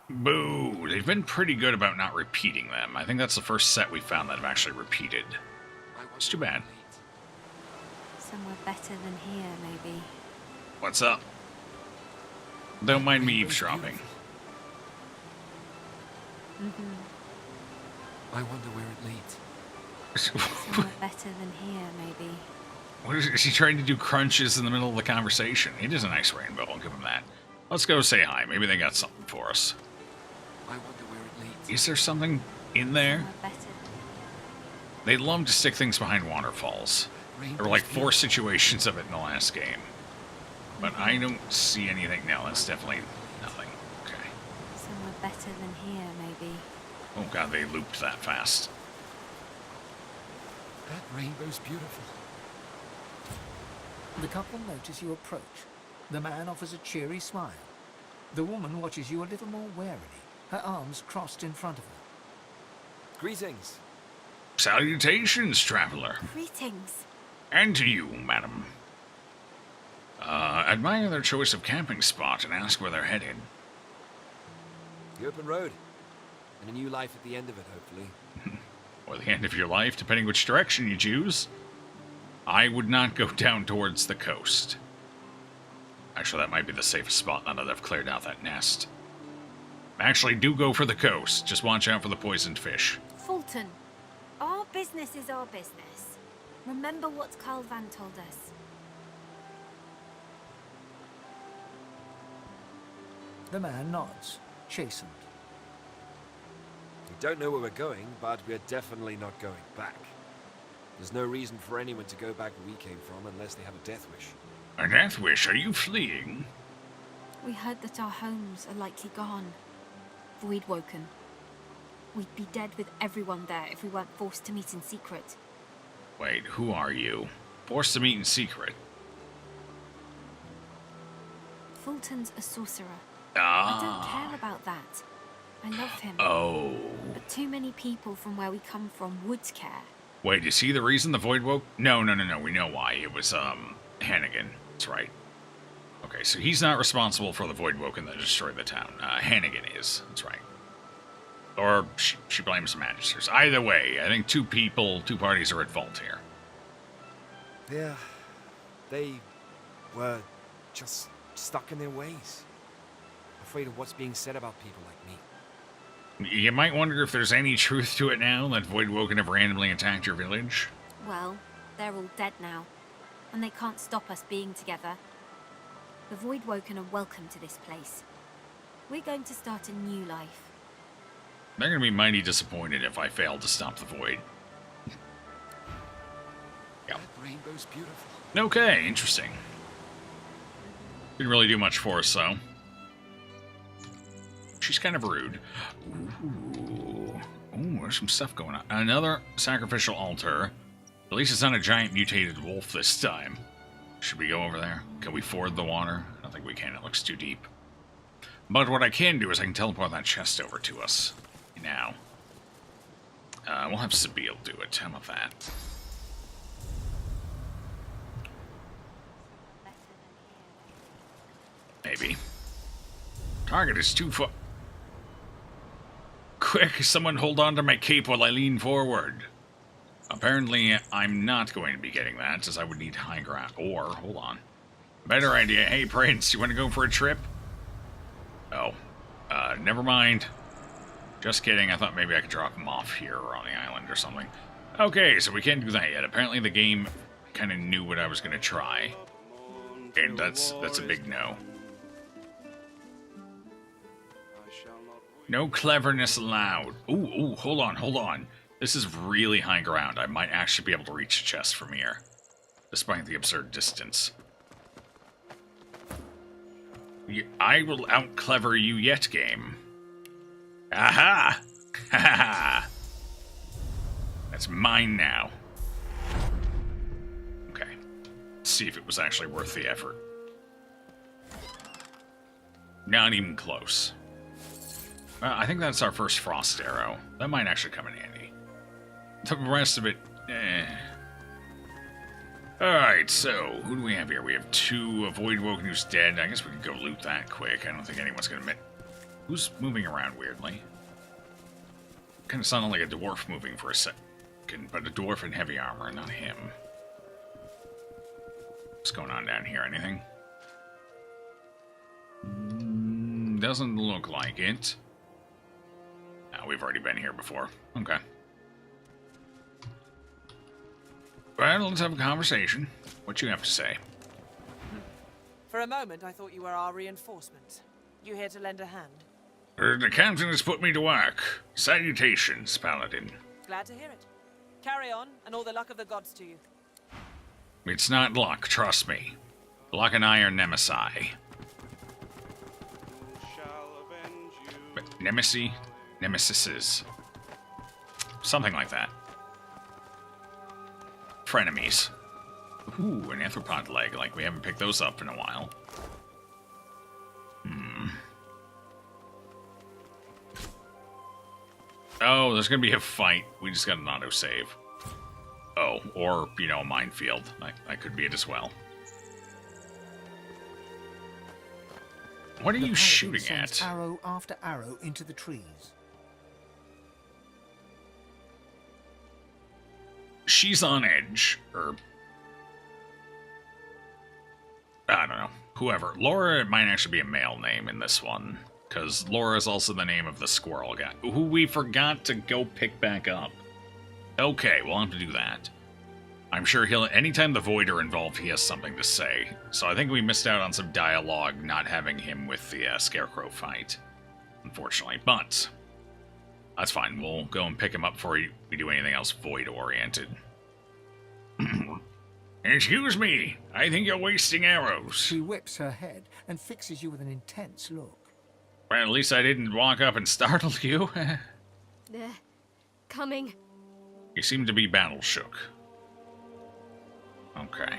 Boo! They've been pretty good about not repeating them. I think that's the first set we found that have actually repeated. It's too bad. Somewhere better than here, maybe. What's up? Don't mind me eavesdropping. I wonder where it leads. Somewhere better than here, maybe. What is he trying to do crunches in the middle of the conversation? It is a nice rainbow, I'll give him that. Let's go say hi. Maybe they got something for us. I wonder where it leads. Is there something in there? Somewhere better. They love to stick things behind waterfalls. There were like 4 situations of it in the last game. But I don't see anything. No, that's definitely nothing. Okay. Somewhere better than here, maybe. Oh god, they looped that fast. That rainbow's beautiful. The couple notice you approach. The man offers a cheery smile. The woman watches you a little more warily, her arms crossed in front of her. Greetings. Salutations, traveler. Greetings. And to you, madam. Admire their choice of camping spot and ask where they're headed. The open road. And a new life at the end of it, hopefully. Or the end of your life, depending which direction you choose. I would not go down towards the coast. Actually, that might be the safest spot now that I've cleared out that nest. Actually, do go for the coast. Just watch out for the poisoned fish. Fulton, our business is our business. Remember what Carl Van told us. The man nods, chastened. We don't know where we're going, but we're definitely not going back. There's no reason for anyone to go back where we came from unless they have a death wish. A death wish? Are you fleeing? We heard that our homes are likely gone. Void-woken. We'd be dead with everyone there if we weren't forced to meet in secret. Wait, who are you? Forced to meet in secret? Fulton's a sorcerer. Ah. I don't care about that. I love him. Oh. But too many people from where we come from would care. Wait, is he the reason the void woke? No. We know why. It was, Hannigan. That's right. Okay, so he's not responsible for the void woken that destroyed the town. Hannigan is. That's right. Or she blames the Magisters. Either way, I think two parties are at fault here. Yeah, they were just stuck in their ways. Afraid of what's being said about people like me. You might wonder if there's any truth to it now that void woken have randomly attacked your village. Well, they're all dead now, and they can't stop us being together. The Void-woken are welcome to this place. We're going to start a new life. They're going to be mighty disappointed if I fail to stop the void. Yep. That rainbow's beautiful. Okay, interesting. Didn't really do much for us, though. She's kind of rude. Ooh, there's some stuff going on. Another sacrificial altar. At least it's not a giant mutated wolf this time. Should we go over there? Can we ford the water? I don't think we can. It looks too deep. But what I can do is I can teleport that chest over to us. Now. We'll have Sabine do it. How about that? Maybe. Target is too far. Quick, someone hold on to my cape while I lean forward. Apparently, I'm not going to be getting that, as I would need high ground. Or, hold on. Better idea. Hey, Prince, you want to go for a trip? Oh. Never mind. Just kidding. I thought maybe I could drop him off here or on the island or something. Okay, so we can't do that yet. Apparently the game kind of knew what I was going to try. And that's a big no. No cleverness allowed. Ooh, hold on. This is really high ground. I might actually be able to reach the chest from here. Despite the absurd distance. I will out-clever you yet, game. Aha! Ha ha! That's mine now. Okay. Let's see if it was actually worth the effort. Not even close. I think that's our first frost arrow. That might actually come in handy. The rest of it, Alright, so, who do we have here? We have two, a Void-woken who's dead. I guess we could go loot that quick. I don't think anyone's gonna admit. Who's moving around weirdly? Kind of sounded like a dwarf moving for a second, but a dwarf in heavy armor, not him. What's going on down here? Anything? Doesn't look like it. No, we've already been here before. Okay. Well, let's have a conversation. What you have to say? For a moment, I thought you were our reinforcement. You here to lend a hand? The captain has put me to work. Salutations, Paladin. Glad to hear it. Carry on, and all the luck of the gods to you. It's not luck, trust me. Luck and I are nemesi. Nemesises. Something like that. Frenemies. Ooh, an arthropod leg. Like, we haven't picked those up in a while. Oh, there's gonna be a fight. We just got an autosave. Oh, or, you know, a minefield. That could be it as well. What are you shooting at? Arrow after arrow into the trees. she's on edge. Or, I don't know. Whoever. Laura might actually be a male name in this one. Because Laura is also the name of the squirrel guy, who we forgot to go pick back up. Okay, we'll have to do that. I'm sure anytime the Void are involved, he has something to say. So I think we missed out on some dialogue not having him with the Scarecrow fight. Unfortunately, but that's fine. We'll go and pick him up before we do anything else Void-oriented. Excuse me, I think you're wasting arrows. She whips her head and fixes you with an intense look. Well, at least I didn't walk up and startle you. They're coming. You seem to be battle-shook. Okay.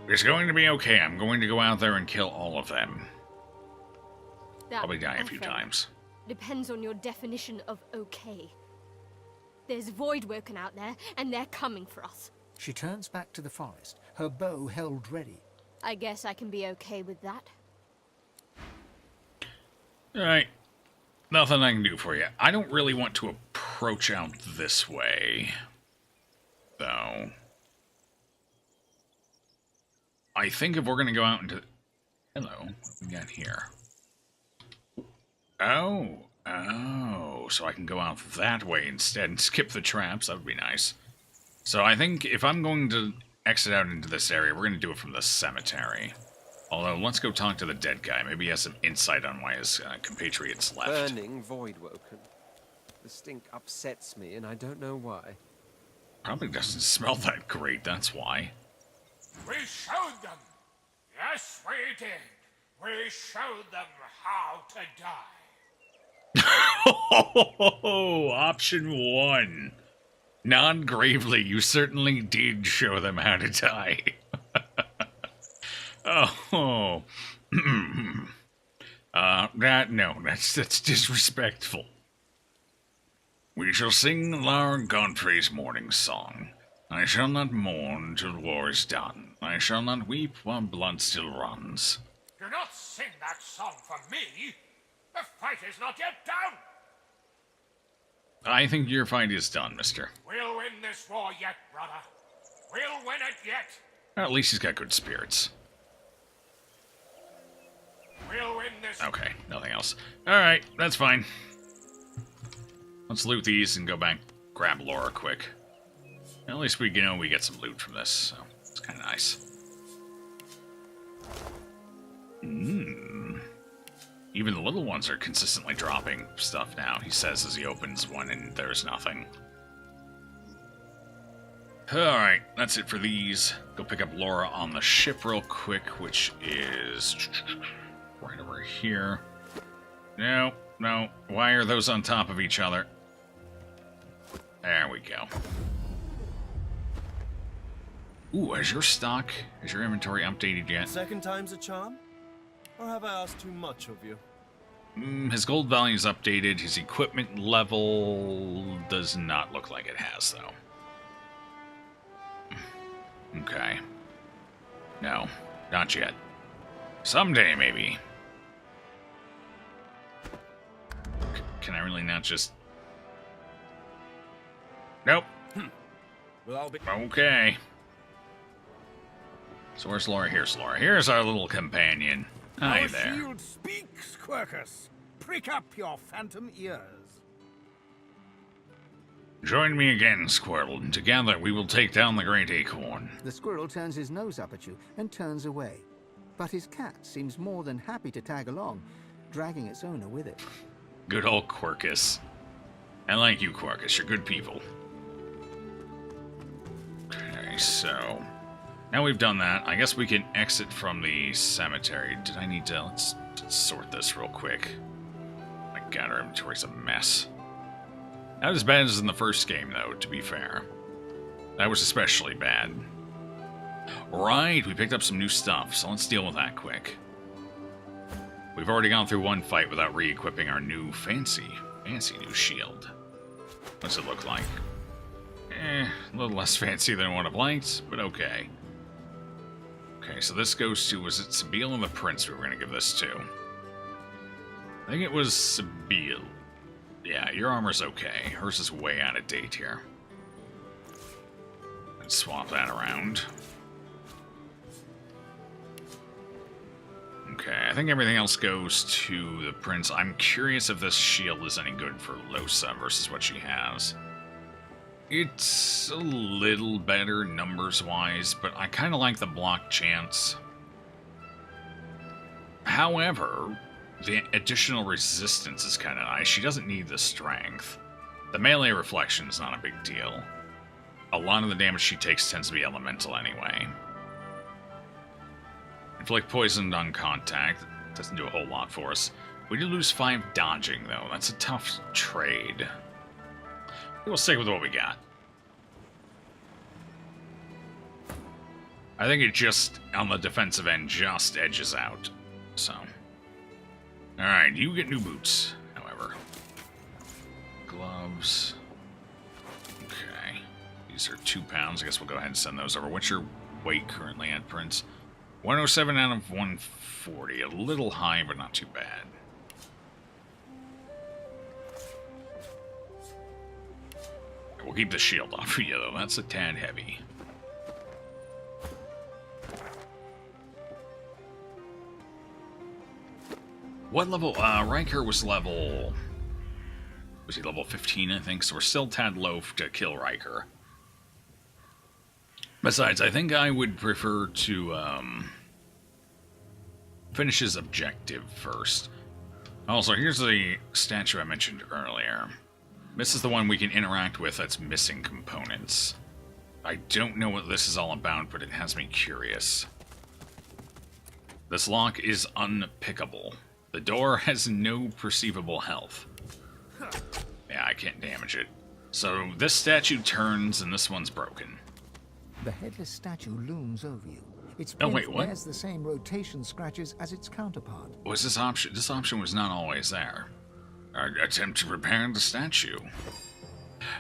It's going to be okay. I'm going to go out there and kill all of them. That, Probably die a my few friend, times. Depends on your definition of okay. There's Void working out there, and they're coming for us. She turns back to the forest, her bow held ready. I guess I can be okay with that. Alright. Nothing I can do for you. I don't really want to approach out this way, though. I think if we're going to go out into... Hello, what we got here? Oh, so I can go out that way instead and skip the traps. That would be nice. So I think if I'm going to exit out into this area, we're going to do it from the cemetery. Although, let's go talk to the dead guy. Maybe he has some insight on why his compatriots left. Burning Voidwoken. The stink upsets me, and I don't know why. Probably doesn't smell that great, that's why. We showed them. Yes, we did. We showed them how to die. Option 1. Non-gravely, you certainly did show them how to die. Oh. That's disrespectful. We shall sing Lara Godfrey's morning song. I shall not mourn till war is done. I shall not weep while blood still runs. Do not sing that song for me. The fight is not yet done. I think your fight is done, mister. We'll win this war yet, brother. We'll win it yet. At least he's got good spirits. We'll win this. Okay, nothing else. Alright, that's fine. Let's loot these and go back, grab Laura quick. At least we know we get some loot from this, so it's kind of nice. Even the little ones are consistently dropping stuff now, he says as he opens one and there's nothing. Alright, that's it for these. Go pick up Laura on the ship real quick, which is right over here. No. Why are those on top of each other? There we go. Ooh, has your inventory updated yet? Second time's a charm? Or have I asked too much of you? His gold value is updated. His equipment level does not look like it has, though. Okay. No, not yet. Someday, maybe. Can I really not just... Nope. Well, I'll be... Okay. So where's Laura? Here's Laura. Here's our little companion. Hi there. Our shield speaks, Quercus. Prick up your phantom ears. Join me again, Squirrel, and together we will take down the Great Acorn. The squirrel turns his nose up at you and turns away. But his cat seems more than happy to tag along, dragging its owner with it. Good old Quercus. I like you, Quercus. You're good people. Okay, so... now we've done that. I guess we can exit from the cemetery. Did I need to... Let's sort this real quick. My god, our inventory's a mess. Not as bad as in the first game, though, to be fair. That was especially bad. Right, we picked up some new stuff, so let's deal with that quick. We've already gone through one fight without re-equipping our new fancy new shield. What's it look like? A little less fancy than I would have liked, but okay. Okay, so this goes to, was it Sabile and the Prince we were going to give this to? I think it was Sabile. Yeah, your armor's okay. Hers is way out of date here. Let's swap that around. Okay, I think everything else goes to the prince. I'm curious if this shield is any good for Losa versus what she has. It's a little better numbers-wise, but I kind of like the block chance. However, the additional resistance is kind of nice. She doesn't need the strength. The melee reflection is not a big deal. A lot of the damage she takes tends to be elemental anyway. Inflict poison on contact. Doesn't do a whole lot for us. We do lose 5 dodging, though. That's a tough trade. We'll stick with what we got. I think it just, on the defensive end, just edges out. So. Alright, you get new boots, however. Gloves. Okay. These are 2 pounds. I guess we'll go ahead and send those over. What's your weight currently at, Prince? 107 out of 140. A little high, but not too bad. We'll keep the shield off for you, though. That's a tad heavy. What level? Riker was level... Was he level 15, I think? So we're still tad low to kill Riker. Besides, I think I would prefer to finish his objective first. Also, here's the statue I mentioned earlier. This is the one we can interact with that's missing components. I don't know what this is all about, but it has me curious. This lock is unpickable. The door has no perceivable health. Yeah, I can't damage it. So this statue turns and this one's broken. The headless statue looms over you. Its Oh, plinth wait, what? bears the same rotation scratches as its counterpart. Was this option? This option was not always there. Attempt to repair the statue.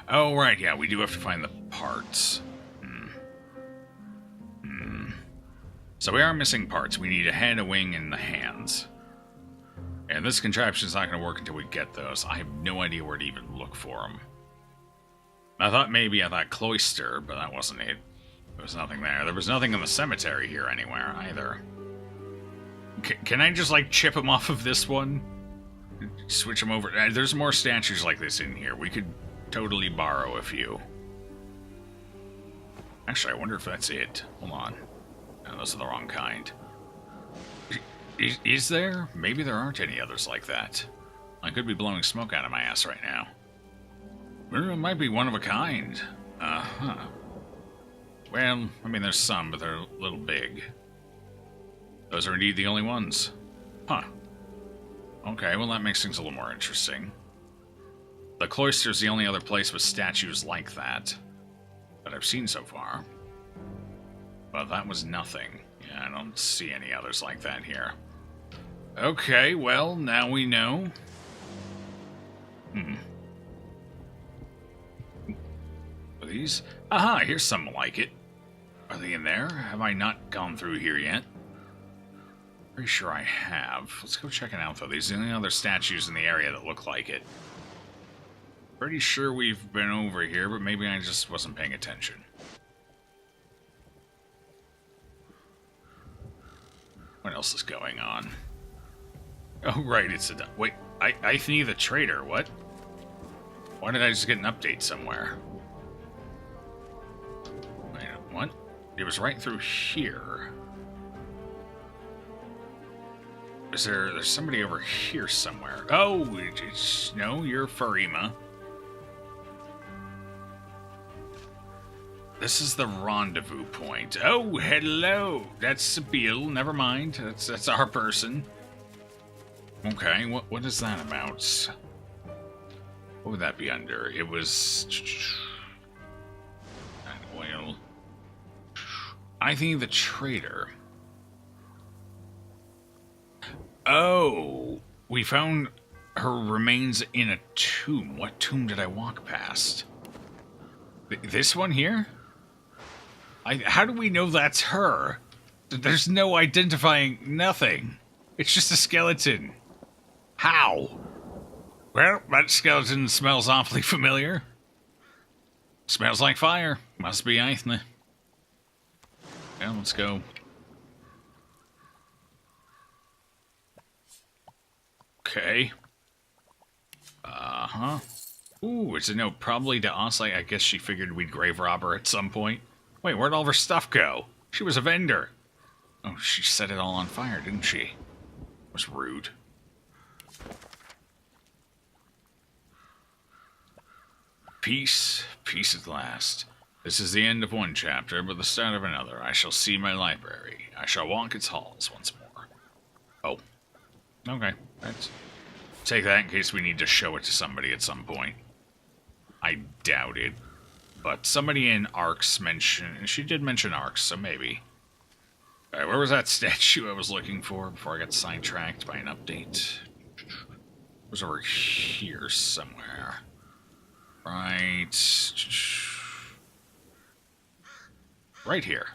Oh, right, yeah, we do have to find the parts. So we are missing parts. We need a head, a wing, and the hands. And this contraption's not going to work until we get those. I have no idea where to even look for them. I thought cloister, but that wasn't it. There was nothing there. There was nothing in the cemetery here anywhere, either. Can I just, like, chip them off of this one? Switch them over? There's more statues like this in here. We could totally borrow a few. Actually, I wonder if that's it. Hold on. No, those are the wrong kind. Is there? Maybe there aren't any others like that. I could be blowing smoke out of my ass right now. Well, it might be one of a kind. Uh-huh. Well, I mean, there's some, but they're a little big. Those are indeed the only ones. Huh. Okay, well, that makes things a little more interesting. The cloister's the only other place with statues like that I've seen so far. But that was nothing. Yeah, I don't see any others like that here. Okay, well, now we know. Are these? Aha, here's something like it. Are they in there? Have I not gone through here yet? Pretty sure I have. Let's go check it out, though. These are the only other statues in the area that look like it. Pretty sure we've been over here, but maybe I just wasn't paying attention. What else is going on? Oh, right, it's a... Wait, Ithne the traitor, what? Why did I just get an update somewhere? Wait, what? It was right through here. There's somebody over here somewhere. Oh, no, you're Farima. This is the rendezvous point. Oh, hello. That's Sabine. Never mind. That's our person. Okay, what is that about? What would that be under? It was... Well... I think the traitor. Oh, we found her remains in a tomb. What tomb did I walk past? This one here? How do we know that's her? There's no identifying nothing. It's just a skeleton. How? Well, that skeleton smells awfully familiar. Smells like fire. Must be Aithne. Yeah, let's go. Okay. Uh-huh. Ooh, it's a note probably to us. I guess she figured we'd grave rob her at some point. Wait, where'd all of her stuff go? She was a vendor. Oh, she set it all on fire, didn't she? It was rude. Peace, peace at last. This is the end of one chapter, but the start of another. I shall see my library. I shall walk its halls once more. Oh. Okay. Let's take that in case we need to show it to somebody at some point. I doubt it. But somebody in Arcs mentioned... She did mention Arcs, so maybe. Alright, where was that statue I was looking for before I got sidetracked by an update? It was over here somewhere. Right here.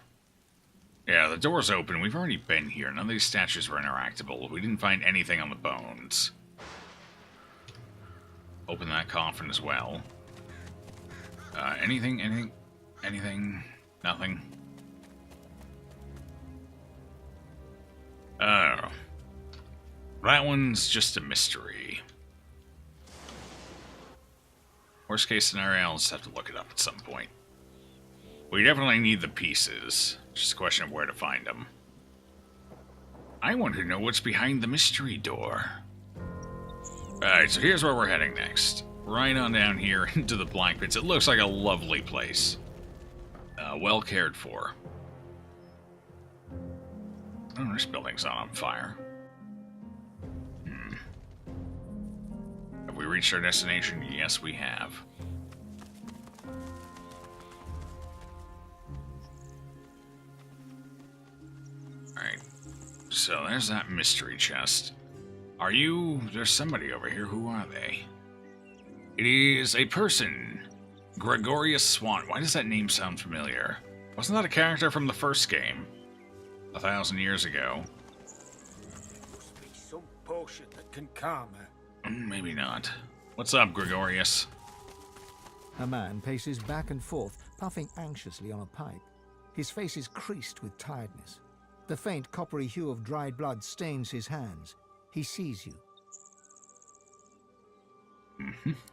Yeah, the door's open. We've already been here. None of these statues were interactable. We didn't find anything on the bones. Open that coffin as well. Anything? Nothing. Oh. That one's just a mystery. Worst case scenario, I'll just have to look it up at some point. We definitely need the pieces. Just a question of where to find them. I want to know what's behind the mystery door. Alright, so here's where we're heading next. Right on down here into the Black Pits. It looks like a lovely place. Well cared for. Oh, this building's not on fire. Have we reached our destination? Yes, we have. Alright. So, there's that mystery chest. Are you... There's somebody over here. Who are they? It is a person. Gregorius Swan. Why does that name sound familiar? Wasn't that a character from the first game? 1,000 years ago. Must be some potion that can calm her. Maybe not. What's up, Gregorius? A man paces back and forth, puffing anxiously on a pipe. His face is creased with tiredness. The faint coppery hue of dried blood stains his hands. He sees you.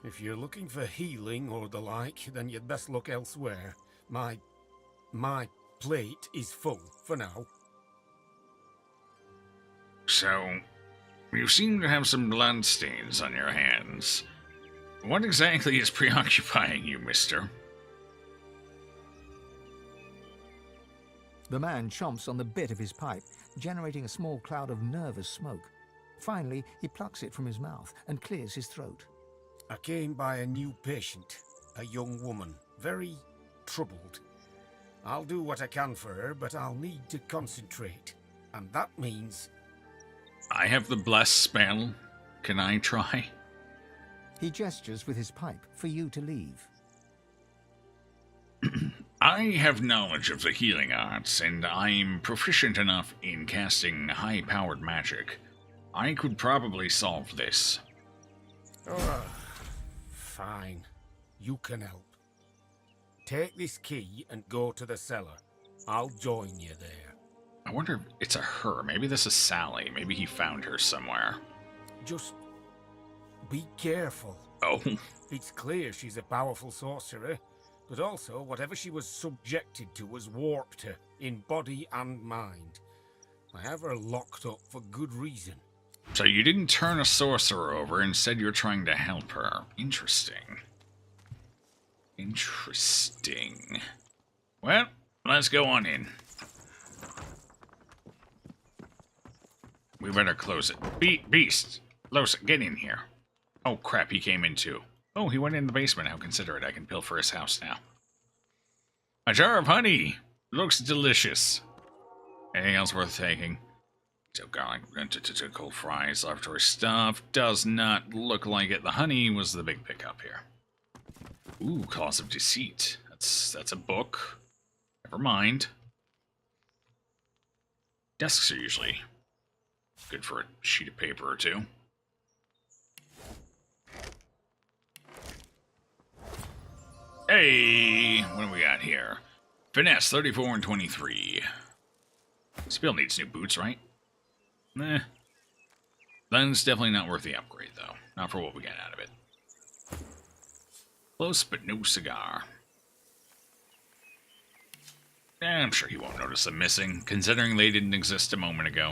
If you're looking for healing or the like, then you'd best look elsewhere. My plate is full for now. So, you seem to have some blood stains on your hands. What exactly is preoccupying you, mister? The man chomps on the bit of his pipe, generating a small cloud of nervous smoke. Finally, he plucks it from his mouth and clears his throat. I came by a new patient, a young woman, very troubled. I'll do what I can for her, but I'll need to concentrate. And that means... I have the bless spell. Can I try? He gestures with his pipe for you to leave. I have knowledge of the healing arts, and I'm proficient enough in casting high-powered magic. I could probably solve this. Fine. You can help. Take this key and go to the cellar. I'll join you there. I wonder if it's a her. Maybe this is Sally. Maybe he found her somewhere. Just be careful. Oh. It's clear she's a powerful sorcerer, but also whatever she was subjected to has warped her in body and mind. I have her locked up for good reason. So you didn't turn a sorcerer over, instead you're trying to help her. Interesting. Interesting. Well, let's go on in. We better close it. Beast! Los, get in here. Oh crap, he came in too. Oh, he went in the basement. How considerate. I can pilfer his house now. A jar of honey! Looks delicious. Anything else worth taking? So garlic, cold fries, laboratory stuff. Does not look like it. The honey was the big pickup here. Ooh, Cause of Deceit. That's a book. Never mind. Desks are usually good for a sheet of paper or two. Hey, what do we got here? Finesse 34 and 23. Spill needs new boots, right? Nah. Then it's definitely not worth the upgrade, though. Not for what we got out of it. Close, but no cigar. I'm sure he won't notice them missing, considering they didn't exist a moment ago.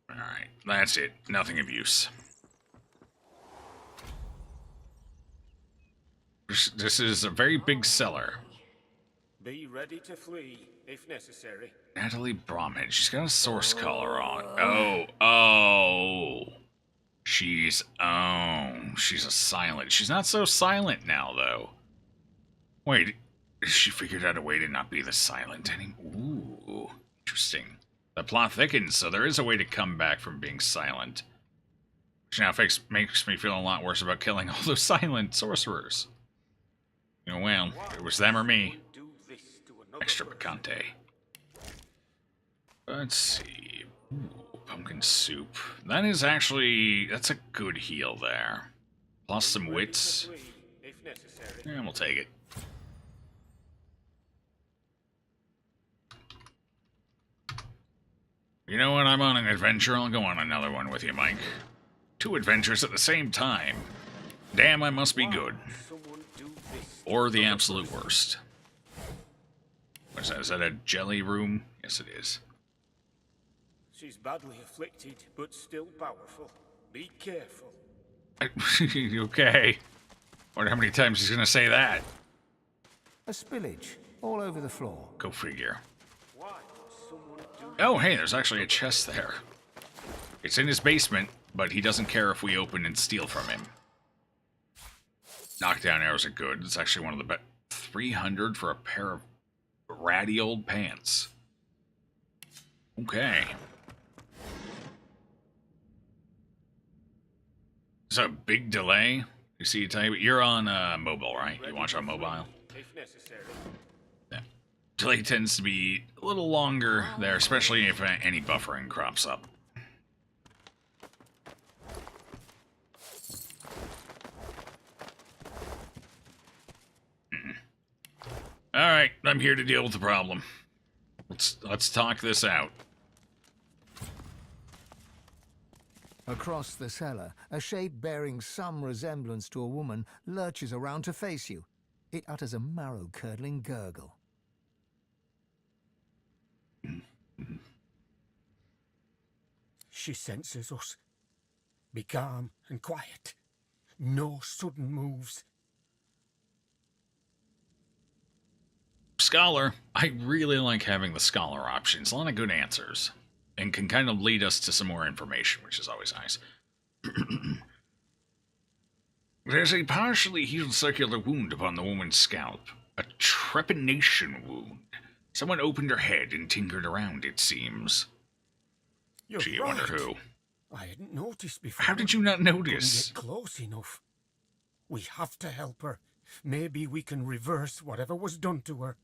Alright, that's it. Nothing of use. This is a very big cellar. Be ready to flee, if necessary. Natalie Bromhead. She's got a source collar on. Oh. She's a silent. She's not so silent now, though. Wait, she figured out a way to not be the silent anymore. Ooh, interesting. The plot thickens, so there is a way to come back from being silent. Which now makes me feel a lot worse about killing all those silent sorcerers. You know, well, it was them or me. Extra picante. Let's see. Ooh, pumpkin soup. That's a good heal there. Plus some wits. Yeah, we'll take it. You know what? I'm on an adventure. I'll go on another one with you, Mike. 2 adventures at the same time. Damn, I must be good. Or the absolute worst. What's that? Is that a jelly room? Yes, it is. She's badly afflicted, but still powerful. Be careful. Okay. Wonder how many times he's gonna say that. A spillage all over the floor. Go figure. Oh, hey, there's actually a chest there. It's in his basement, but he doesn't care if we open and steal from him. Knockdown arrows are good. It's actually one of the best. 300 for a pair of ratty old pants. Okay. There's a big delay. You see, you're on mobile, right? You watch on mobile? Yeah. Delay tends to be a little longer there, especially if any buffering crops up. Alright, I'm here to deal with the problem. Let's talk this out. Across the cellar, a shape bearing some resemblance to a woman lurches around to face you. It utters a marrow-curdling gurgle. She senses us. Be calm and quiet. No sudden moves. Scholar. I really like having the scholar options. A lot of good answers. And can kind of lead us to some more information, which is always nice. There's a partially healed circular wound upon the woman's scalp. A trepanation wound. Someone opened her head and tinkered around, it seems. You're Gee, right. I wonder who. I hadn't noticed before. How did you not notice? Couldn't get close enough. We have to help her. Maybe we can reverse whatever was done to her.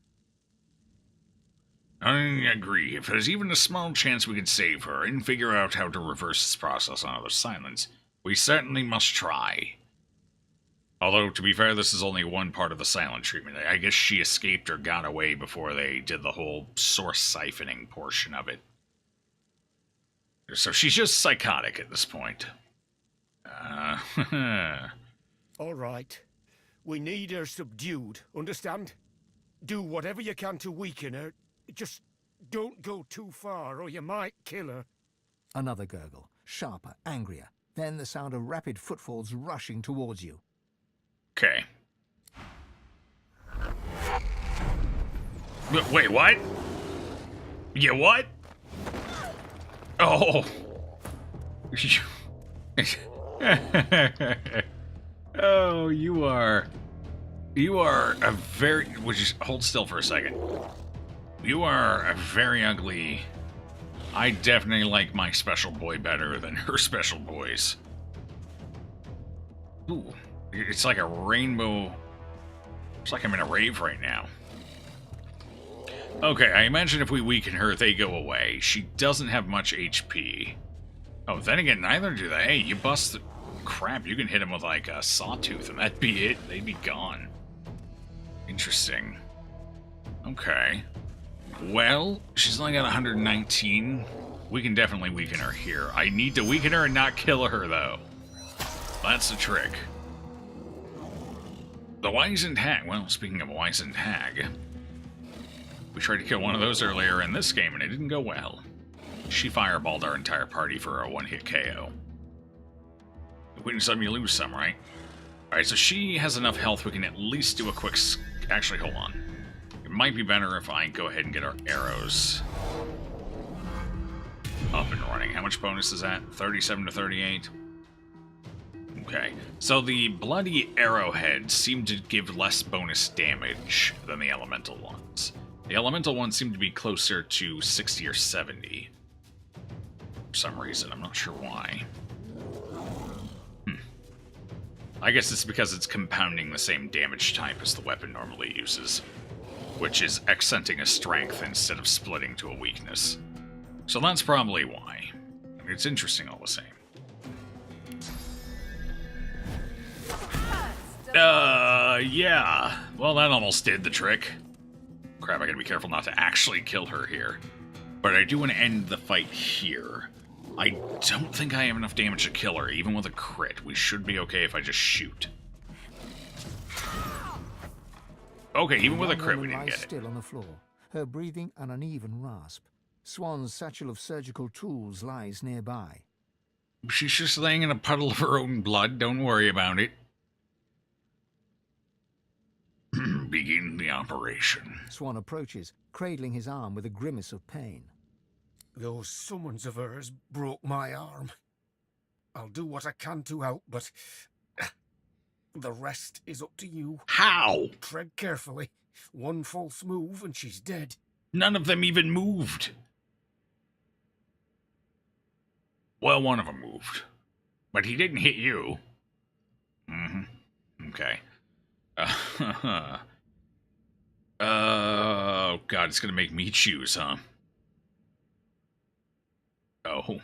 I agree. If there's even a small chance we could save her and figure out how to reverse this process on other silence, we certainly must try. Although, to be fair, this is only one part of the silent treatment. I guess she escaped or got away before they did the whole source siphoning portion of it. So she's just psychotic at this point. All right. We need her subdued, understand? Do whatever you can to weaken her. Just don't go too far, or you might kill her. Another gurgle, sharper, angrier. Then the sound of rapid footfalls rushing towards you. Okay. Wait, what? Yeah, what? Oh. Oh, you are a very... Would you hold still for a second? You are a very ugly... I definitely like my special boy better than her special boys. Ooh, it's like a rainbow... It's like I'm in a rave right now. Okay, I imagine if we weaken her, they go away. She doesn't have much HP. Oh, then again, neither do they. Hey, you bust the... Crap, you can hit them with, like, a sawtooth, and that'd be it. They'd be gone. Interesting. Okay. Well, she's only got 119. We can definitely weaken her here. I need to weaken her and not kill her, though. That's the trick. The Wizened Hag. Well, speaking of Wizened Hag, we tried to kill one of those earlier in this game, and it didn't go well. She fireballed our entire party for a one-hit KO. You win some, you lose some, right? Alright, so she has enough health we can at least do a quick... Actually, hold on. It might be better if I go ahead and get our arrows up and running. How much bonus is that? 37 to 38? Okay. So the bloody arrowheads seem to give less bonus damage than the elemental ones. The elemental ones seem to be closer to 60 or 70. For some reason, I'm not sure why. I guess it's because it's compounding the same damage type as the weapon normally uses, which is accenting a strength instead of splitting to a weakness. So that's probably why. I mean, it's interesting all the same. Yeah. Well, that almost did the trick. Crap, I gotta be careful not to actually kill her here. But I do want to end the fight here. I don't think I have enough damage to kill her, even with a crit. We should be okay if I just shoot. Okay, even with a crit, we didn't get it. Still on the floor, her breathing an uneven rasp. Swan's satchel of surgical tools lies nearby. She's just laying in a puddle of her own blood. Don't worry about it. Begin the operation. Swan approaches, cradling his arm with a grimace of pain. Those summons of hers broke my arm. I'll do what I can to help, but the rest is up to you. How? Tread carefully. One false move and she's dead. None of them even moved. Well, one of them moved. But he didn't hit you. Okay. Oh, God, it's gonna make me choose, huh? Oh.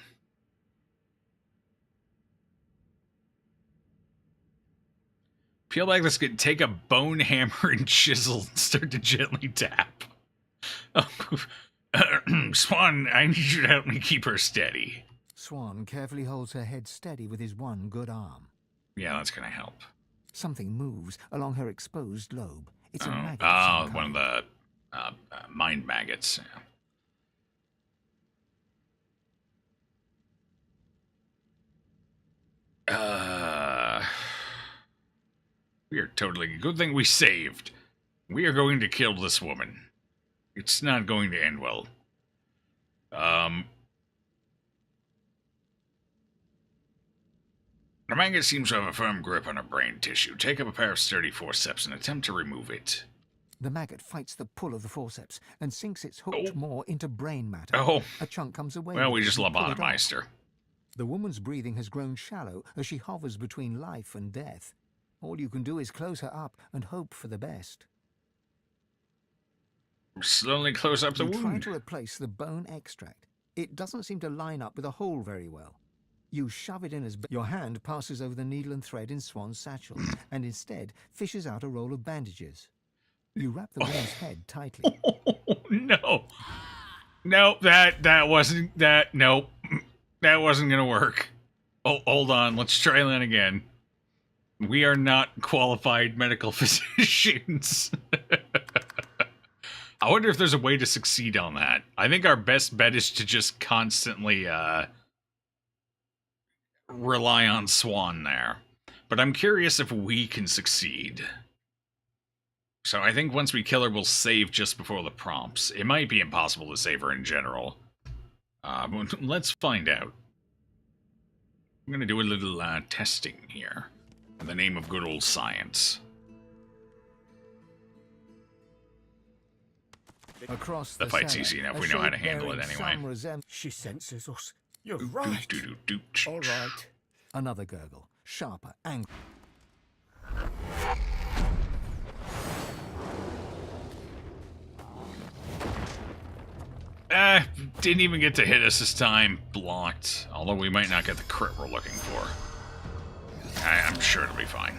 Peel back the skin, take a bone hammer and chisel and start to gently tap. Oh. Swan, I need you to help me keep her steady. Swan carefully holds her head steady with his one good arm. Yeah, that's gonna help. Something moves along her exposed lobe. It's a maggot. Oh, one of the mind maggots. We are totally... Good thing we saved. We are going to kill this woman. It's not going to end well. The maggot seems to have a firm grip on her brain tissue. Take up a pair of sturdy forceps and attempt to remove it. The maggot fights the pull of the forceps and sinks its hooked maw into brain matter. Oh. A chunk comes away. Well, we just lobotomized her. The woman's breathing has grown shallow as she hovers between life and death. All you can do is close her up and hope for the best. Slowly close up the wound. wound. Try to replace the bone extract. It doesn't seem to line up with the hole very well. You shove it in as... Your hand passes over the needle and thread in Swan's satchel and instead fishes out a roll of bandages. You wrap the woman's head tightly. No. Nope, that wasn't... Nope. That wasn't gonna work. Oh, hold on. Let's try that again. We are not qualified medical physicians. I wonder if there's a way to succeed on that. I think our best bet is to just constantly rely on Swan there. But I'm curious if we can succeed. So I think once we kill her, we'll save just before the prompts. It might be impossible to save her in general. Let's find out. I'm going to do a little testing here. In the name of good old science. Across the fight's easy enough. We know how to handle it anyway. She senses us. You're right. All right. Another gurgle, sharper, angry. Didn't even get to hit us this time. Blocked. Although we might not get the crit we're looking for. I'm sure it'll be fine.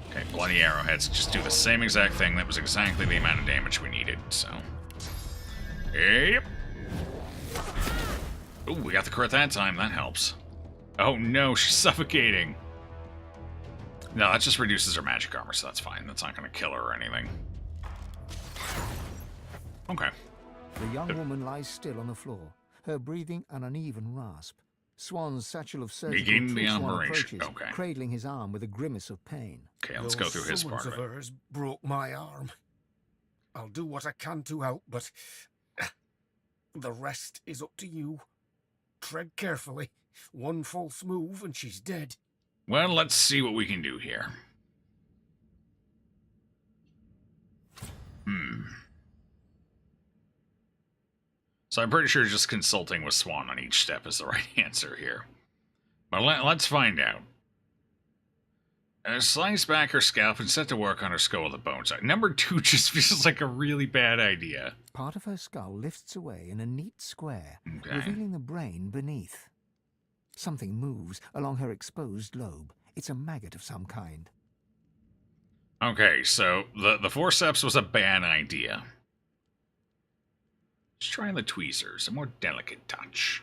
Okay, bloody arrowheads just do the same exact thing. That was exactly the amount of damage we needed, so... Yep. Ooh, we got the crit that time. That helps. Oh no, she's suffocating. No, that just reduces her magic armor, so that's fine. That's not going to kill her or anything. Okay. The young woman lies still on the floor, her breathing an uneven rasp. Swan's satchel of surgical Begin the tools operation. approaches, Okay. cradling his arm with a grimace of pain. Okay, let's go through his part of it. Hers broke my arm. I'll do what I can to help, but the rest is up to you. Tread carefully. One false move and she's dead. Well, let's see what we can do here. So I'm pretty sure just consulting with Swan on each step is the right answer here. But let's find out. Slice back her scalp and set to work on her skull with a bone saw. Number 2 just feels like a really bad idea. Part of her skull lifts away in a neat square, revealing the brain beneath. Something moves along her exposed lobe. It's a maggot of some kind. Okay, so the forceps was a bad idea. Let's try the tweezers, a more delicate touch.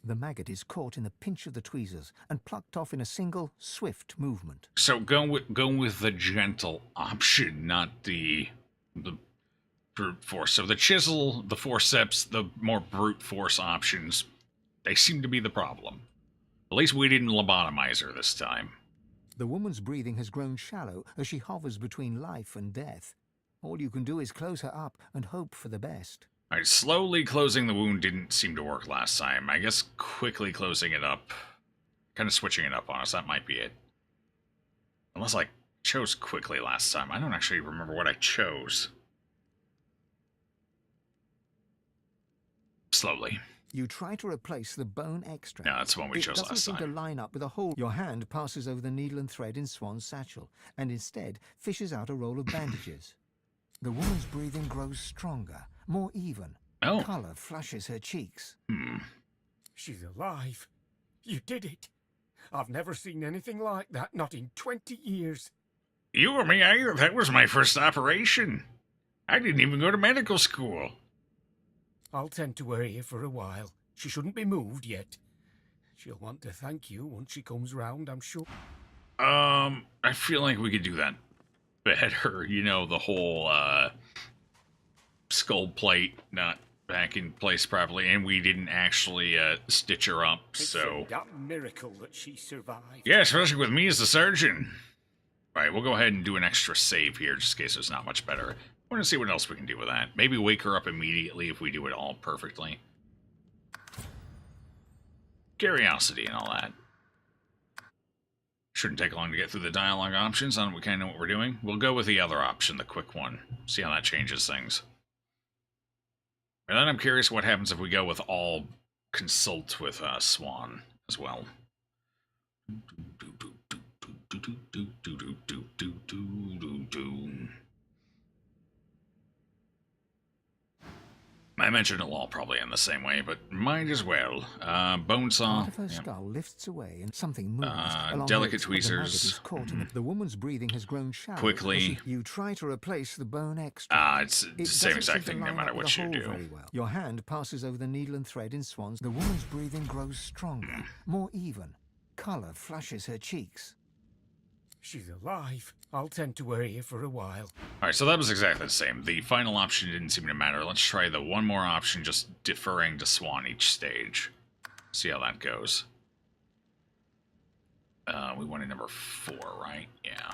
The maggot is caught in the pinch of the tweezers and plucked off in a single, swift movement. So go with the gentle option, not the brute force. So the chisel, the forceps, the more brute force options, they seem to be the problem. At least we didn't lobotomize her this time. The woman's breathing has grown shallow as she hovers between life and death. All you can do is close her up and hope for the best. Alright, slowly closing the wound didn't seem to work last time. I guess quickly closing it up, kind of switching it up on us, that might be it. Unless I chose quickly last time. I don't actually remember what I chose. Slowly. You try to replace the bone extract. No, that's the one we chose last It doesn't seem time. to line up with a hole. Your hand passes over the needle and thread in Swan's satchel, and instead fishes out a roll of bandages. The woman's breathing grows stronger, more even. Oh. Color flushes her cheeks. She's alive. You did it. I've never seen anything like that, not in 20 years. You or me either. That was my first operation. I didn't even go to medical school. I'll tend to her here for a while. She shouldn't be moved yet. She'll want to thank you once she comes round, I'm sure. I feel like we could do that better. You know, the whole, skull plate not back in place properly, and we didn't actually, stitch her up, so... It's a damn miracle that she survived. Yeah, especially with me as the surgeon. Alright, we'll go ahead and do an extra save here, just in case it's not much better. I want to see what else we can do with that. Maybe wake her up immediately if we do it all perfectly. Curiosity and all that. Shouldn't take long to get through the dialogue options. I don't we kind of know what we're doing. We'll go with the other option, the quick one. See how that changes things. And then I'm curious what happens if we go with all consult with Swan as well. I mentioned it'll all probably end the same way, but might as well. Bone saw. Part of her skull lifts away and something moves. along Delicate her exposed. The maggot tweezers. is caught in the woman's breathing has grown shallow. Quickly. You try to replace the bone extract. It's the It same doesn't exact seem to thing no line matter up with what the you hole do. very well. Your hand passes over the needle and thread in Swan's. The woman's breathing grows stronger, more even. Color flushes her cheeks. She's alive. I'll tend to her here for a while. Alright, so that was exactly the same. The final option didn't seem to matter. Let's try the one more option, just deferring to Swan each stage. See how that goes. We wanted number 4, right? Yeah.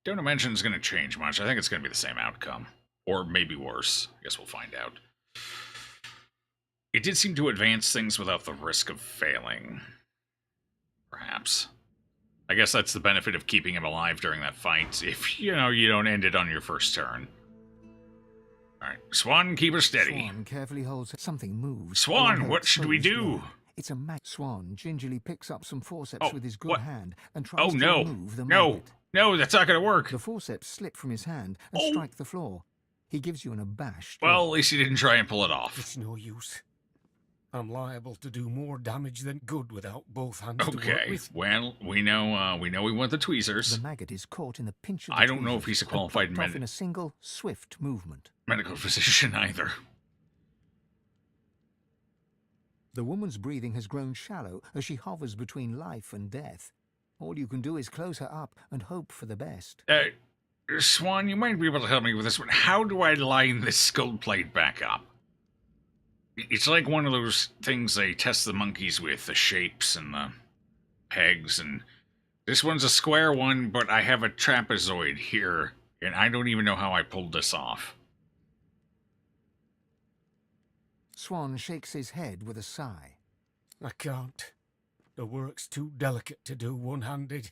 Don't imagine it's going to change much. I think it's going to be the same outcome. Or maybe worse. I guess we'll find out. It did seem to advance things without the risk of failing. Perhaps. I guess that's the benefit of keeping him alive during that fight, if, you know, you don't end it on your first turn. Alright, Swan, keep her steady. Swan carefully holds something moves. Swan, along her what should we exposed do? leg. It's a Swan gingerly picks up some forceps with his good what? hand and Oh, tries to no. remove the No. maggot. No, that's not going to work. The forceps slip from his hand and strike the floor. He gives you an abashed Well, look. at least he didn't try and pull it off. It's no use. I'm liable to do more damage than good without both hands to work Okay, with. well, we know we want the tweezers. The maggot is caught in the pinch of the I don't know if tweezers he's a and qualified plucked off in a single, swift movement. medical physician either. The woman's breathing has grown shallow as she hovers between life and death. All you can do is close her up and hope for the best. Swan, you might be able to help me with this one. How do I line this skull plate back up? It's like one of those things they test the monkeys with, the shapes and the pegs, and this one's a square one, but I have a trapezoid here, and I don't even know how I pulled this off. Swan shakes his head with a sigh. I can't. The work's too delicate to do one-handed.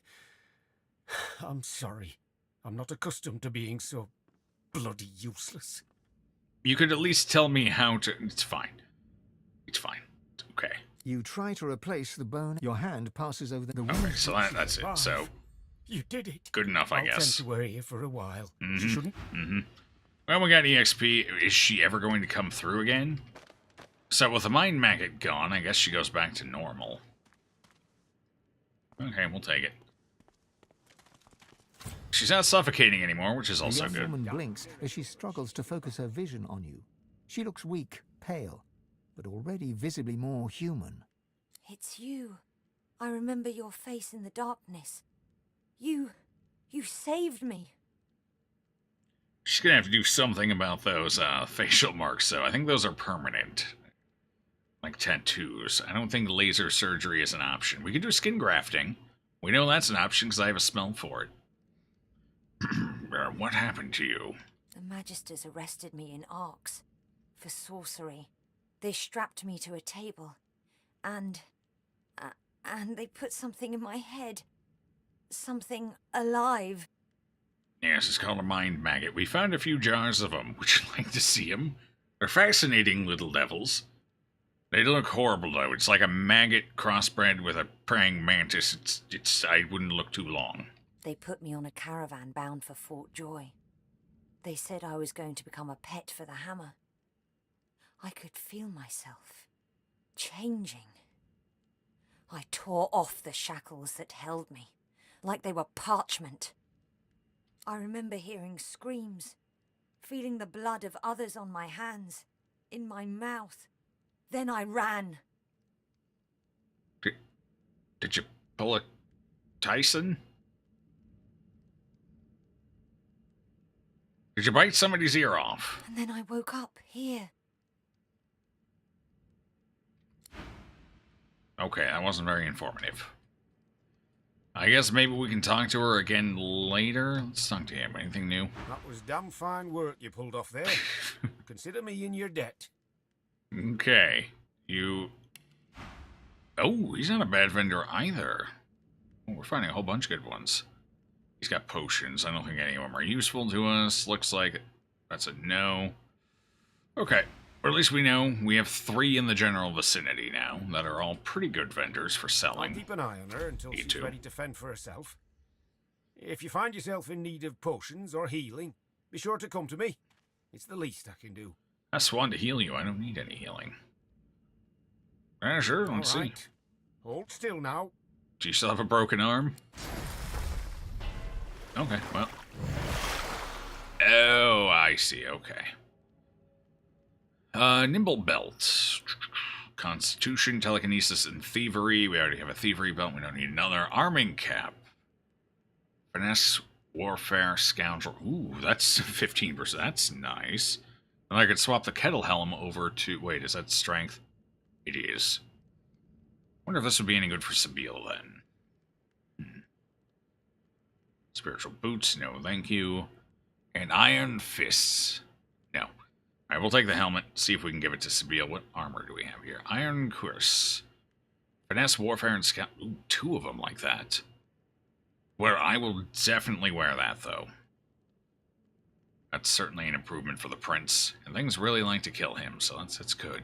I'm sorry. I'm not accustomed to being so bloody useless. You could at least tell me how to... It's fine. It's fine. It's okay. You try to replace the bone. Your hand passes over the Okay, so that's it. So... You did it. Good enough, I I'll guess. tend to wear you for a while. Mm-hmm. She shouldn't. Mm-hmm. Well, we got EXP. Is she ever going to come through again? So with the mind maggot gone, I guess she goes back to normal. Okay, we'll take it. She's not suffocating anymore, which is also good. The young good. woman blinks as she struggles to focus her vision on you. She looks weak, pale, but already visibly more human. It's you. I remember your face in the darkness. You saved me. She's gonna have to do something about those facial marks, so I think those are permanent. Like tattoos. I don't think laser surgery is an option. We could do skin grafting. We know that's an option because I have a smell for it. What happened to you? The Magisters arrested me in Arx for sorcery. They strapped me to a table, and they put something in my head. Something alive. Yes, it's called a mind maggot. We found a few jars of them. Would you like to see them? They're fascinating little devils. They look horrible, though. It's like a maggot crossbred with a praying mantis. I wouldn't look too long. They put me on a caravan bound for Fort Joy. They said I was going to become a pet for the hammer. I could feel myself changing. I tore off the shackles that held me, like they were parchment. I remember hearing screams, feeling the blood of others on my hands, in my mouth. Then I ran. Did you pull a Tyson? Did you bite somebody's ear off? And then I woke up here. Okay, that wasn't very informative. I guess maybe we can talk to her again later. Let's talk to him. Anything new? That was damn fine work you pulled off there. Consider me in your debt. Okay. Oh, he's not a bad vendor either. Oh, we're finding a whole bunch of good ones. He's got potions. I don't think any of them are useful to us. Looks like that's a no. Okay. Or at least we know we have 3 in the general vicinity now that are all pretty good vendors for selling. I'll keep an eye on her until she's ready to fend for herself. If you find yourself in need of potions or healing, be sure to come to me. It's the least I can do. Ask Swan to heal you. I don't need any healing. Sure, let's see. Hold still now. Do you still have a broken arm? Okay, well. Oh, I see, okay. Nimble belt. Constitution, telekinesis, and thievery. We already have a thievery belt. We don't need another. Arming cap. Finesse, warfare, scoundrel. Ooh, that's 15%. That's nice. And I could swap the kettle helm over to... Wait, is that strength? It is. Wonder if this would be any good for Sabille, then. Spiritual boots, no thank you. And iron fists. No. Alright, we'll take the helmet, see if we can give it to Sabille. What armor do we have here? Iron cuirass. Finesse, warfare, and scout. Ooh, 2 of them like that. Well, I will definitely wear that, though. That's certainly an improvement for the prince. And things really like to kill him, so that's good.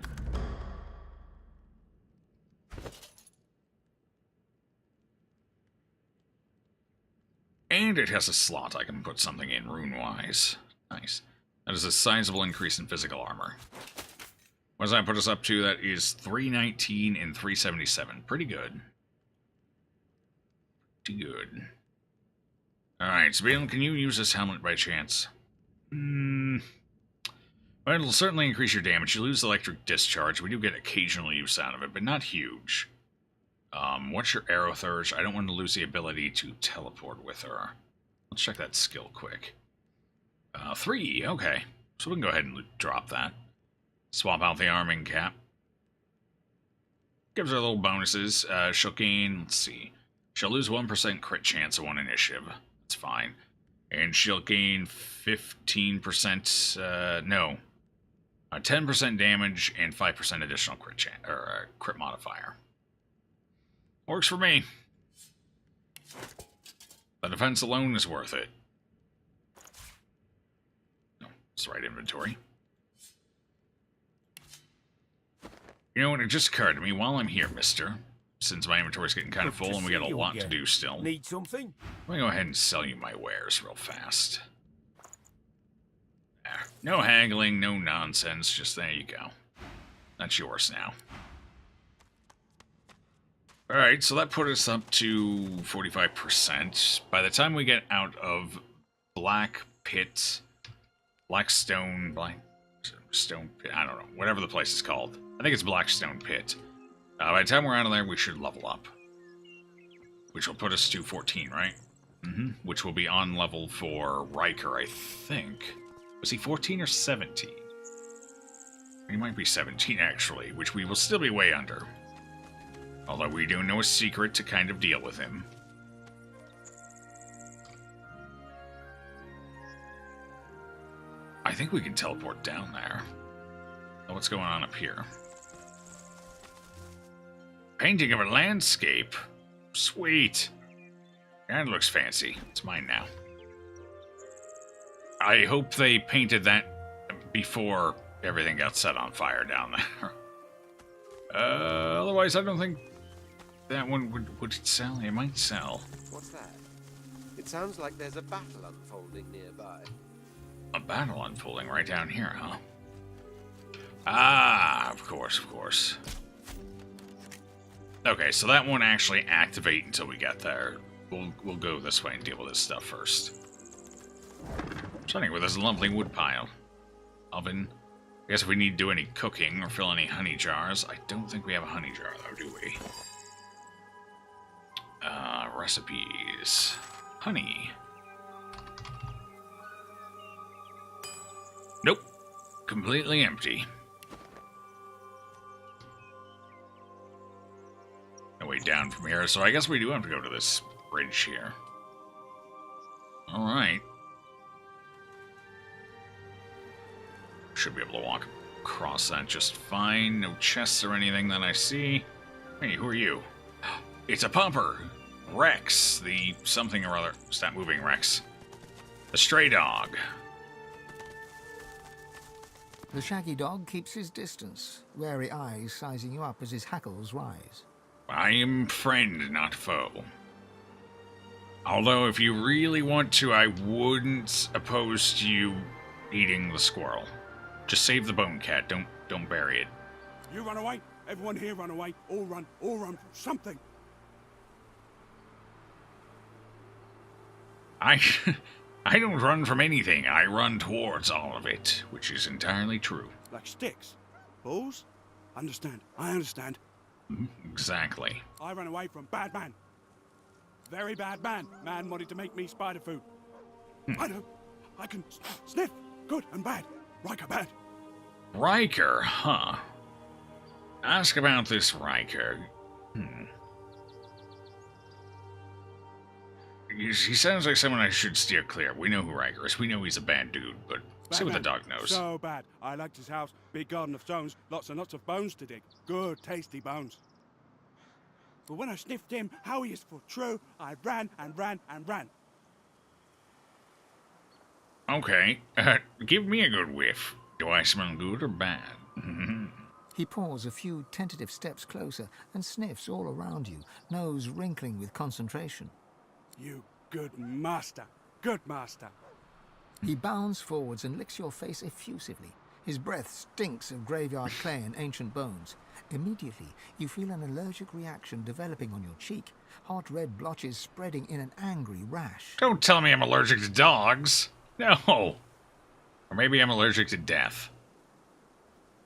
And it has a slot I can put something in, rune-wise. Nice. That is a sizable increase in physical armor. What does that put us up to? That is 319 and 377. Pretty good. Pretty good. Alright, so can you use this helmet by chance? Well, it'll certainly increase your damage. You lose electric discharge. We do get occasional use out of it, but not huge. What's your arrow thirst? I don't want to lose the ability to teleport with her. Let's check that skill quick. 3, okay. So we can go ahead and drop that. Swap out the arming cap. Gives her little bonuses. She'll gain, let's see. She'll lose 1% crit chance of 1 initiative. That's fine. And she'll gain 15%, no. 10% damage and 5% additional crit chance, or crit modifier. Works for me. The defense alone is worth it. No, it's the right inventory. You know what, it just occurred to me while I'm here, mister. Since my inventory's getting kind of full and we got a lot to do still. Need something? Let me go ahead and sell you my wares real fast. No haggling, no nonsense, just there you go. That's yours now. Alright, so that put us up to 45%. By the time we get out of Black Pit, Blackstone Pit, I don't know, whatever the place is called. I think it's Blackstone Pit. By the time we're out of there, we should level up. Which will put us to 14, right? Mm-hmm. Which will be on level for Riker, I think. Was he 14 or 17? He might be 17, actually, which we will still be way under. Although we do know a secret to kind of deal with him. I think we can teleport down there. Oh, what's going on up here? Painting of a landscape? Sweet. That looks fancy. It's mine now. I hope they painted that before everything got set on fire down there. Otherwise I don't think that one would sell. It might sell. What's that? It sounds like there's a battle unfolding nearby. A battle unfolding right down here, huh? Ah, of course, of course. Okay, so that won't actually activate until we get there. We'll go this way and deal with this stuff first. Starting with this lovely wood pile. Oven. I guess if we need to do any cooking or fill any honey jars. I don't think we have a honey jar, though, do we? Recipes. Honey. Nope. Completely empty. No way down from here, so I guess we do have to go to this bridge here. Alright. Should be able to walk across that just fine. No chests or anything that I see. Hey, who are you? It's a pumper! Rex, the something or other. Stop moving, Rex. The stray dog. The shaggy dog keeps his distance, wary eyes sizing you up as his hackles rise. I am friend, not foe. Although, if you really want to, I wouldn't oppose to you eating the squirrel. Just save the bone cat. Don't bury it. You run away. Everyone here run away. All run from something. I don't run from anything. I run towards all of it, which is entirely true. Like sticks. Balls? Understand. I understand. Exactly. I ran away from bad man. Very bad man. Man wanted to make me spider food. I know. I can sniff good and bad. Riker bad. Riker, huh? Ask about this Riker. He sounds like someone I should steer clear. We know who Riker is. We know he's a bad dude, but see what the dog knows. So bad. I liked his house. Big garden of stones. Lots and lots of bones to dig. Good, tasty bones. But when I sniffed him, how he is for true, I ran and ran and ran. Okay, give me a good whiff. Do I smell good or bad? He paws a few tentative steps closer and sniffs all around you, nose wrinkling with concentration. You Good master. Good master. He bounds forwards and licks your face effusively. His breath stinks of graveyard clay and ancient bones. Immediately, you feel an allergic reaction developing on your cheek, hot red blotches spreading in an angry rash. Don't tell me I'm allergic to dogs. No. Or maybe I'm allergic to death.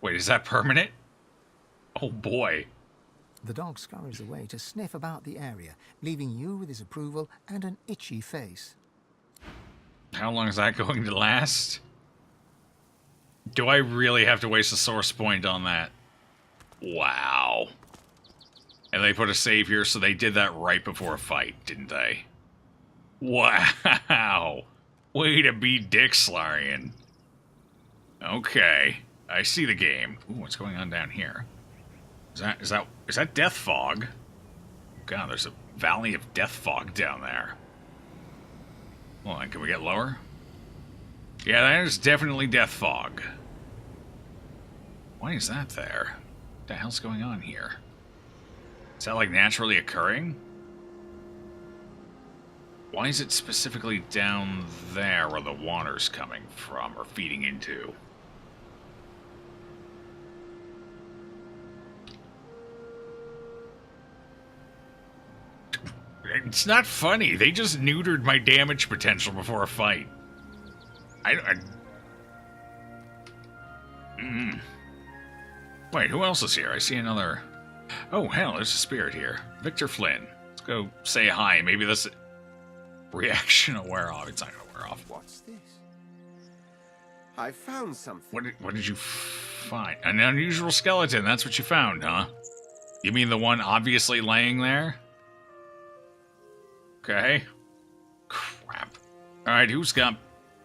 Wait, is that permanent? Oh boy. The dog scurries away to sniff about the area, leaving you with his approval and an itchy face. How long is that going to last? Do I really have to waste a source point on that? Wow. And they put a save here, so they did that right before a fight, didn't they? Wow. Way to be Dick Slarian. Okay. I see the game. Ooh, what's going on down here? Is that death fog? God, there's a valley of death fog down there. Hold on, can we get lower? Yeah, that is definitely death fog. Why is that there? What the hell's going on here? Is that like naturally occurring? Why is it specifically down there where the water's coming from or feeding into? It's not funny. They just neutered my damage potential before a fight. Wait, who else is here? I see another... Oh, hell, there's a spirit here. Victor Flynn. Let's go say hi. Maybe this reaction will wear off. It's not going to wear off. What's this? I found something. What did you find? An unusual skeleton. That's what you found, huh? You mean the one obviously laying there? Okay. Crap. Alright, who's got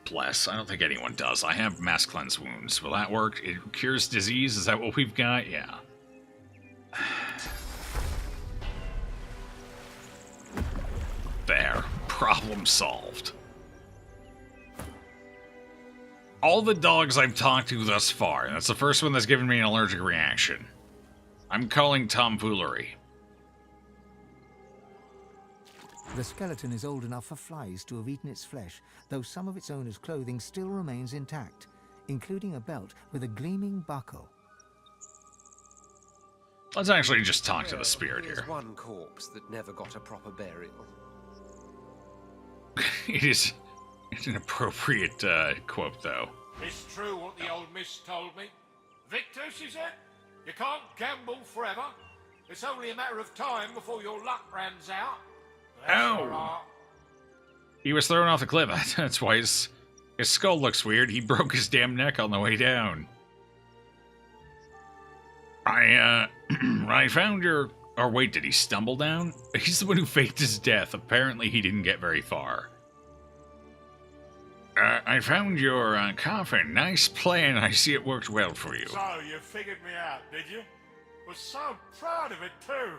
bless? I don't think anyone does. I have mass cleanse wounds. Will that work? It cures disease? Is that what we've got? Yeah. There. Problem solved. All the dogs I've talked to thus far, and that's the first one that's given me an allergic reaction. I'm calling tomfoolery. The skeleton is old enough for flies to have eaten its flesh, though some of its owner's clothing still remains intact, including a belt with a gleaming buckle. Let's actually just talk to the spirit There's here. one corpse that never got a proper burial. It's an appropriate quote, though. It's true what the old miss told me. Victor, she said, you can't gamble forever. It's only a matter of time before your luck runs out. Ow! He was thrown off the cliff. That's why his skull looks weird. He broke his damn neck on the way down. I found your... Or wait, did he stumble down? He's the one who faked his death. Apparently he didn't get very far. I found your coffin. Nice plan. I see it worked well for you. So, you figured me out, did you? Was so proud of it, too.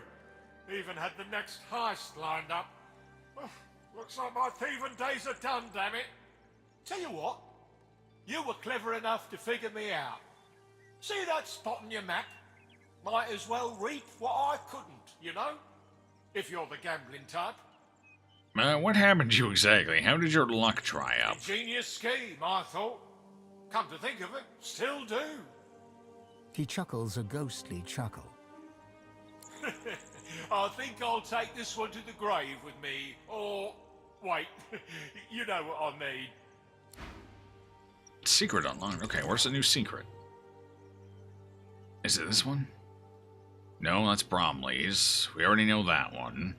Even had the next heist lined up. Looks like my thieving days are done, damn it. Tell you what, you were clever enough to figure me out. See that spot on your map? Might as well reap what I couldn't, you know? If you're the gambling type. What happened to you exactly? How did your luck dry up? Ingenious scheme, I thought. Come to think of it, still do. He chuckles a ghostly chuckle. I think I'll take this one to the grave with me, or... Wait, you know what I mean. Secret unlocked. Okay, where's the new secret? Is it this one? No, that's Bromley's. We already know that one.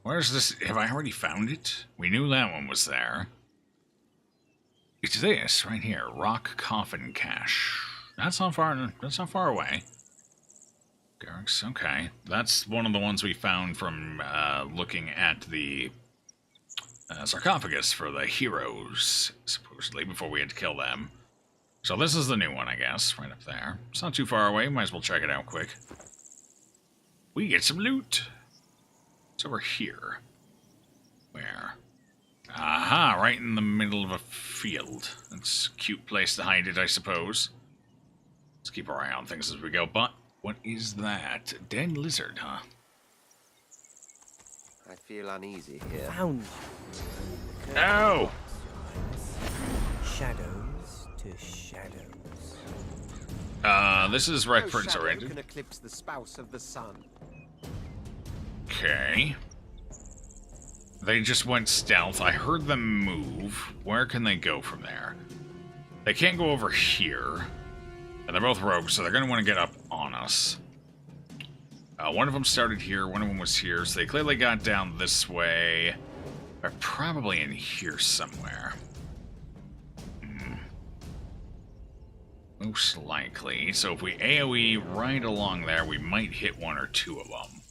Where's this? Have I already found it? We knew that one was there. It's this right here. Rock Coffin Cache. That's not far away. Garrick's, okay. That's one of the ones we found from looking at the sarcophagus for the heroes, supposedly, before we had to kill them. So this is the new one, I guess, right up there. It's not too far away. Might as well check it out quick. We get some loot. It's over here. Where? Aha, right in the middle of a field. That's a cute place to hide it, I suppose. Let's keep our eye on things as we go. But what is that? Dead lizard, huh? I feel uneasy here. Found you. No! Shadows to shadows. This is right No Prince shadow oriented. can eclipse the spouse of the sun. Okay. They just went stealth. I heard them move. Where can they go from there? They can't go over here. And they're both rogues, so they're going to want to get up on us. One of them started here, one of them was here, so they clearly got down this way. They're probably in here somewhere. Most likely. So if we AoE right along there, we might hit one or two of them.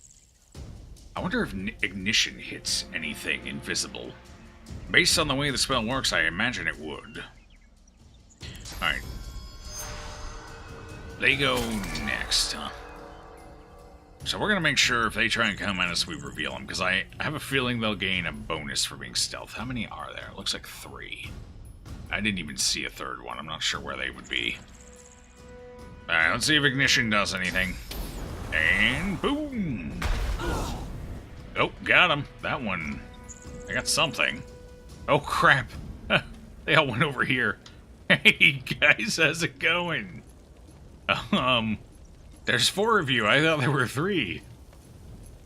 I wonder if ignition hits anything invisible. Based on the way the spell works, I imagine it would. Alright. They go next, huh? So we're gonna make sure if they try and come at us, we reveal them, because I have a feeling they'll gain a bonus for being stealth. How many are there? It looks like 3. I didn't even see a third one. I'm not sure where they would be. Alright, let's see if ignition does anything. And boom! Oh, got him. That one. I got something. Oh, crap. They all went over here. Hey, guys, how's it going? There's 4 of you. I thought there were 3.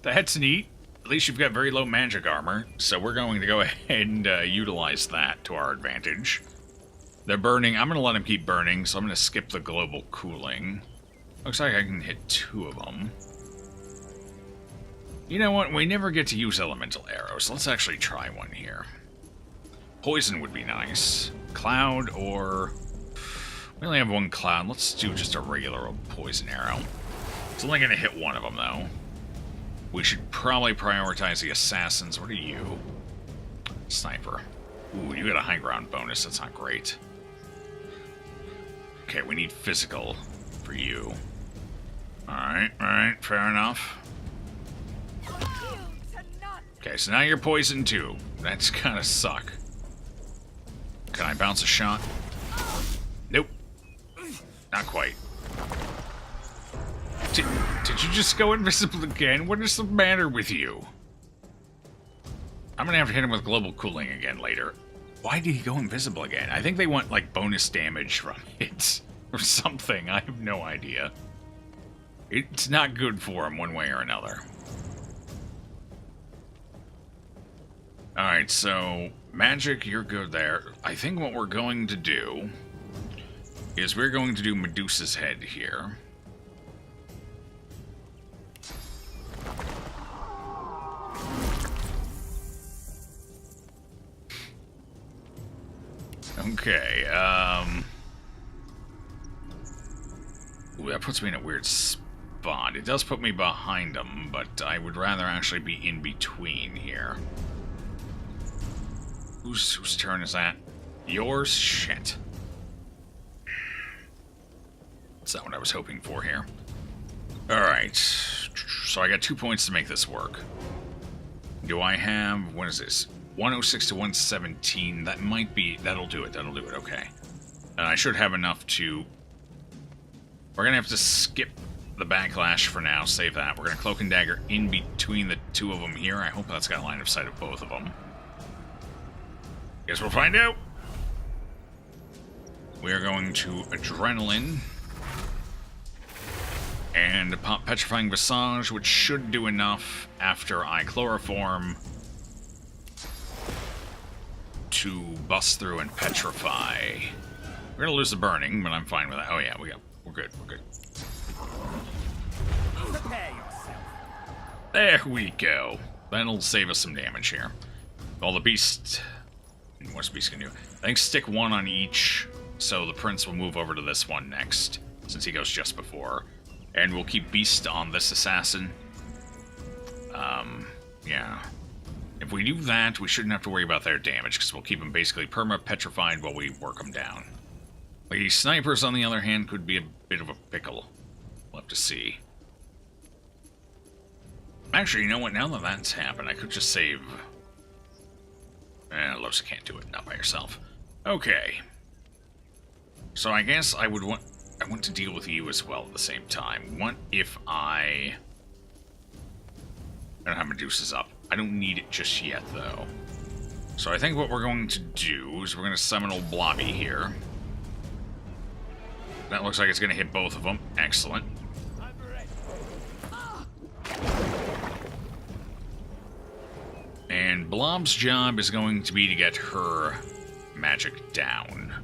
That's neat. At least you've got very low magic armor, so we're going to go ahead and utilize that to our advantage. They're burning. I'm going to let them keep burning, so I'm going to skip the global cooling. Looks like I can hit 2 of them. You know what? We never get to use elemental arrows. Let's actually try one here. Poison would be nice. Cloud or... We only have 1 cloud. Let's do just a regular old poison arrow. It's only going to hit 1 of them, though. We should probably prioritize the assassins. What are you? Sniper. Ooh, you got a high ground bonus. That's not great. Okay, we need physical for you. Alright, fair enough. Okay, so now you're poisoned too. That's kind of suck. Can I bounce a shot? Nope. Not quite. Did you just go invisible again? What is the matter with you? I'm gonna have to hit him with global cooling again later. Why did he go invisible again? I think they want, like, bonus damage from it. Or something. I have no idea. It's not good for him one way or another. Alright, so... Magic, you're good there. I think what we're going to do... is we're going to do Medusa's head here. Okay, Ooh, that puts me in a weird spot. It does put me behind them, but I would rather actually be in between here. Whose turn is that? Yours? Shit. That's not what I was hoping for here. Alright. So I got 2 points to make this work. Do I have... what is this? 106 to 117. That might be... that'll do it. Okay. And I should have enough to... We're gonna have to skip the backlash for now. Save that. We're gonna cloak and dagger in between the 2 of them here. I hope that's got a line of sight of both of them. Guess we'll find out. We are going to Adrenaline. And pop Petrifying Visage, which should do enough after I Chloroform to bust through and petrify. We're gonna lose the burning, but I'm fine with that. Oh yeah, we're good. Prepare yourself. There we go. That'll save us some damage here. All the beast... what's the beast gonna do? I think stick 1 on each, so the prince will move over to this one next, since he goes just before. And we'll keep beast on this assassin. Yeah. If we do that, we shouldn't have to worry about their damage, because we'll keep them basically perma-petrified while we work them down. The snipers, on the other hand, could be a bit of a pickle. We'll have to see. Actually, you know what? Now that that's happened, I could just save... Losa can't do it, not by herself. Okay. So I guess I want to deal with you as well at the same time. What if I don't have Medusa's up? I don't need it just yet, though. So I think what we're going to do is we're going to summon old Blobby here. That looks like it's going to hit both of them. Excellent. And Blob's job is going to be to get her magic down.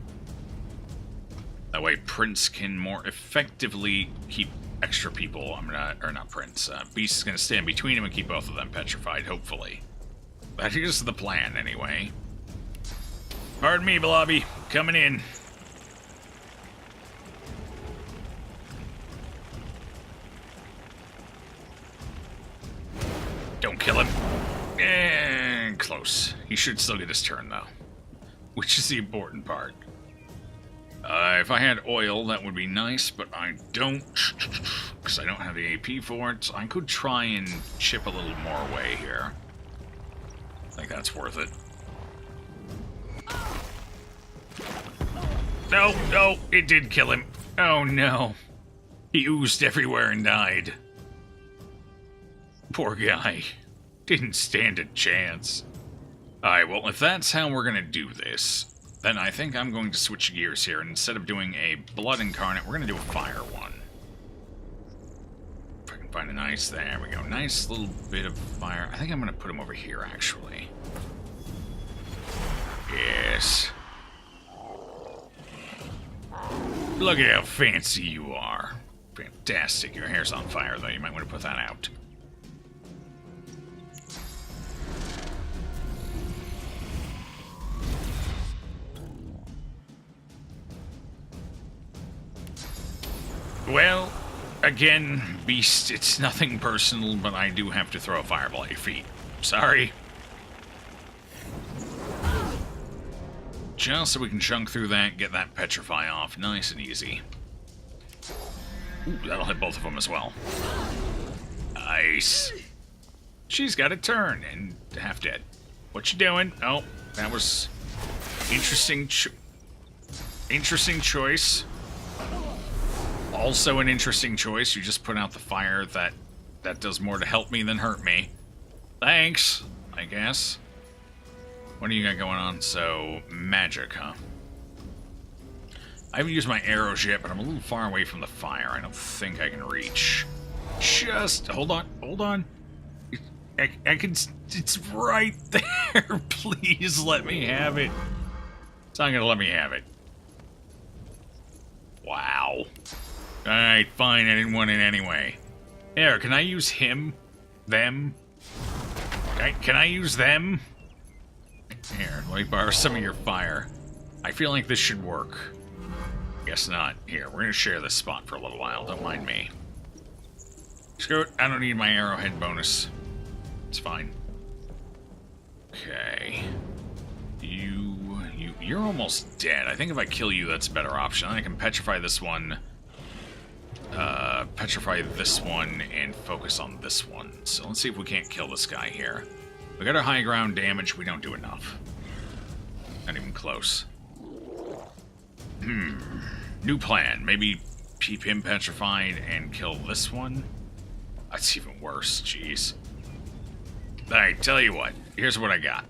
That way Prince can more effectively keep extra people. Or not Prince. Beast is going to stand between him and keep both of them petrified, hopefully. That is the plan, anyway. Pardon me, Blobby. Coming in. Don't kill him. And close. He should still get his turn, though. Which is the important part. If I had oil, that would be nice, but I don't. Because I don't have the AP for it. So I could try and chip a little more away here. I think that's worth it. No, no, it did kill him. Oh no. He oozed everywhere and died. Poor guy. Didn't stand a chance. Alright, well, if that's how we're gonna do this, then I think I'm going to switch gears here. And instead of doing a blood incarnate, we're gonna do a fire one. If I can find a nice, there we go. Nice little bit of fire. I think I'm gonna put him over here, actually. Yes. Look at how fancy you are. Fantastic. Your hair's on fire, though. You might want to put that out. Well, again, Beast, it's nothing personal, but I do have to throw a fireball at your feet. Sorry. Just so we can chunk through that, get that petrify off, nice and easy. Ooh, that'll hit both of them as well. Nice. She's got a turn and half dead. What you doing? Oh, that was interesting. Interesting choice. Also an interesting choice. You just put out the fire that does more to help me than hurt me. Thanks, I guess. What do you got going on? So, magic, huh? I haven't used my arrows yet, but I'm a little far away from the fire. I don't think I can reach. Just, hold on, hold on. I can, it's right there. Please let me have it. It's not gonna let me have it. Wow. Alright, fine, I didn't want it anyway. Here, can I use him? Them? Okay, can I use them? Here, let me borrow some of your fire. I feel like this should work. Guess not. Here, we're gonna share this spot for a little while. Don't mind me. Screw it. I don't need my arrowhead bonus. It's fine. Okay. You're almost dead. I think if I kill you, that's a better option. I can petrify this one. Petrify this one and focus on this one. So let's see if we can't kill this guy here. We got our high ground damage. We don't do enough. Not even close. New plan. Maybe keep him petrified and kill this one. That's even worse. Jeez. Alright, tell you what. Here's what I got.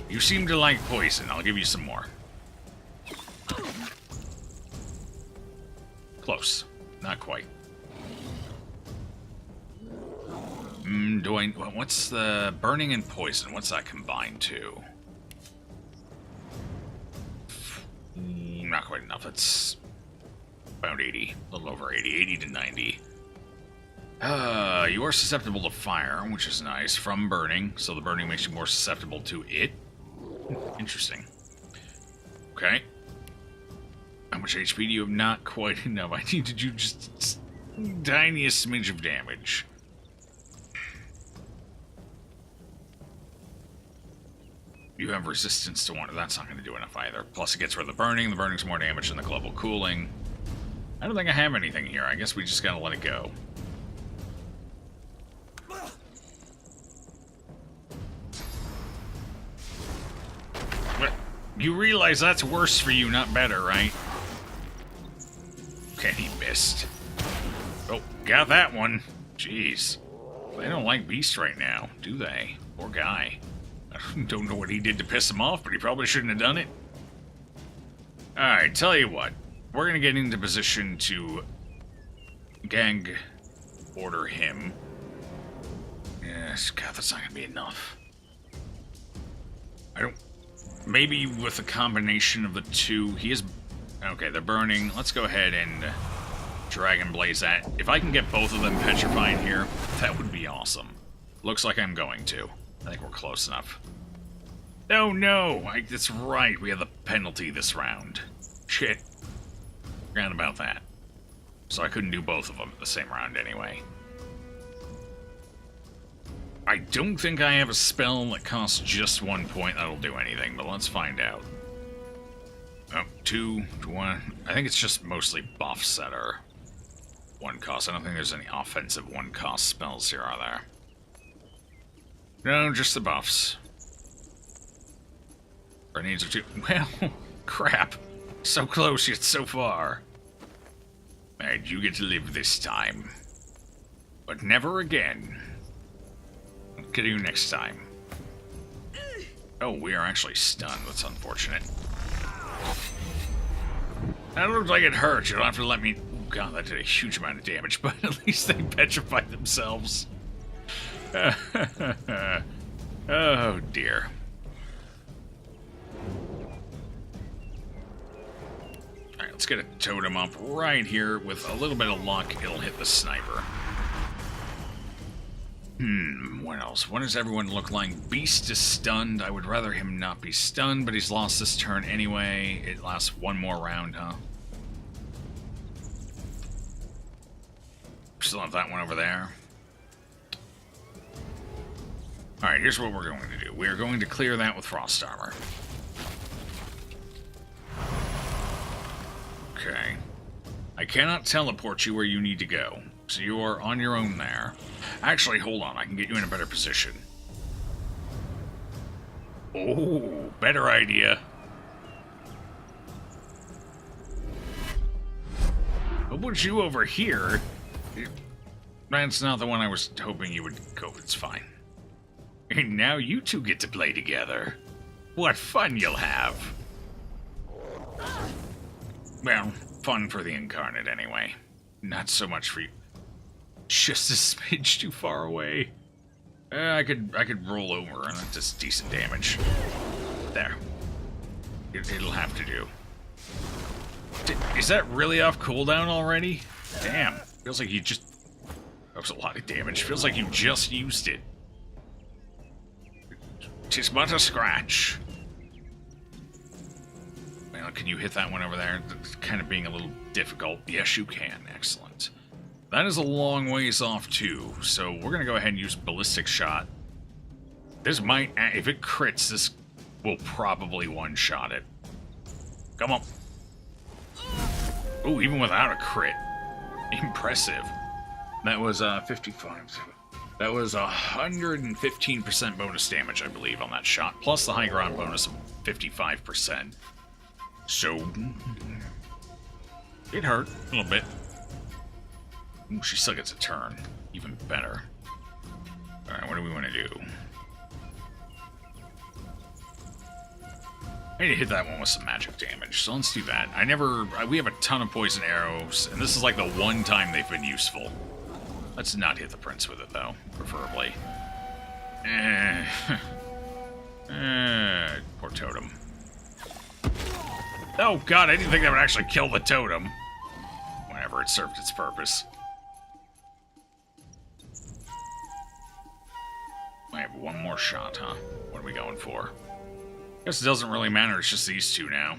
You seem to like poison. I'll give you some more. Close. Not quite. What's the burning and poison? What's that combined to? Not quite enough. It's about 80. A little over 80. 80 to 90. You are susceptible to fire, which is nice, from burning. So the burning makes you more susceptible to it. Interesting. Okay. How much HP do you have? Not quite enough. I need to do just tiniest smidge of damage. You have resistance to one. That's not going to do enough either. Plus it gets rid of the burning. The burning's more damage than the global cooling. I don't think I have anything here. I guess we just gotta let it go. But you realize that's worse for you, not better, right? Okay, he missed. Oh, got that one. Jeez. They don't like Beast right now, do they? Poor guy. I don't know what he did to piss him off, but he probably shouldn't have done it. Alright, tell you what. We're gonna get into position to gang order him. Yes, God, that's not gonna be enough. I don't... Maybe with a combination of the two, he is... Okay, they're burning. Let's go ahead and Dragon Blaze that. If I can get both of them petrifying here, that would be awesome. Looks like I'm going to. I think we're close enough. Oh no! That's right, we have the penalty this round. Shit. Forgot about that. So I couldn't do both of them at the same round anyway. I don't think I have a spell that costs just 1 point that'll do anything, but let's find out. Oh, 2 to 1. I think it's just mostly buffs that are 1 cost. I don't think there's any offensive 1 cost spells here, are there? No, just the buffs. Grenades are 2. Well, crap. So close yet so far. Alright, you get to live this time. But never again. I'll get you next time. Oh, we are actually stunned. That's unfortunate. That looks like it hurts. You don't have to let me... Oh god, that did a huge amount of damage, but at least they petrified themselves. Oh dear. Alright, let's get a totem up right here. With a little bit of luck, it'll hit the sniper. What else? What does everyone look like? Beast is stunned. I would rather him not be stunned, but he's lost this turn anyway. It lasts 1 more round, huh? Still have that one over there. Alright, here's what we're going to do. We are going to clear that with Frost Armor. Okay. I cannot teleport you where you need to go, so you are on your own there. Actually, hold on. I can get you in a better position. Oh, better idea. I'll put you over here. That's not the one I was hoping you would go. It's fine. And now you two get to play together. What fun you'll have. Well, fun for the Incarnate anyway. Not so much for you. Just a smidge too far away. I could roll over and that does decent damage. There. It'll have to do. Is that really off cooldown already? Damn. Feels like you just... That was a lot of damage. Feels like you just used it. 'Tis but a scratch. Well, can you hit that one over there? It's kind of being a little difficult. Yes, you can. Excellent. That is a long ways off, too. So we're going to go ahead and use Ballistic Shot. This might... If it crits, this will probably one-shot it. Come on. Oh, even without a crit. Impressive. That was 55. That was 115% bonus damage, I believe, on that shot. Plus the high ground bonus of 55%. So... It hurt a little bit. Ooh, she still gets a turn. Even better. Alright, what do we want to do? I need to hit that one with some magic damage, so let's do that. We have a ton of poison arrows, and this is like the one time they've been useful. Let's not hit the prince with it, though, preferably. Poor totem. Oh god, I didn't think that would actually kill the totem. Whatever, it served its purpose. I have one more shot, huh? What are we going for? Guess it doesn't really matter, it's just these two now.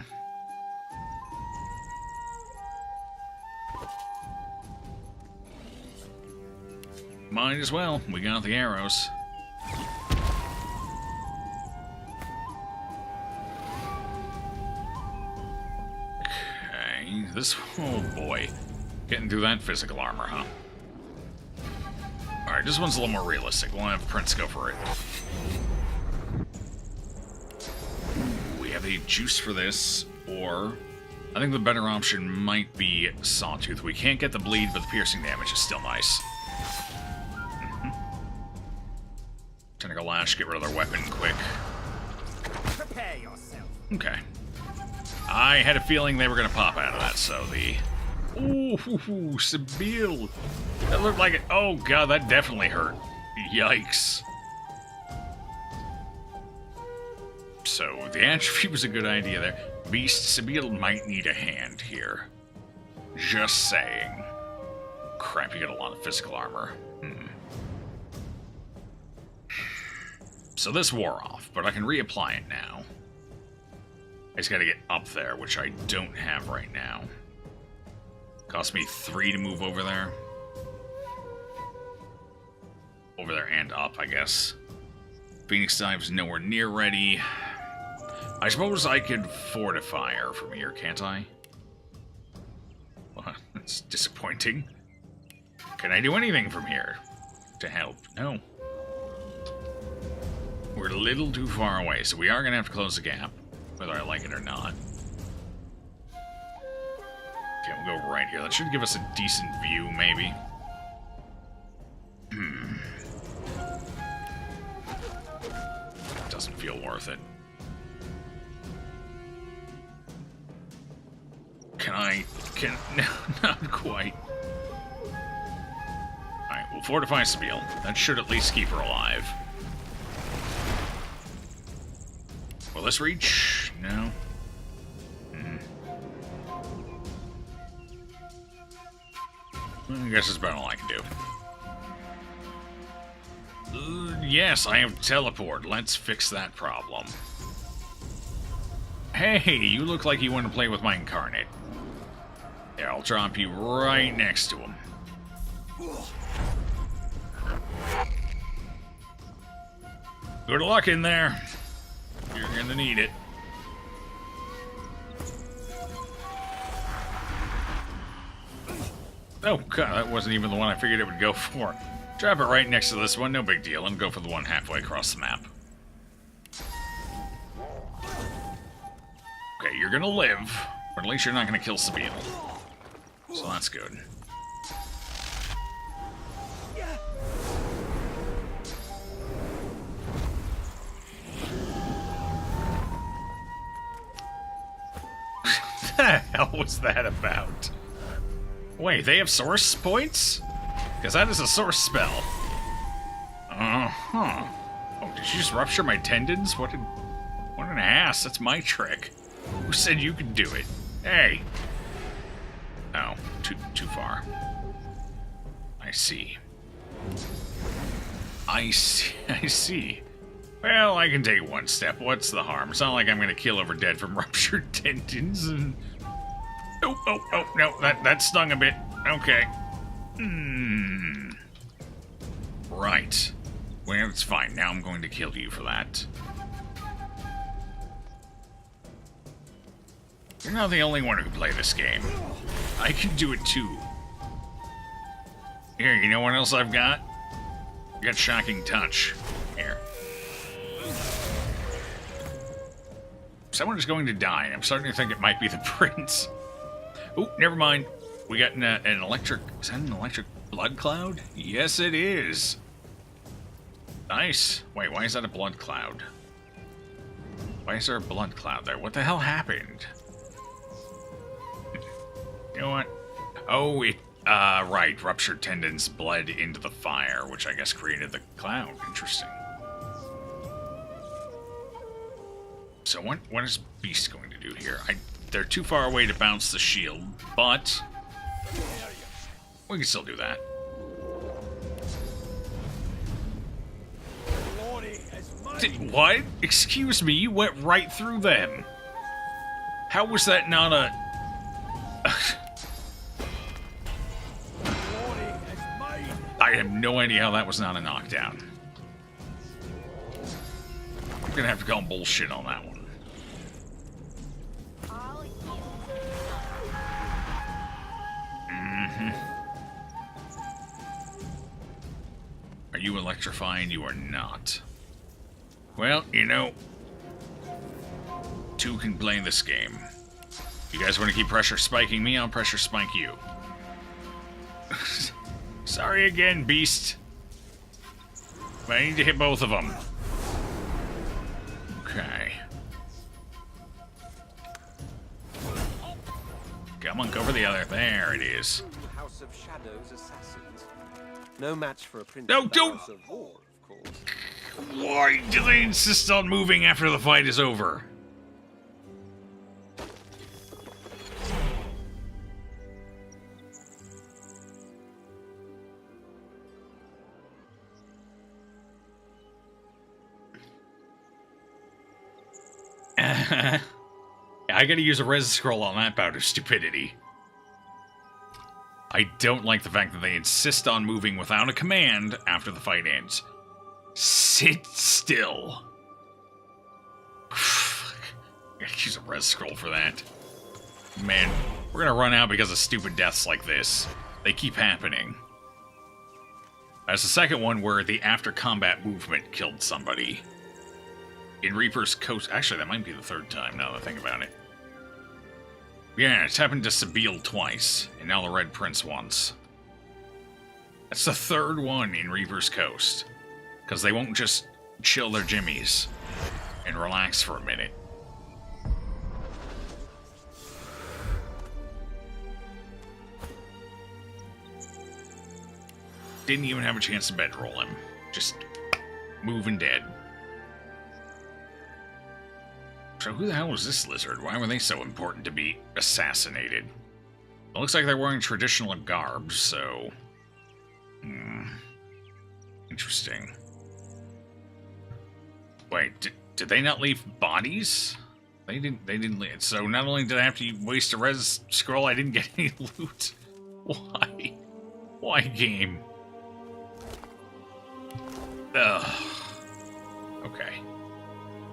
Might as well, we got the arrows. Okay, this... Oh boy. Getting through that physical armor, huh? Alright, this one's a little more realistic. We'll have Prince go for it. We have the juice for this, or... I think the better option might be Sawtooth. We can't get the bleed, but the piercing damage is still nice. Micro Lash, get rid of their weapon quick. Prepare yourself. Okay. I had a feeling they were going to pop out of that, so the... Ooh, Sibyl. That looked like it. Oh, God, that definitely hurt. Yikes. So, the atrophy was a good idea there. Beast, Sibyl might need a hand here. Just saying. Crap, you got a lot of physical armor. So this wore off, but I can reapply it now. I just gotta get up there, which I don't have right now. Cost me 3 to move over there. Over there and up, I guess. Phoenix Dive's nowhere near ready. I suppose I could fortify her from here, can't I? Well, that's disappointing. Can I do anything from here to help? No. We're a little too far away, so we are going to have to close the gap, whether I like it or not. Okay, we'll go right here. That should give us a decent view, maybe. Doesn't feel worth it. No, not quite. Alright, we'll fortify Spiel. That should at least keep her alive. Will this reach? No. I guess that's about all I can do. Yes, I have teleport. Let's fix that problem. Hey, you look like you want to play with my incarnate. Yeah, I'll drop you right next to him. Good luck in there. You're gonna need it. Oh god, that wasn't even the one I figured it would go for. Drop it right next to this one, no big deal, and go for the one halfway across the map. Okay, you're gonna live, but at least you're not gonna kill Sabine. So that's good. What the hell was that about? Wait, they have source points? Because that is a source spell. Uh-huh. Oh, did you just rupture my tendons? What an ass. That's my trick. Who said you could do it? Hey. Oh, too far. I see. I see. Well, I can take one step. What's the harm? It's not like I'm gonna kill over dead from ruptured tendons and... Oh, no, that stung a bit. Okay. Right. Well, it's fine. Now I'm going to kill you for that. You're not the only one who can play this game. I can do it too. Here, you know what else I've got? I got Shocking Touch. Here. Someone is going to die. I'm starting to think it might be the prince. Oh, never mind. We got an electric... Is that an electric blood cloud? Yes, it is. Nice. Wait, why is that a blood cloud? Why is there a blood cloud there? What the hell happened? You know what? Oh, right. Ruptured tendons bled into the fire, which I guess created the cloud. Interesting. So what is Beast going to do here? They're too far away to bounce the shield, but we can still do that. What? Excuse me, you went right through them. How was that not a... I have no idea how that was not a knockdown. I'm gonna have to call bullshit on that one. Are you electrifying? You are not. Well, you know, two can play this game. You guys want to keep pressure spiking me? I'll pressure spike you. Sorry again, Beast. But I need to hit both of them. Come on, go for the other. There it is. House of Shadows assassins. No match for a prince No, of the don't! House of War, of course. Why do they insist on moving after the fight is over? I gotta use a res scroll on that bout of stupidity. I don't like the fact that they insist on moving without a command after the fight ends. Sit still. I gotta use a res scroll for that. Man, we're gonna run out because of stupid deaths like this. They keep happening. That's the second one where the after-combat movement killed somebody. In Reaper's Coast... Actually, that might be the third time, now that I think about it. Yeah, it's happened to Sabine twice, and now the Red Prince once. That's the third one in Reaper's Coast. Because they won't just chill their jimmies and relax for a minute. Didn't even have a chance to bedroll him. Just moving dead. So who the hell was this lizard? Why were they so important to be assassinated? It looks like they're wearing traditional garbs, so... Interesting. Wait, did they not leave bodies? They didn't leave. So not only did I have to waste a res scroll, I didn't get any loot. Why? Why, game? Ugh. Okay.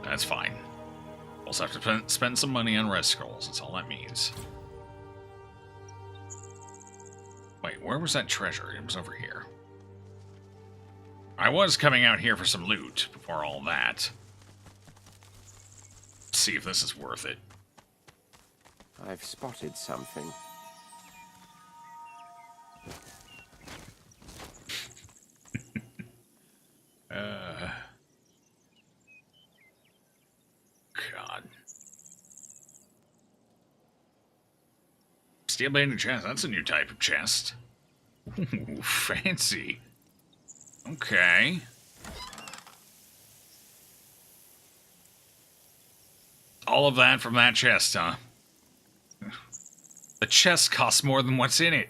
That's fine. Also have to spend some money on res scrolls, that's all that means. Wait, where was that treasure? It was over here. I was coming out here for some loot before all that. Let's see if this is worth it. I've spotted something. God. Steel banded chest, that's a new type of chest. Ooh, fancy. Okay. All of that from that chest, huh? The chest costs more than what's in it.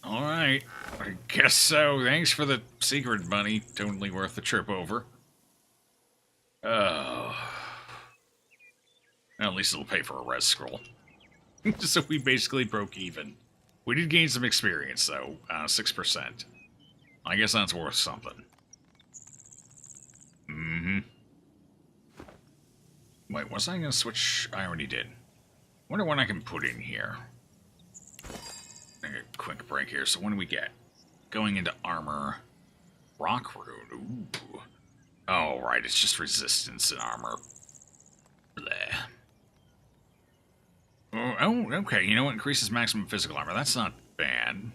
Alright. I guess so. Thanks for the secret money. Totally worth the trip over. Oh. Well, at least it'll pay for a res scroll. So we basically broke even. We did gain some experience, though. 6%. I guess that's worth something. Mm-hmm. Wait, was I going to switch? I already did. Wonder what I can put in here. Take a quick break here. So what do we get? Going into armor. Rock rune. Ooh. Oh, right. It's just resistance and armor. Bleh. Oh, okay. You know what? Increases maximum physical armor. That's not bad.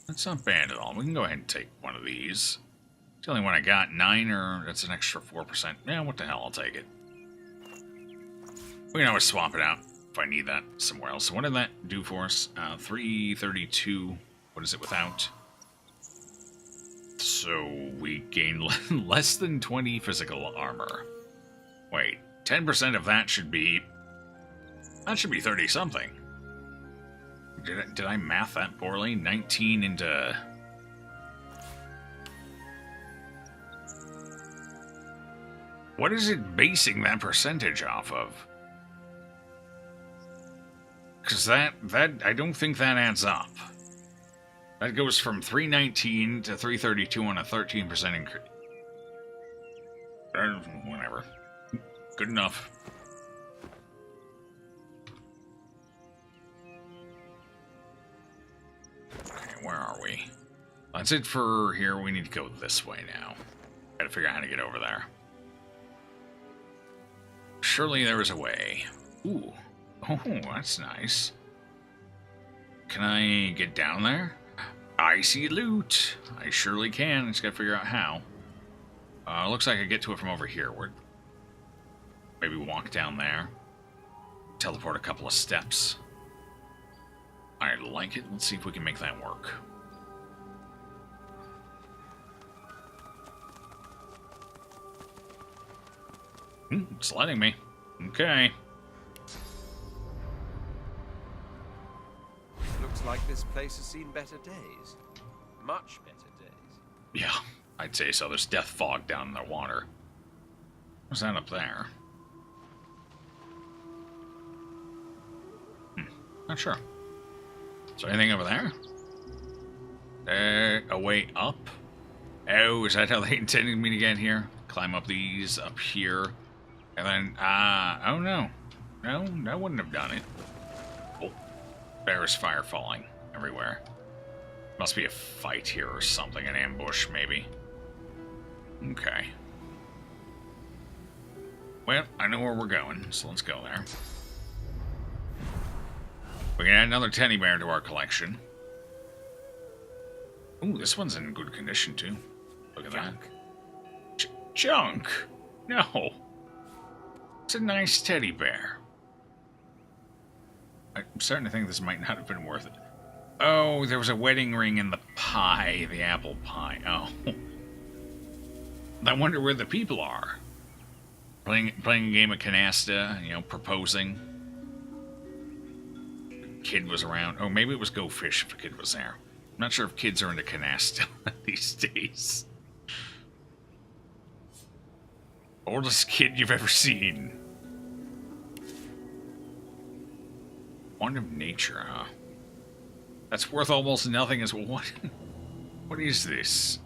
That's not bad at all. We can go ahead and take one of these. It's the only one I got. 9 or... That's an extra 4%. Yeah, what the hell? I'll take it. We can always swap it out if I need that somewhere else. So what did that do for us? 332. What is it without? So we gain less than 20 physical armor. Wait, 10% of that should be... That should be 30-something. Did I math that poorly? 19 into... What is it basing that percentage off of? Because that I don't think that adds up. That goes from 319 to 332 on a 13% increase. Whatever. Good enough. Okay, where are we? That's it for here. We need to go this way now. Gotta figure out how to get over there. Surely there is a way. Ooh. Oh, that's nice. Can I get down there? I see loot. I surely can. Just gotta figure out how. Looks like I get to it from over here. Maybe walk down there. Teleport a couple of steps. I like it. Let's see if we can make that work. It's letting me. Okay. Looks like this place has seen better days. Much better days. Yeah, I'd say so. There's death fog down in the water. What's that up there? Not sure. Is there anything over there? A way up? Oh, is that how they intended me to get here? Climb up these up here. And then, oh no. No, that wouldn't have done it. Oh, there's fire falling everywhere. Must be a fight here or something, an ambush maybe. Okay. Well, I know where we're going, so let's go there. We can add another teddy bear to our collection. Ooh, this one's in good condition too. Look at that. Junk? No. It's a nice teddy bear. I'm starting to think this might not have been worth it. Oh, there was a wedding ring in the pie, the apple pie. Oh. I wonder where the people are. Playing a game of canasta, you know, proposing. Kid was around. Oh, maybe it was Go Fish if a kid was there. I'm not sure if kids are into canasta these days. Oldest kid you've ever seen. Wand of Nature, huh? That's worth almost nothing as what? What is this?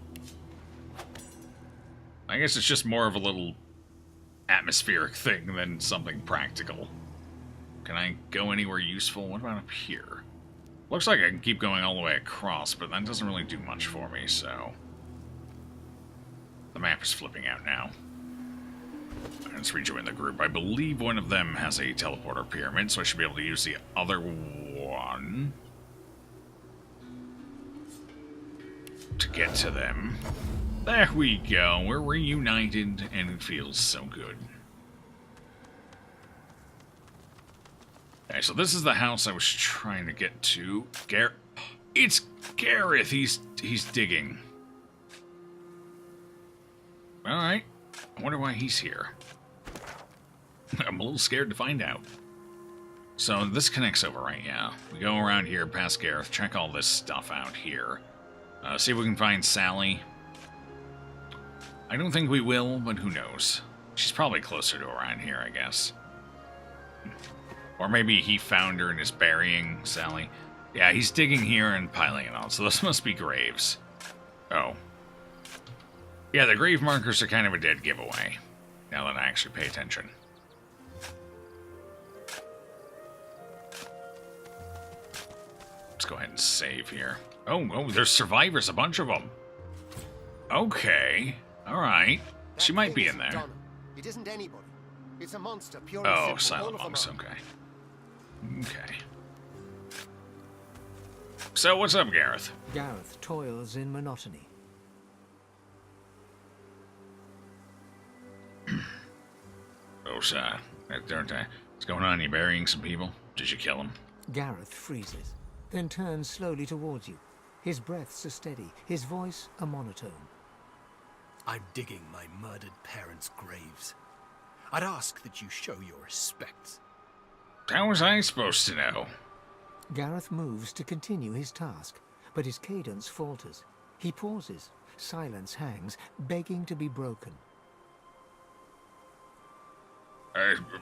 I guess it's just more of a little atmospheric thing than something practical. Can I go anywhere useful? What about up here? Looks like I can keep going all the way across, but that doesn't really do much for me, so... The map is flipping out now. Let's rejoin the group. I believe one of them has a teleporter pyramid, so I should be able to use the other one to get to them. There we go. We're reunited, and it feels so good. Okay, so this is the house I was trying to get to. It's Gareth. He's digging. All right. I wonder why he's here. I'm a little scared to find out. So this connects over, right? Yeah. We go around here past Gareth, check all this stuff out here. See if we can find Sally. I don't think we will, but who knows. She's probably closer to around here, I guess. Or maybe he found her and is burying Sally. Yeah, he's digging here and piling it on, so this must be graves. Oh. Yeah, the grave markers are kind of a dead giveaway, now that I actually pay attention. Let's go ahead and save here. Oh, there's survivors, a bunch of them. Okay, alright. She might be in there. Donna. It isn't anybody. It's a monster, pure and Oh, simple. silent monks, okay. Okay. So, what's up, Gareth? Gareth toils in monotony. Oh, sir. What's going on? You burying some people? Did you kill them? Gareth freezes, then turns slowly towards you. His breaths are steady, his voice a monotone. I'm digging my murdered parents' graves. I'd ask that you show your respects. How was I supposed to know? Gareth moves to continue his task, but his cadence falters. He pauses. Silence hangs, begging to be broken.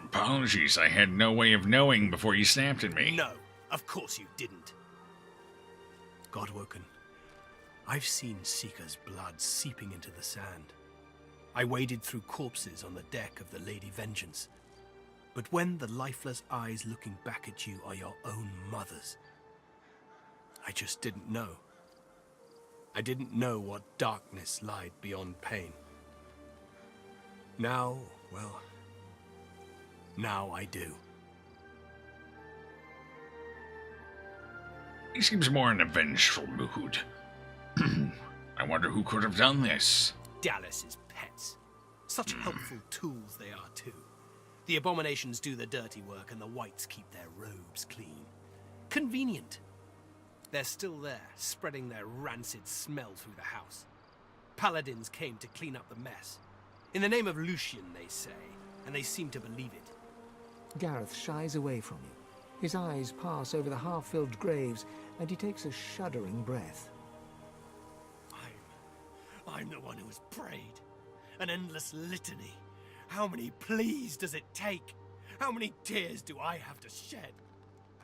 Apologies, I had no way of knowing before you snapped at me. No, of course you didn't. Godwoken, I've seen Seeker's blood seeping into the sand. I waded through corpses on the deck of the Lady Vengeance. But when the lifeless eyes looking back at you are your own mother's, I just didn't know. I didn't know what darkness lied beyond pain. Now, well, now I do. He seems more in a vengeful mood. I wonder who could have done this. Dallas's pets. Such helpful tools they are, too. The abominations do the dirty work and the whites keep their robes clean. Convenient. They're still there, spreading their rancid smell through the house. Paladins came to clean up the mess. In the name of Lucian, they say, and they seem to believe it. Gareth shies away from you. His eyes pass over the half-filled graves, and he takes a shuddering breath. I'm the one who has prayed. An endless litany. How many pleas does it take? How many tears do I have to shed?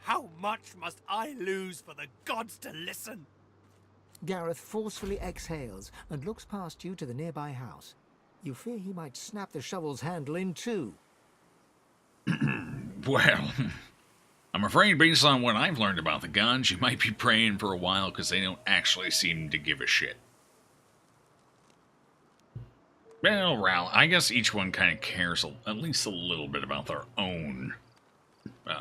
How much must I lose for the gods to listen? Gareth forcefully exhales and looks past you to the nearby house. You fear he might snap the shovel's handle in two. Well, I'm afraid based on what I've learned about the gods, you might be praying for a while because they don't actually seem to give a shit. Well, Ral, I guess each one kind of cares at least a little bit about their own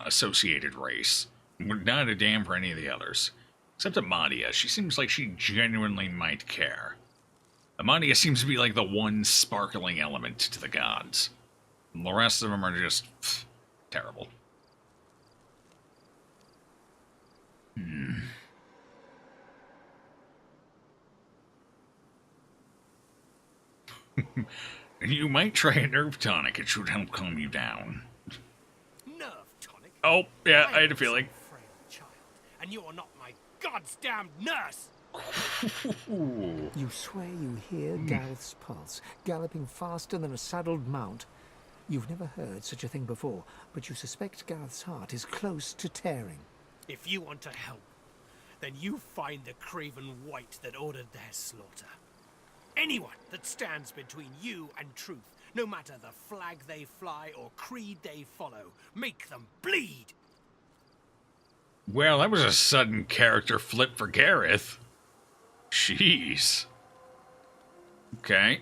associated race. Not a damn for any of the others. Except Amadia. She seems like she genuinely might care. Amadia seems to be like the one sparkling element to the gods. And the rest of them are just terrible. You might try a nerve tonic. It should help calm you down. Nerve tonic? Oh, yeah, I had a feeling. Frail child, and you're not my goddamn nurse! You swear you hear Gareth's pulse, galloping faster than a saddled mount. You've never heard such a thing before, but you suspect Gareth's heart is close to tearing. If you want to help, then you find the craven wight that ordered their slaughter. Anyone that stands between you and truth, no matter the flag they fly or creed they follow, make them bleed! Well, that was a sudden character flip for Gareth. Jeez. Okay.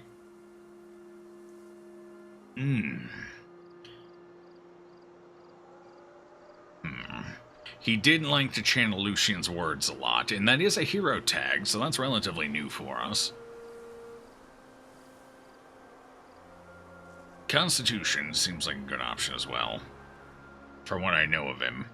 He did like to channel Lucian's words a lot, and that is a hero tag, so that's relatively new for us. Constitution seems like a good option as well, from what I know of him.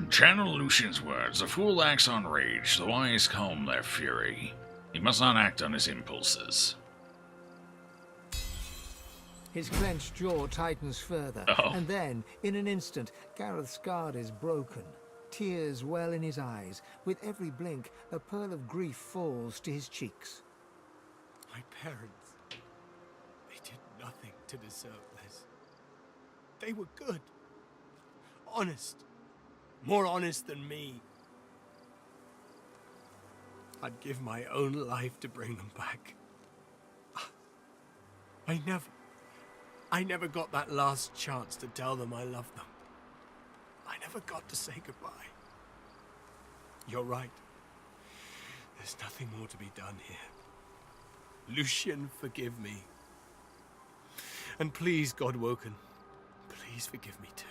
Channel Lucian's words. The fool acts on rage, the wise calm their fury. He must not act on his impulses. His clenched jaw tightens further, and then, in an instant, Gareth's guard is broken. Tears well in his eyes. With every blink, a pearl of grief falls to his cheeks. My parents, they did nothing to deserve this. They were good. Honest. More honest than me. I'd give my own life to bring them back. I never got that last chance to tell them I loved them. I never got to say goodbye. You're right. There's nothing more to be done here. Lucian, forgive me. And please, Godwoken, please forgive me too.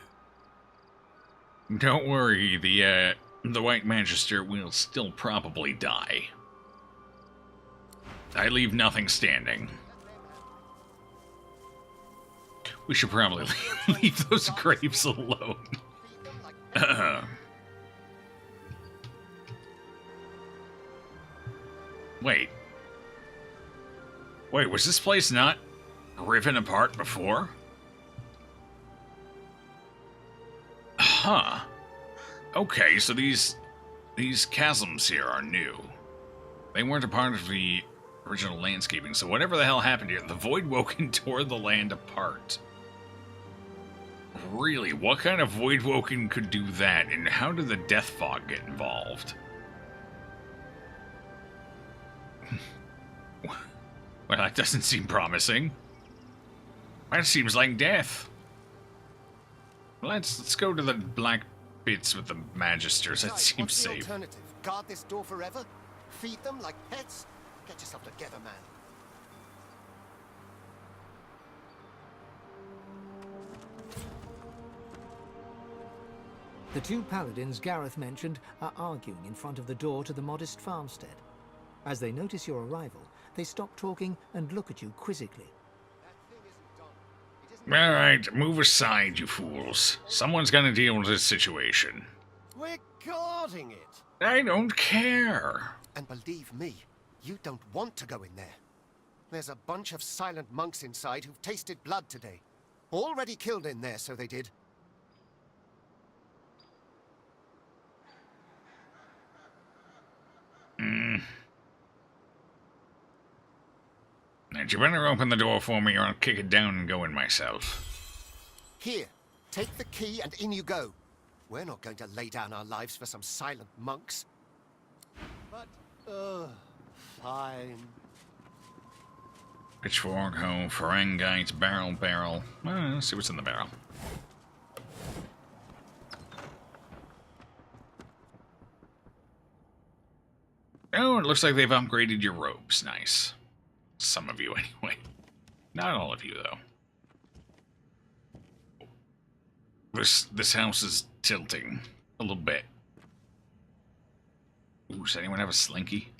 Don't worry, the White Magister will still probably die. I leave nothing standing. We should probably leave those graves alone. Wait, was this place not riven apart before? Huh. Okay, so these chasms here are new. They weren't a part of the original landscaping, so whatever the hell happened here, the Voidwoken tore the land apart. Really, what kind of Voidwoken could do that, and how did the Death Fog get involved? Well, that doesn't seem promising. That seems like death. Let's go to the black pits with the Magisters. That seems What's the safe. alternative? Guard this door forever? Feed them like pets? Get yourself together, man. The two paladins Gareth mentioned are arguing in front of the door to the modest farmstead. As they notice your arrival, They stop talking and look at you quizzically. Alright, move aside, you fools. Someone's gonna deal with this situation. We're guarding it. I don't care. And believe me, you don't want to go in there. There's a bunch of silent monks inside who've tasted blood today. Already killed in there, so they did. And you better open the door for me or I'll kick it down and go in myself. Here, take the key and in you go. We're not going to lay down our lives for some silent monks. But, fine. Pitchfork, hoe, phalangites, barrel. Let's see what's in the barrel. Oh, it looks like they've upgraded your robes. Nice. Some of you, anyway. Not all of you, though. This house is tilting a little bit. Ooh, does anyone have a slinky?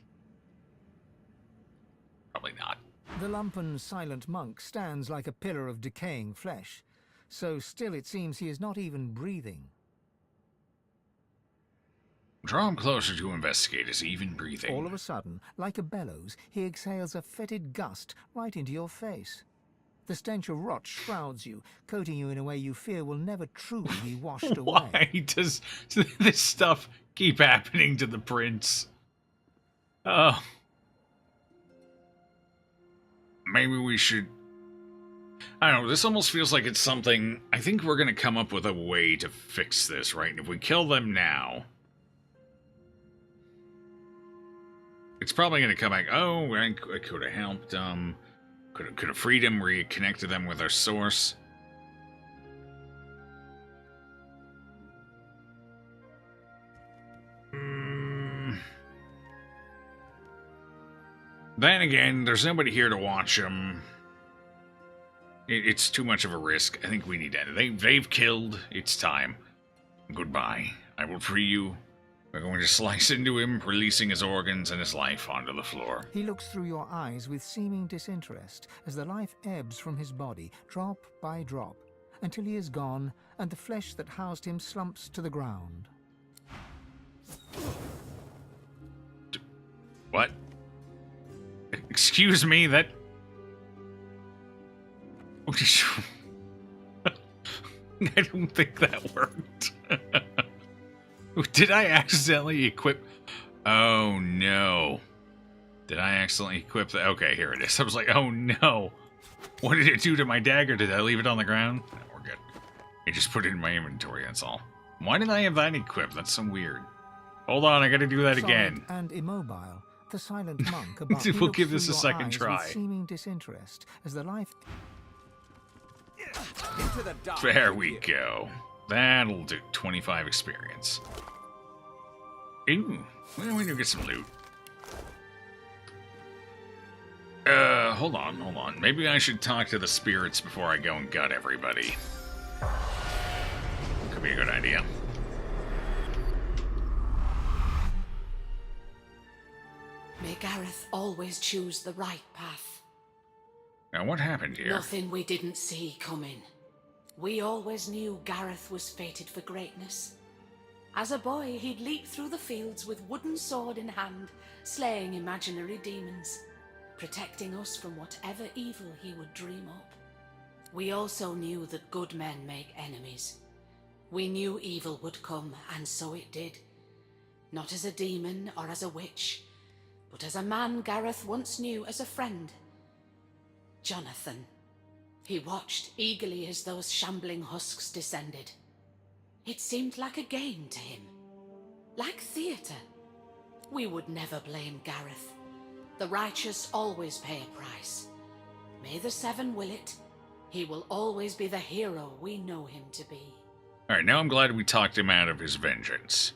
Probably not. The lumpen silent monk stands like a pillar of decaying flesh. So still it seems he is not even breathing. Draw him closer to investigate. Is he even breathing? All of a sudden, like a bellows, he exhales a fetid gust right into your face. The stench of rot shrouds you, coating you in a way you fear will never truly be washed away. Why does this stuff keep happening to the prince? Oh. Maybe we should... I don't know, this almost feels like it's something... I think we're going to come up with a way to fix this, right? If we kill them now... It's probably going to come back, oh, I could have helped them. Could have freed him, reconnected them with our source. Then again, there's nobody here to watch him. It's too much of a risk. I think we need to. They've killed. It's time. Goodbye. I will free you. We're going to slice into him, releasing his organs and his life onto the floor. He looks through your eyes with seeming disinterest as the life ebbs from his body, drop by drop, until he is gone and the flesh that housed him slumps to the ground. What? Excuse me, that... I don't think that worked. Did I accidentally equip... Oh, no. Did I accidentally equip the... Okay, here it is. I was like, oh, no. What did it do to my dagger? Did I leave it on the ground? No, we're good. I just put it in my inventory, that's all. Why did I have that equipped? That's so weird. Hold on, I gotta do that again. And immobile, the silent monk above We'll give this a second try. With seeming disinterest as the life... Into the dark. There we go. That'll do. 25 experience. Ooh. Well, we need to get some loot. Hold on. Maybe I should talk to the spirits before I go and gut everybody. Could be a good idea. May Gareth always choose the right path. Now, what happened here? Nothing we didn't see coming. We always knew Gareth was fated for greatness. As a boy, he'd leap through the fields with wooden sword in hand, slaying imaginary demons, protecting us from whatever evil he would dream up. We also knew that good men make enemies. We knew evil would come, and so it did. Not as a demon or as a witch, but as a man Gareth once knew as a friend. Jonathan. He watched eagerly as those shambling husks descended. It seemed like a game to him. Like theatre. We would never blame Gareth. The righteous always pay a price. May the Seven will it. He will always be the hero we know him to be. Alright, now I'm glad we talked him out of his vengeance.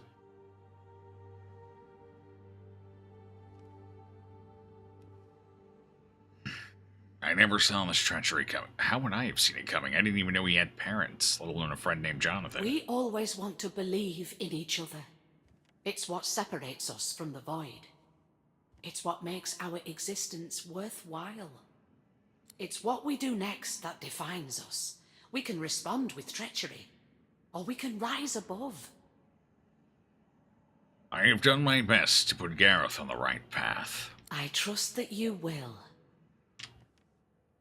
I never saw this treachery coming. How would I have seen it coming? I didn't even know he had parents, let alone a friend named Jonathan. We always want to believe in each other. It's what separates us from the Void. It's what makes our existence worthwhile. It's what we do next that defines us. We can respond with treachery, or we can rise above. I have done my best to put Gareth on the right path. I trust that you will.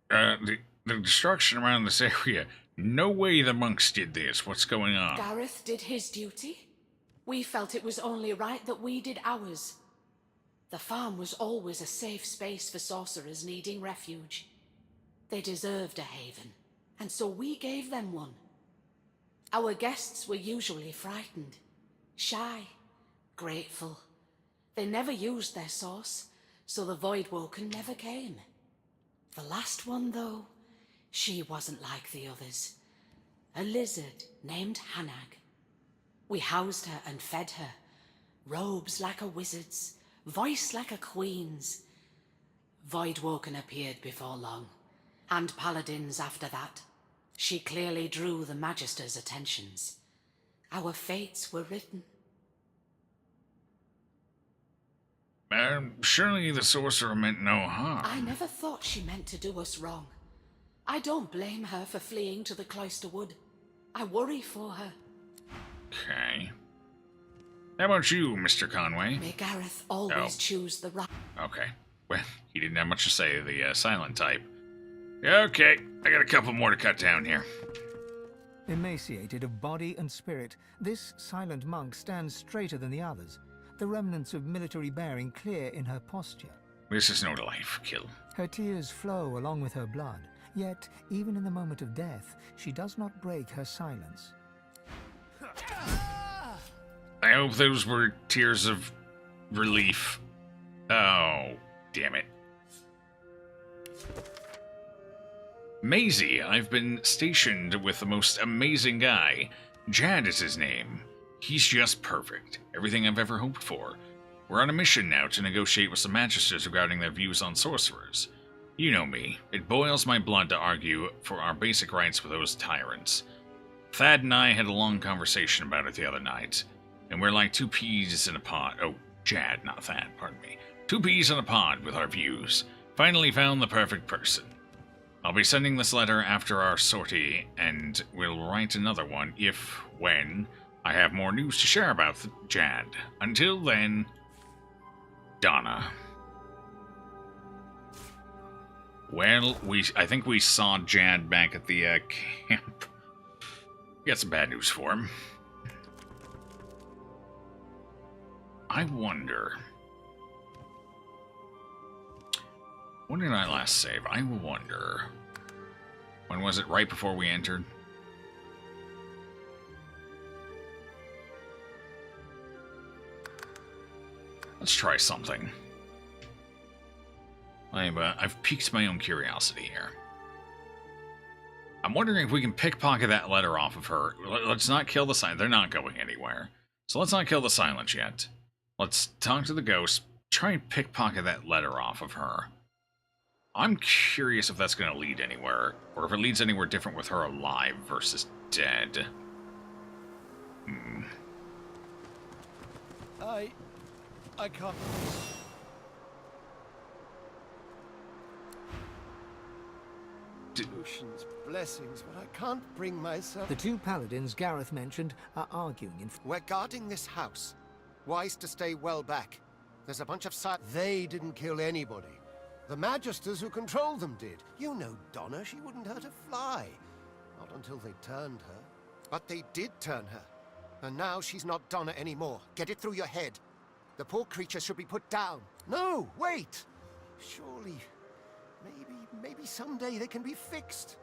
The destruction around this area. No way the monks did this. What's going on? Gareth did his duty. We felt it was only right that we did ours. The farm was always a safe space for sorcerers needing refuge. They deserved a haven, and so we gave them one. Our guests were usually frightened, shy, grateful. They never used their source, so the Voidwoken never came. The last one, though, she wasn't like the others. A lizard named Hanag. We housed her and fed her. Robes like a wizard's, voice like a queen's. Voidwoken appeared before long, and paladins after that. She clearly drew the Magister's attentions. Our fates were written. Surely the sorcerer meant no harm. I never thought she meant to do us wrong. I don't blame her for fleeing to the Cloister Wood. I worry for her. Okay. How about you, Mr. Conway? May Gareth always choose the right... Okay. Well, he didn't have much to say, the silent type. Okay, I got a couple more to cut down here. Emaciated of body and spirit, this silent monk stands straighter than the others, the remnants of military bearing clear in her posture. This is no life kill. Her tears flow along with her blood, yet, even in the moment of death, she does not break her silence. I hope those were tears of relief. Oh, damn it. Maisie, I've been stationed with the most amazing guy. Jad is his name. He's just perfect. Everything I've ever hoped for. We're on a mission now to negotiate with some magisters regarding their views on sorcerers. You know me. It boils my blood to argue for our basic rights with those tyrants. Thad and I had a long conversation about it the other night, and we're like two peas in a pod. Oh, Jad, not Thad, pardon me. Two peas in a pod with our views. Finally found the perfect person. I'll be sending this letter after our sortie, and we'll write another one when I have more news to share about Jad. Until then, Donna. Well, I think we saw Jad back at the camp. Got some bad news for him. I wonder... When did I last save? I wonder... When was it? Right before we entered? Let's try something. I've piqued my own curiosity here. I'm wondering if we can pickpocket that letter off of her. Let's not kill the silent. They're not going anywhere. So let's not kill the silence yet. Let's talk to the ghost. Try and pickpocket that letter off of her. I'm curious if that's going to lead anywhere, or if it leads anywhere different with her alive versus dead. I can't... Lucian's blessings, but I can't bring myself... The two paladins Gareth mentioned are arguing in... We're guarding this house. Wise to stay well back. There's a bunch of They didn't kill anybody. The Magisters who control them did. You know Donna, she wouldn't hurt a fly. Not until they turned her. But they did turn her. And now she's not Donna anymore. Get it through your head. The poor creature should be put down. No, wait! Surely, maybe someday they can be fixed.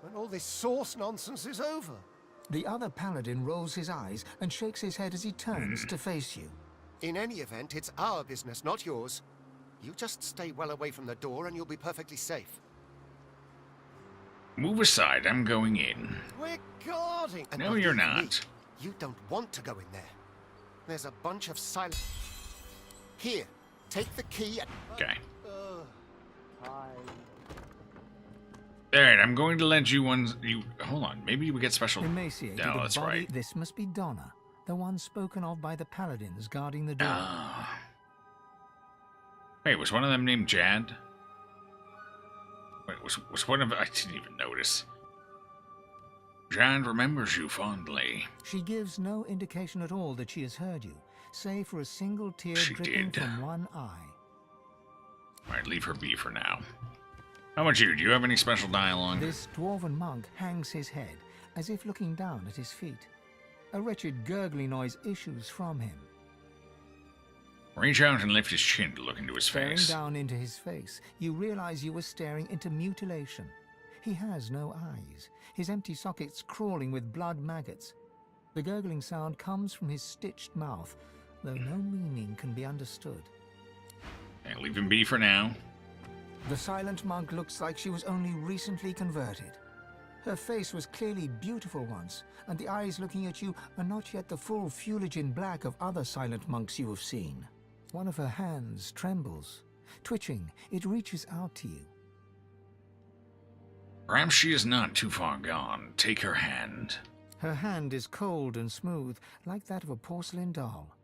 When all this source nonsense is over. The other paladin rolls his eyes and shakes his head as he turns to face you. In any event, it's our business, not yours. You just stay well away from the door and you'll be perfectly safe. Move aside, I'm going in. We're guarding. And no, you're not. You don't want to go in there. There's a bunch of silent... Here, take the key and... Okay. Alright, I'm going to let you hold on, maybe we get special... Emaciated no, that's body, right. This must be Donna, the one spoken of by the paladins guarding the door. Wait, was one of them named Jad? Wait, was one of... I didn't even notice. Jad remembers you fondly. She gives no indication at all that she has heard you, save for a single tear dripping from one eye. Alright, leave her be for now. How about you? Do you have any special dialogue? This dwarven monk hangs his head, as if looking down at his feet. A wretched gurgling noise issues from him. Reach out and lift his chin to look into his Staring face. down into his face, you realize you were staring into mutilation. He has no eyes, his empty sockets crawling with blood maggots. The gurgling sound comes from his stitched mouth, though no meaning can be understood. And leave him be for now. The silent monk looks like she was only recently converted. Her face was clearly beautiful once, and the eyes looking at you are not yet the full fulgin black of other silent monks you have seen. One of her hands trembles. Twitching, it reaches out to you. Perhaps she is not too far gone. Take her hand. Her hand is cold and smooth, like that of a porcelain doll.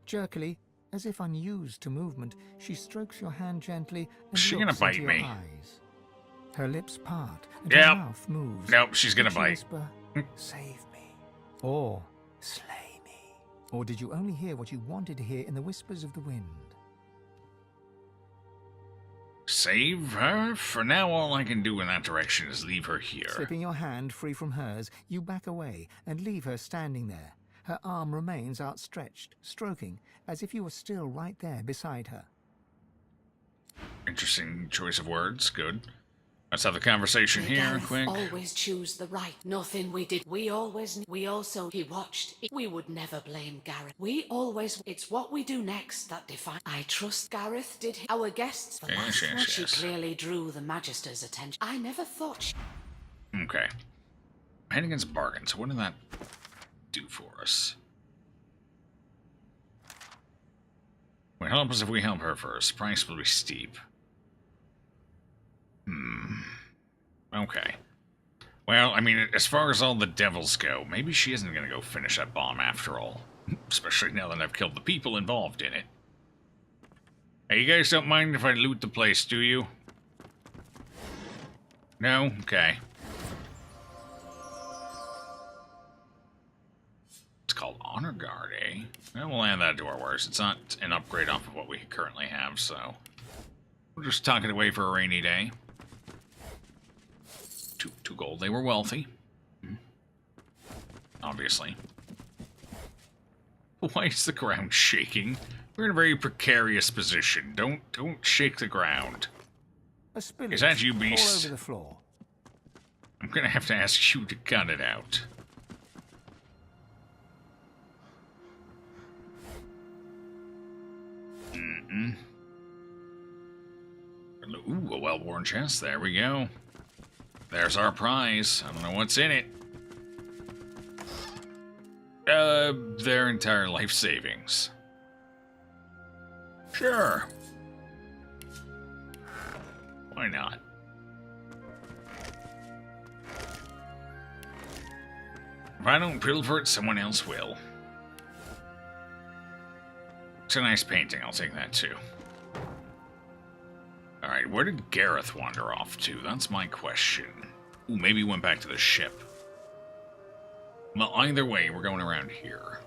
Jerkily, as if unused to movement, she strokes your hand gently and She's gonna looks bite into me. your eyes. Her lips part and Yep. her mouth moves. Nope, she's gonna Did she bite. whisper, "Save me," or "Slay me"? Or did you only hear what you wanted to hear in the whispers of the wind? Save her? For now, all I can do in that direction is leave her here. Slipping your hand free from hers, you back away and leave her standing there. Her arm remains outstretched, stroking, as if you were still right there beside her. Interesting choice of words. Good. Let's have the conversation here, Gareth quick. always choose the right. Nothing we did. We also, he watched. We would never blame Gareth. It's what we do next that defines. I trust Gareth did our guests. The last one, she clearly drew the Magister's attention. I never thought she... Okay. Hand against bargain. So what did that do for us? Well, help us if we help her first. Price will be steep. Okay. Well, I mean, as far as all the devils go, maybe she isn't going to go finish that bomb after all. Especially now that I've killed the people involved in it. Hey, you guys don't mind if I loot the place, do you? No? Okay. It's called Honor Guard, eh? Well, we'll add that to our wares. It's not an upgrade off of what we currently have, so... we're just tucking it away for a rainy day. Two gold. They were wealthy. Obviously. Why is the ground shaking? We're in a very precarious position. Don't shake the ground. A spillage Is that you, all beast? over the floor. I'm gonna have to ask you to gun it out. Ooh, a well-worn chest. There we go. There's our prize. I don't know what's in it. Their entire life savings. Sure. Why not? If I don't pilfer it, someone else will. It's a nice painting. I'll take that too. Alright, where did Gareth wander off to? That's my question. Ooh, maybe he went back to the ship. Well, either way, we're going around here.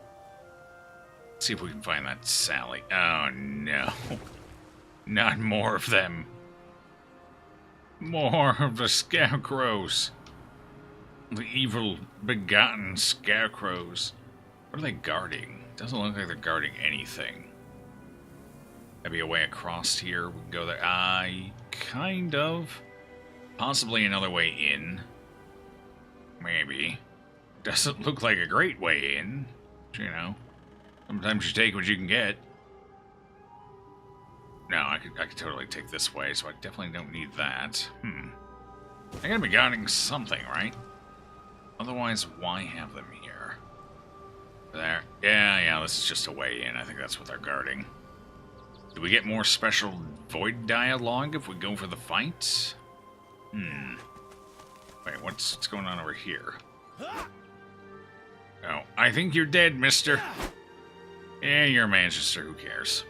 Let's see if we can find that Sally. Oh, no. Not more of them. More of the scarecrows. The evil, begotten scarecrows. What are they guarding? Doesn't look like they're guarding anything. Maybe a way across here. We can go there. Kind of. Possibly another way in. Maybe. Doesn't look like a great way in. But, you know. Sometimes you take what you can get. No, I could totally take this way, so I definitely don't need that. I gotta be guarding something, right? Otherwise, why have them here? There. Yeah, this is just a way in. I think that's what they're guarding. Do we get more special void dialogue if we go for the fight? Wait, what's going on over here? Oh, I think you're dead, mister. Yeah, you're a Manchester, who cares?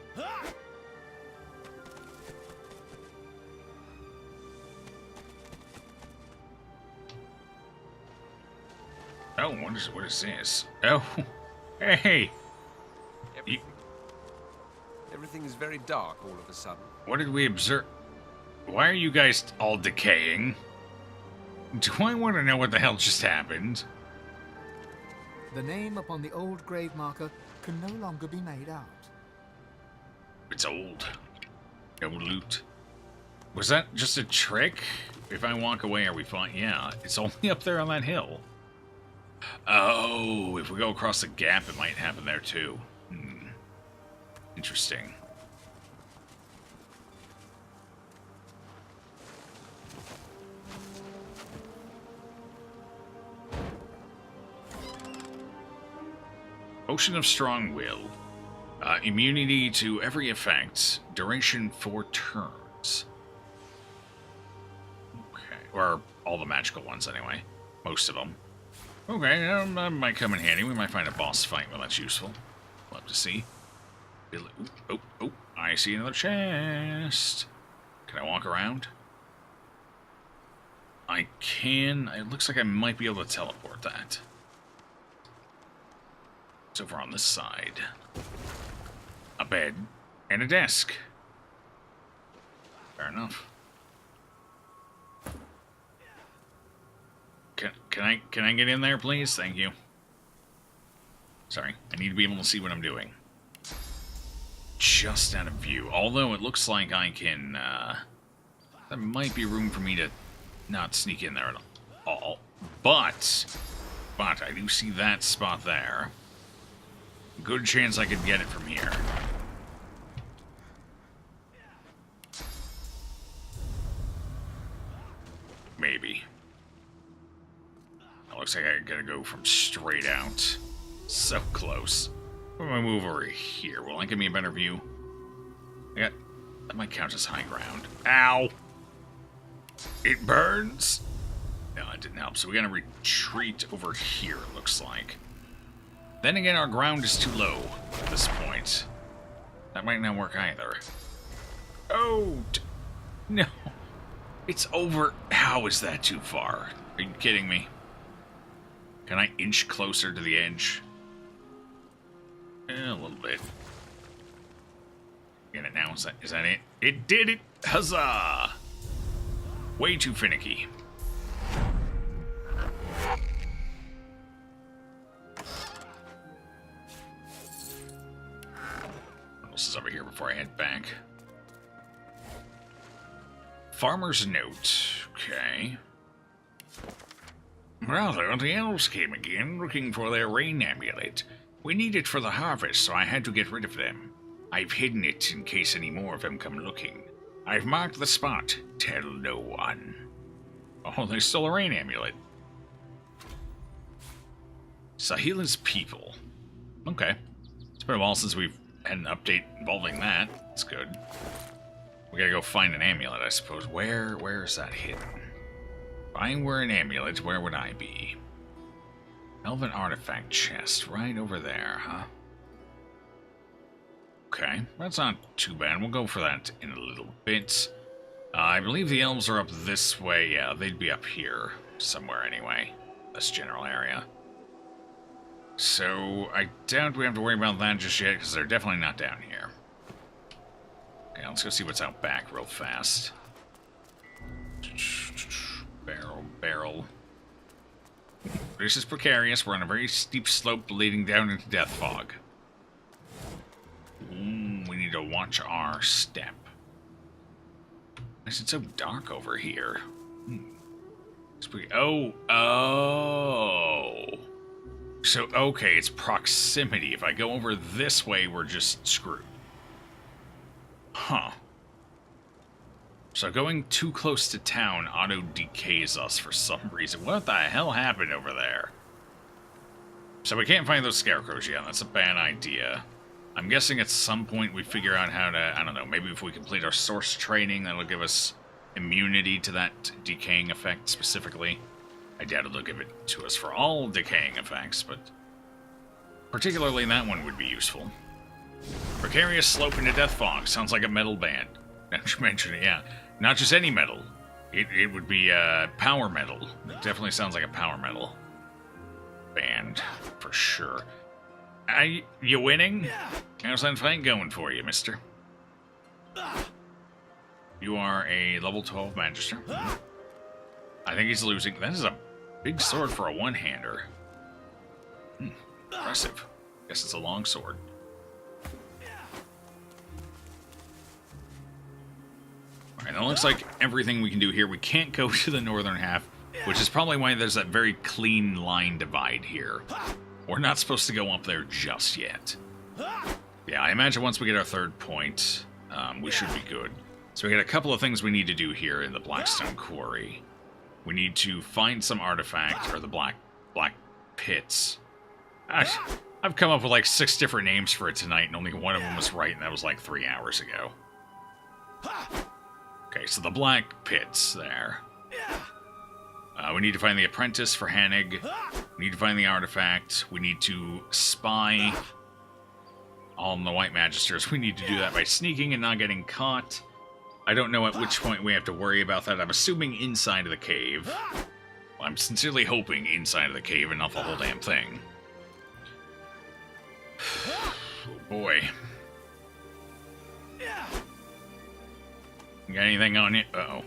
Oh, what is this? Oh, hey! Everything is very dark all of a sudden. What did we observe? Why are you guys all decaying? Do I want to know what the hell just happened? The name upon the old grave marker can no longer be made out. It's old. No loot. Was that just a trick? If I walk away, are we fine? Yeah, it's only up there on that hill. Oh, if we go across the gap, it might happen there too. Interesting. Potion of Strong Will. Immunity to every effect. Duration 4 turns. Okay. Or all the magical ones, anyway. Most of them. Okay, that might come in handy. We might find a boss fight when that's useful. We'll have to see. Oh, I see another chest. Can I walk around? I can. It looks like I might be able to teleport that. It's over on this side. A bed and a desk. Fair enough. Can I get in there, please? Thank you. Sorry, I need to be able to see what I'm doing. Just out of view. Although it looks like I can, there might be room for me to not sneak in there at all. But I do see that spot there. Good chance I could get it from here. Maybe. It looks like I gotta go from straight out. So close. I'm gonna move over here. Will that give me a better view? Yeah, that might count as high ground. Ow! It burns! No, it didn't help. So we gotta retreat over here, it looks like. Then again, our ground is too low at this point. That might not work either. Oh! No! It's over. How is that too far? Are you kidding me? Can I inch closer to the edge? A little bit. Get it now? Is that it? It did it! Huzzah! Way too finicky. What else is over here before I head back? Farmer's note. Okay. Rather, the elves came again, looking for their rain amulet. We need it for the harvest, so I had to get rid of them. I've hidden it in case any more of them come looking. I've marked the spot. Tell no one. Oh, there's still a rain amulet. Sahila's people. Okay. It's been a while since we've had an update involving that. That's good. We gotta go find an amulet, I suppose. Where is that hidden? If I were an amulet, where would I be? Elven artifact chest, right over there, huh? Okay, that's not too bad. We'll go for that in a little bit. I believe the elves are up this way. Yeah, they'd be up here somewhere anyway. This general area. So, I doubt we have to worry about that just yet, because they're definitely not down here. Okay, let's go see what's out back real fast. Barrel. This is precarious. We're on a very steep slope leading down into Death Fog. We need to watch our step. Why is it so dark over here? Oh. So, okay, it's proximity. If I go over this way, we're just screwed. Huh. So going too close to town auto-decays us for some reason. What the hell happened over there? So we can't find those scarecrows yet. That's a bad idea. I'm guessing at some point we figure out how to, I don't know, maybe if we complete our source training, that'll give us immunity to that decaying effect specifically. I doubt it'll give it to us for all decaying effects, but particularly that one would be useful. Precarious slope into Death Fog. Sounds like a metal band. Now you mention it, yeah. Not just any metal. It would be power metal. It definitely sounds like a power metal. banned, for sure. You winning? How's that fight going for you, mister? You are a level 12 Magister. I think he's losing. That is a big sword for a one-hander. Impressive. Guess it's a long sword. Alright, it looks like everything we can do here. We can't go to the northern half, which is probably why there's that very clean line divide here. We're not supposed to go up there just yet. Yeah, I imagine once we get our third point, we should be good. So we got a couple of things we need to do here in the Blackstone Quarry. We need to find some artifact, or the black pits. I've come up with like 6 different names for it tonight, and only one of them was right, and that was like 3 hours ago. Okay, so the black pits there. We need to find the apprentice for Hanig. We need to find the artifact. We need to spy on the White Magisters. We need to do that by sneaking and not getting caught. I don't know at which point we have to worry about that. I'm assuming inside of the cave. Well, I'm sincerely hoping inside of the cave and not the whole damn thing. Oh boy. You got anything on you? Uh-oh.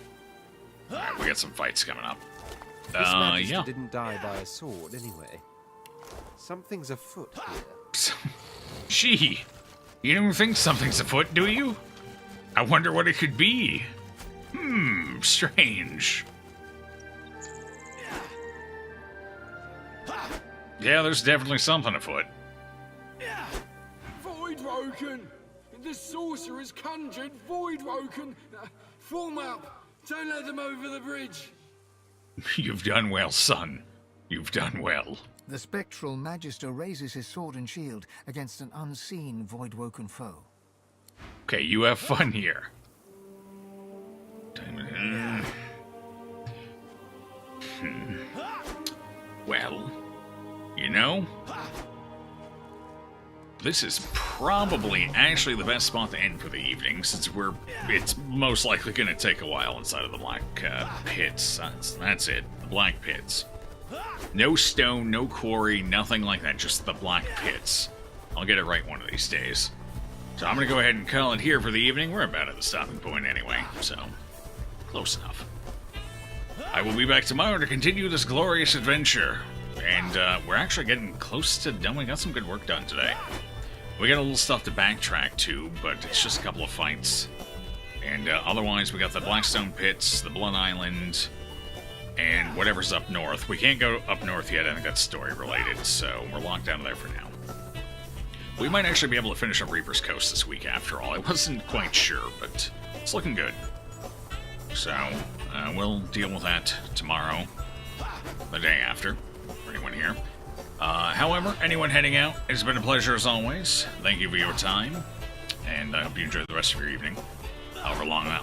Alright, we got some fights coming up. This Magister yeah. didn't die by a sword, anyway. Something's afoot here. Gee, you don't think something's afoot, do you? I wonder what it could be. Strange. Yeah, there's definitely something afoot. Voidwoken! The sorcerer's conjured Voidwoken! Form up! Don't let them over the bridge! You've done well, son. You've done well. The spectral Magister raises his sword and shield against an unseen Voidwoken foe. Okay, you have fun here. Well, you know, this is probably actually the best spot to end for the evening, since it's most likely going to take a while inside of the black pits. That's it, the black pits. No stone, no quarry, nothing like that, just the black pits. I'll get it right one of these days. So I'm going to go ahead and call it here for the evening. We're about at the stopping point anyway, so close enough. I will be back tomorrow to continue this glorious adventure. And we're actually getting close to done. We got some good work done today. We got a little stuff to backtrack to, but it's just a couple of fights. And otherwise, we got the Blackstone Pits, the Blood Island, and whatever's up north. We can't go up north yet. I think that's story related, so we're locked down there for now. We might actually be able to finish up Reaper's Coast this week after all. I wasn't quite sure, but it's looking good. So, we'll deal with that tomorrow, the day after, for anyone here. However, anyone heading out, it's been a pleasure as always. Thank you for your time, and I hope you enjoy the rest of your evening, however long that